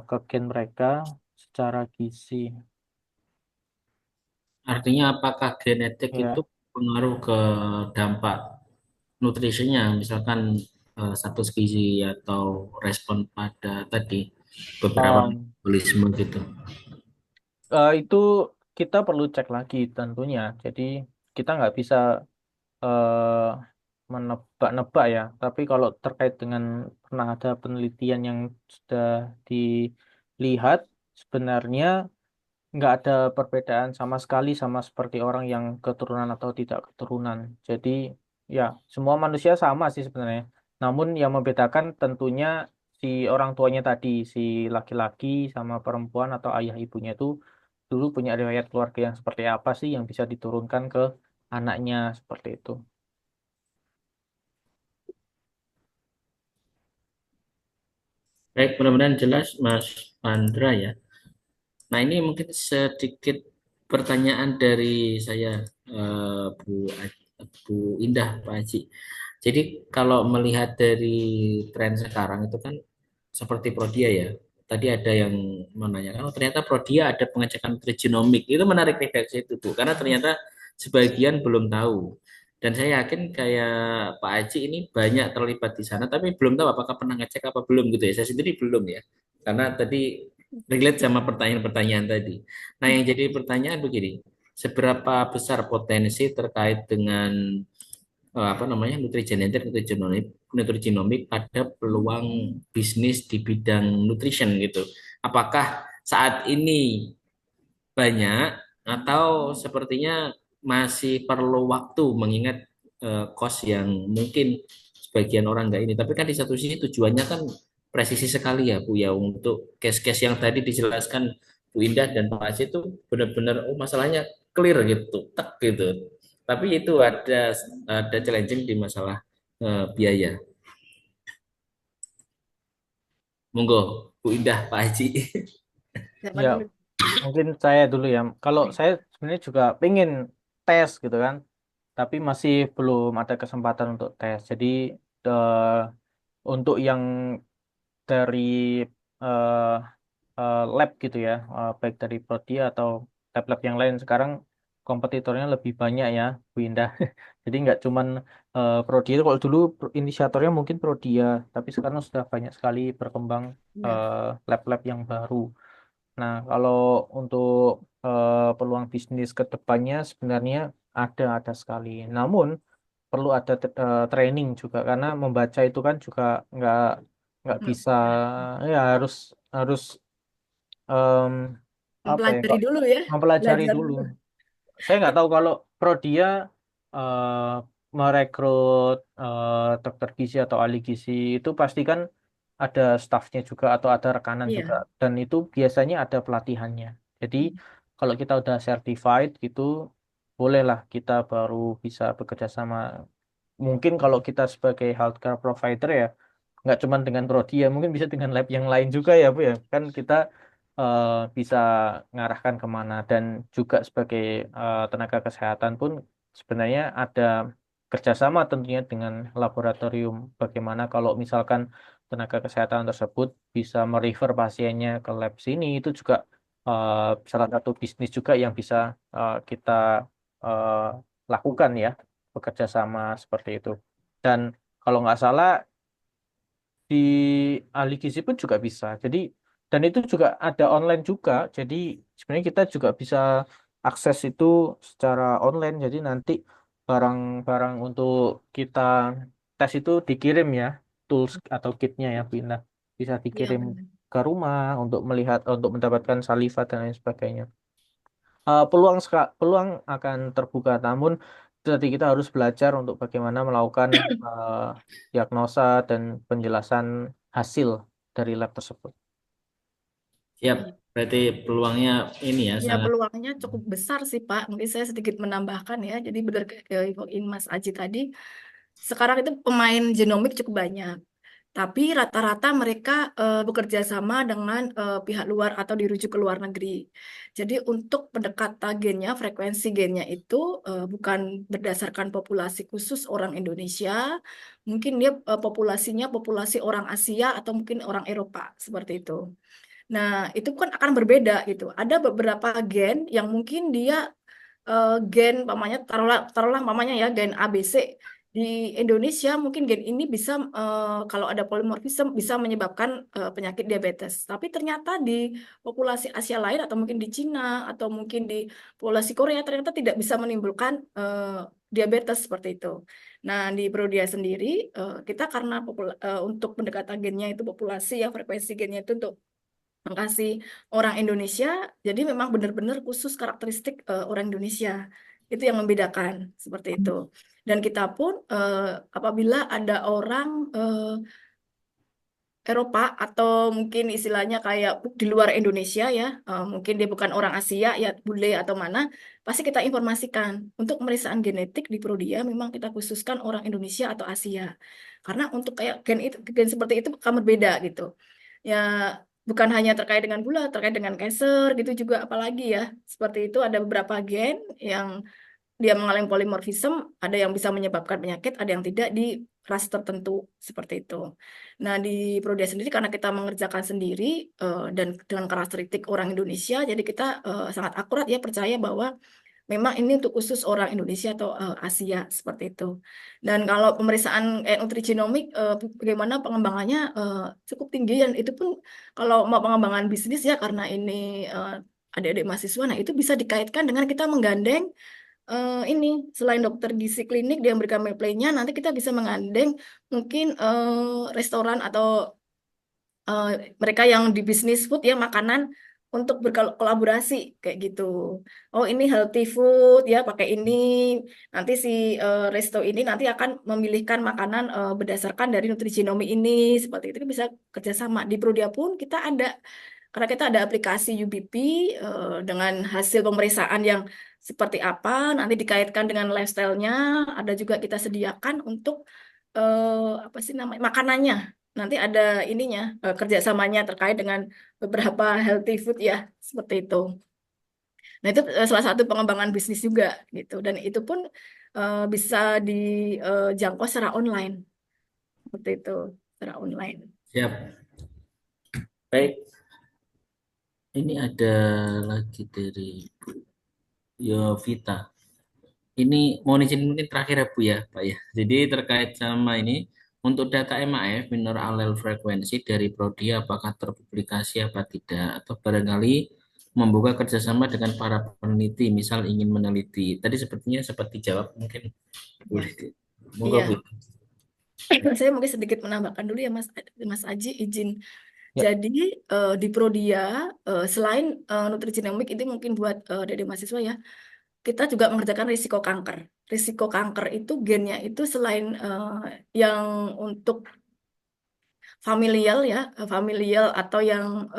ke gen mereka secara gizi? Artinya apakah genetik itu Ya. pengaruh ke dampak nutrisinya, misalkan status gizi atau respon pada tadi beberapa Um, metabolisme gitu. itu kita perlu cek lagi tentunya. Jadi kita nggak bisa eh, menebak-nebak ya. Tapi kalau terkait dengan pernah ada penelitian yang sudah dilihat, sebenarnya nggak ada perbedaan sama sekali sama seperti orang yang keturunan atau tidak keturunan. Jadi ya semua manusia sama sih sebenarnya. Namun yang membedakan tentunya si orang tuanya tadi, si laki-laki sama perempuan atau ayah ibunya itu dulu punya riwayat keluarga yang seperti apa sih yang bisa diturunkan ke anaknya seperti itu. Baik, mudah-mudahan jelas Mas Pandra ya. Nah, ini mungkin sedikit pertanyaan dari saya, Bu Indah, Pak Haji. Jadi kalau melihat dari tren sekarang itu kan seperti Prodia ya. Tadi ada yang menanyakan, oh ternyata Prodia ada pengecekan trigenomik. Itu menarik nih dari situ tuh, karena ternyata sebagian belum tahu. Dan saya yakin kayak Pak Haji ini banyak terlibat di sana, tapi belum tahu apakah pernah ngecek apa belum gitu ya. Saya sendiri belum ya, karena tadi relate sama pertanyaan-pertanyaan tadi. Nah, yang jadi pertanyaan begini, seberapa besar potensi terkait dengan apa namanya nutrigenetik, nutrigenomik pada peluang bisnis di bidang nutrition gitu. Apakah saat ini banyak atau sepertinya masih perlu waktu mengingat cost yang mungkin sebagian orang nggak ini. Tapi kan di satu sisi tujuannya kan presisi sekali ya Bu ya untuk case-case yang tadi dijelaskan Bu Indah dan Pak Aceh itu benar-benar oh masalahnya clear gitu, tek gitu. Tapi itu ada challenging di masalah biaya. Monggo, Bu Indah, Pak Haji. Siapa Ya, dulu? mungkin saya dulu ya. Kalau saya sebenarnya juga pengen tes gitu kan, tapi masih belum ada kesempatan untuk tes. Jadi eh, untuk yang dari eh, lab gitu ya, baik dari Prodia atau lab-lab yang lain sekarang kompetitornya lebih banyak ya, Bu Indah. Jadi nggak cuman Prodia. Kalau dulu inisiatornya mungkin Prodia, tapi sekarang sudah banyak sekali berkembang Ya, lab-lab yang baru. Nah, kalau untuk peluang bisnis ke depannya sebenarnya ada sekali. Namun perlu ada training juga karena membaca itu kan juga nggak nggak nggak bisa mudah. ya harus harus em, apa ya Mempelajari kok dulu ya, mempelajari belajar dulu. dulu. Saya nggak tahu kalau Prodia merekrut dokter gizi atau ahli gizi itu pasti kan ada stafnya juga atau ada rekanan juga Iya. dan itu biasanya ada pelatihannya. Jadi kalau kita udah certified gitu bolehlah kita baru bisa bekerja sama. Mungkin kalau kita sebagai healthcare provider ya nggak cuma dengan prodi ya mungkin bisa dengan lab yang lain juga ya Bu ya kan kita eh, bisa ngarahkan kemana dan juga sebagai tenaga kesehatan pun sebenarnya ada kerjasama tentunya dengan laboratorium bagaimana kalau misalkan tenaga kesehatan tersebut bisa merefer pasiennya ke lab sini itu juga eh, salah satu bisnis juga yang bisa kita eh, lakukan ya bekerja sama seperti itu dan kalau nggak salah di ahli gizi pun juga bisa. Jadi dan itu juga ada online juga. Jadi sebenarnya kita juga bisa akses itu secara online. Jadi nanti barang-barang untuk kita tes itu dikirim ya, tools atau kitnya ya, Bina. Bisa Iya dikirim benar. ke rumah untuk melihat, untuk mendapatkan saliva dan lain sebagainya. Peluang akan terbuka, namun jadi kita harus belajar untuk bagaimana melakukan eh, diagnosa dan penjelasan hasil dari lab tersebut. Siap, berarti peluangnya ini ya Ya, sangat. peluangnya cukup besar sih, Pak. Mungkin saya sedikit menambahkan ya. Jadi benar kayak infoin Mas Aji tadi, sekarang itu pemain genomik cukup banyak. Tapi rata-rata mereka bekerja sama dengan pihak luar atau dirujuk ke luar negeri. Jadi untuk pendekatan gennya, frekuensi gennya itu bukan berdasarkan populasi khusus orang Indonesia, mungkin dia populasinya populasi orang Asia atau mungkin orang Eropa seperti itu. Nah, itu kan akan berbeda gitu. Ada beberapa gen yang mungkin dia gen mamanya taruhlah mamanya ya gen ABC di Indonesia mungkin gen ini bisa kalau ada polimorfisme bisa menyebabkan penyakit diabetes. Tapi ternyata di populasi Asia lain atau mungkin di Cina atau mungkin di populasi Korea ternyata tidak bisa menimbulkan diabetes seperti itu. Nah, di Prodia sendiri kita karena untuk pendekatan gennya itu populasi ya frekuensi gennya itu untuk makasih orang Indonesia, jadi memang benar-benar khusus karakteristik orang Indonesia. Itu yang membedakan seperti itu. Dan kita pun apabila ada orang Eropa atau mungkin istilahnya kayak di luar Indonesia ya, mungkin dia bukan orang Asia ya, bule atau mana, pasti kita informasikan untuk pemeriksaan genetik di Prodia memang kita khususkan orang Indonesia atau Asia. Karena untuk kayak gen itu gen seperti itu akan berbeda gitu. Ya bukan hanya terkait dengan gula, terkait dengan cancer gitu juga apalagi ya. Seperti itu ada beberapa gen yang dia mengalami polimorfisme, ada yang bisa menyebabkan penyakit, ada yang tidak di ras tertentu seperti itu. Nah, di Prodia sendiri karena kita mengerjakan sendiri dan dengan karakteristik orang Indonesia, jadi kita sangat akurat ya percaya bahwa memang ini untuk khusus orang Indonesia atau Asia seperti itu. Dan kalau pemeriksaan nutrigenomik bagaimana pengembangannya cukup tinggi dan itu pun kalau mau pengembangan bisnis ya karena ini adik-adik mahasiswa, nah itu bisa dikaitkan dengan kita menggandeng ini selain dokter gizi klinik dia memberikan meal plan-nya, nanti kita bisa menggandeng mungkin restoran atau eh, mereka yang di bisnis food ya makanan untuk berkolaborasi kayak gitu. Oh ini healthy food ya pakai ini. Nanti si resto ini nanti akan memilihkan makanan berdasarkan dari nutrigenomi ini seperti itu bisa kerjasama. Di Prodia pun kita ada karena kita ada aplikasi UBP dengan hasil pemeriksaan yang seperti apa, nanti dikaitkan dengan lifestyle-nya, ada juga kita sediakan untuk apa sih namanya makanannya. nanti ada ininya kerjasamanya terkait dengan beberapa healthy food ya seperti itu. Nah itu salah satu pengembangan bisnis juga gitu dan itu pun bisa dijangkau secara online seperti itu secara online. Siap. Baik, ini ada lagi dari Bu Yovita. Ini mau izin mungkin terakhir ya Bu ya, Pak ya. Jadi terkait sama ini, untuk data MAF, mineral alel frekuensi dari Prodi, apakah terpublikasi apa tidak? Atau barangkali membuka kerjasama dengan para peneliti, misal ingin meneliti. Tadi sepertinya seperti jawab, mungkin boleh. Ya. Monggo Bu. Iya, saya mungkin sedikit menambahkan dulu ya Mas Aji izin. Ya, Jadi di Prodia selain nutrigenomik itu mungkin buat adik mahasiswa ya, kita juga mengerjakan risiko kanker. Risiko kanker itu gennya itu selain yang untuk familial ya, familial atau yang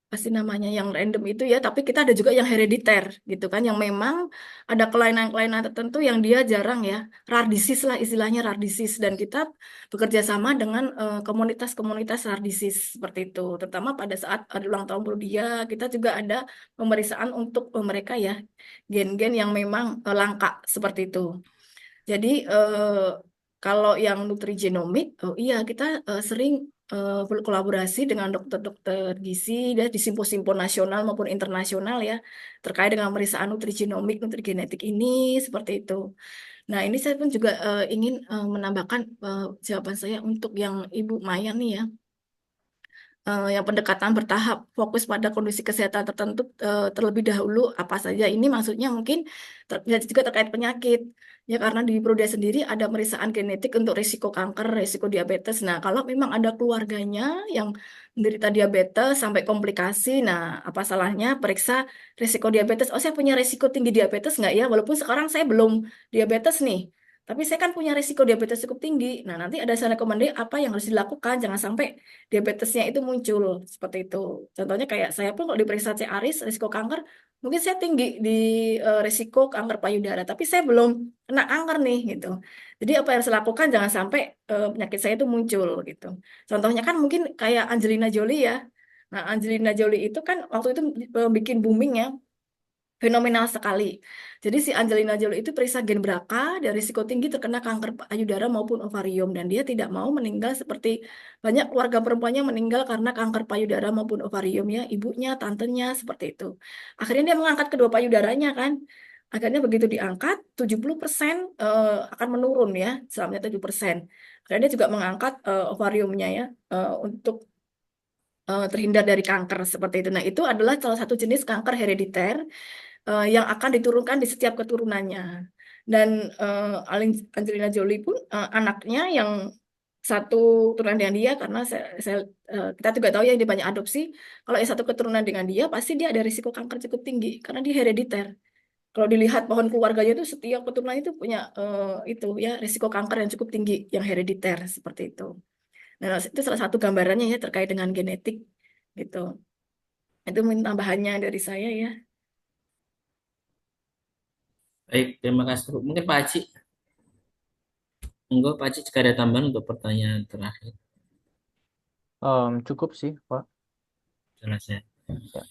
pasti namanya yang random itu ya, tapi kita ada juga yang herediter gitu kan, yang memang ada kelainan-kelainan tertentu yang dia jarang ya, rare disease lah istilahnya rare disease, dan kita bekerja sama dengan komunitas-komunitas rare disease seperti itu, terutama pada saat ada ulang tahun Prodia, kita juga ada pemeriksaan untuk mereka ya, gen-gen yang memang langka seperti itu. Jadi kalau yang nutrigenomik, oh iya kita sering berkolaborasi dengan dokter-dokter gizi dan di simpon-simpon nasional maupun internasional ya terkait dengan pemeriksaan nutrigenomik, nutrigenetik ini seperti itu. Nah ini saya pun juga ingin menambahkan jawaban saya untuk yang Ibu Maya nih ya, yang pendekatan bertahap fokus pada kondisi kesehatan tertentu terlebih dahulu apa saja ini maksudnya mungkin bisa juga terkait penyakit ya karena di Prodia sendiri ada pemeriksaan genetik untuk risiko kanker, risiko diabetes. Nah, kalau memang ada keluarganya yang menderita diabetes sampai komplikasi, nah apa salahnya periksa risiko diabetes? Oh, saya punya risiko tinggi diabetes nggak ya? Walaupun sekarang saya belum diabetes nih. Tapi saya kan punya risiko diabetes cukup tinggi. Nah, nanti ada saya rekomendasi apa yang harus dilakukan. Jangan sampai diabetesnya itu muncul seperti itu. Contohnya kayak saya pun kalau diperiksa CARIS risiko kanker, mungkin saya tinggi di risiko kanker payudara, tapi saya belum kena kanker nih gitu. Jadi apa yang harus saya lakukan jangan sampai penyakit saya itu muncul gitu. Contohnya kan mungkin kayak Angelina Jolie ya. Nah, Angelina Jolie itu kan waktu itu bikin booming ya, fenomenal sekali. Jadi si Angelina Jolie itu periksa gen BRCA dan risiko tinggi terkena kanker payudara maupun ovarium dan dia tidak mau meninggal seperti banyak keluarga perempuannya meninggal karena kanker payudara maupun ovarium ya, ibunya, tantenya seperti itu. Akhirnya dia mengangkat kedua payudaranya kan. Akhirnya begitu diangkat 70% akan menurun ya, selamanya 7%. Akhirnya dia juga mengangkat ovariumnya ya untuk terhindar dari kanker seperti itu. Nah, itu adalah salah satu jenis kanker herediter yang akan diturunkan di setiap keturunannya. Dan Angelina Jolie pun anaknya yang satu keturunan dengan dia karena kita juga tahu ya dia banyak adopsi. Kalau yang satu keturunan dengan dia pasti dia ada risiko kanker cukup tinggi karena dia herediter. Kalau dilihat pohon keluarganya itu setiap keturunan itu punya itu ya risiko kanker yang cukup tinggi yang herediter seperti itu. Nah, itu salah satu gambarannya ya terkait dengan genetik gitu. Itu mungkin tambahannya dari saya ya. Baik, terima kasih Bu. Mungkin Pak Haji, monggo Pak Haji jika ada tambahan untuk pertanyaan terakhir. cukup sih, Pak. Jelas ya. Ya.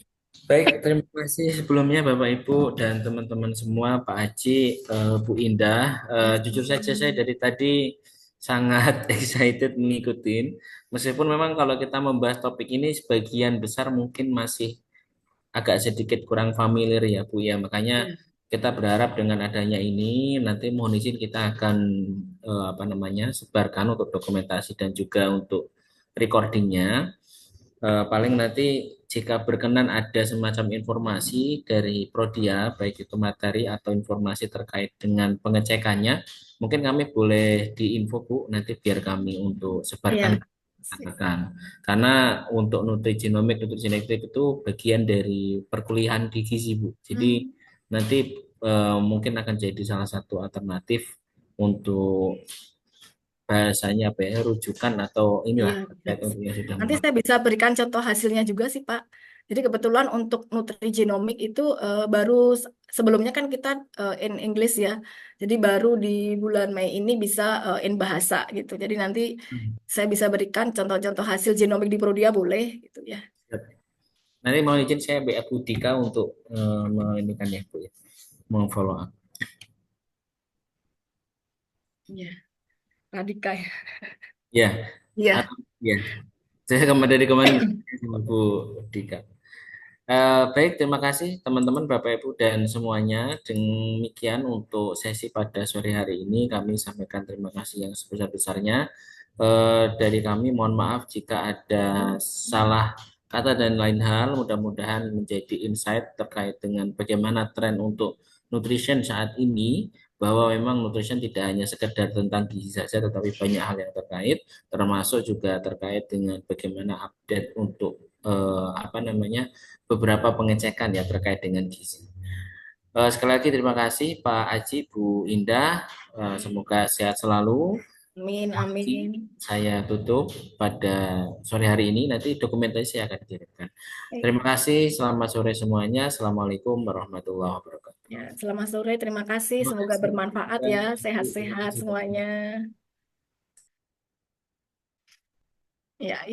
Baik, terima kasih sebelumnya Bapak Ibu dan teman-teman semua, Pak Haji, Bu Indah. Ya, Jujur saja sama-sama. saya dari tadi sangat excited mengikutin. Meskipun memang kalau kita membahas topik ini sebagian besar mungkin masih agak sedikit kurang familiar ya Bu ya. Makanya Ya. kita berharap dengan adanya ini nanti mohon izin kita akan apa namanya sebarkan untuk dokumentasi dan juga untuk recordingnya. Paling nanti jika berkenan ada semacam informasi dari Prodia, baik itu materi atau informasi terkait dengan pengecekannya, mungkin kami boleh diinfo Bu, nanti biar kami untuk sebarkan Ya. katakan. Karena untuk nutrigenetik itu bagian dari perkuliahan di gizi Bu. Jadi Hmm. nanti mungkin akan jadi salah satu alternatif untuk bahasanya apa ya, rujukan atau Iya, inilah benar. terkait untuk yang sudah Nanti melakukan. saya bisa berikan contoh hasilnya juga sih, Pak. Jadi kebetulan untuk nutrigenomik itu baru sebelumnya kan kita in English ya. Jadi baru di bulan Mei ini bisa in bahasa gitu. Jadi nanti Hmm. saya bisa berikan contoh-contoh hasil genomik di Prodia boleh gitu ya. Siap. Nanti mau izin saya BA Bu Dika untuk ini kan ya Bu ya, mau follow up. Iya, Radika ya. Ya, Iya. atau ya. Saya dari kemarin sama Bu Dika. Baik, terima kasih teman-teman, Bapak Ibu dan semuanya. Demikian untuk sesi pada sore hari ini. Kami sampaikan terima kasih yang sebesar-besarnya. Dari kami mohon maaf jika ada salah kata dan lain hal. Mudah-mudahan menjadi insight terkait dengan bagaimana tren untuk nutrition saat ini. Bahwa memang nutrition tidak hanya sekedar tentang gizi saja, tetapi banyak hal yang terkait, termasuk juga terkait dengan bagaimana update untuk apa namanya beberapa pengecekan ya terkait dengan gizi. Sekali lagi terima kasih Pak Aji, Bu Indah. Semoga sehat selalu. Amin, amin. Saya tutup pada sore hari ini. Nanti dokumentasi saya akan kirimkan. Baik. Terima kasih. Selamat sore semuanya. Assalamualaikum warahmatullahi wabarakatuh. Ya, selamat sore. Terima kasih. Terima Semoga kasih. bermanfaat Dan ya. terima Sehat-sehat kasih. semuanya. Ya,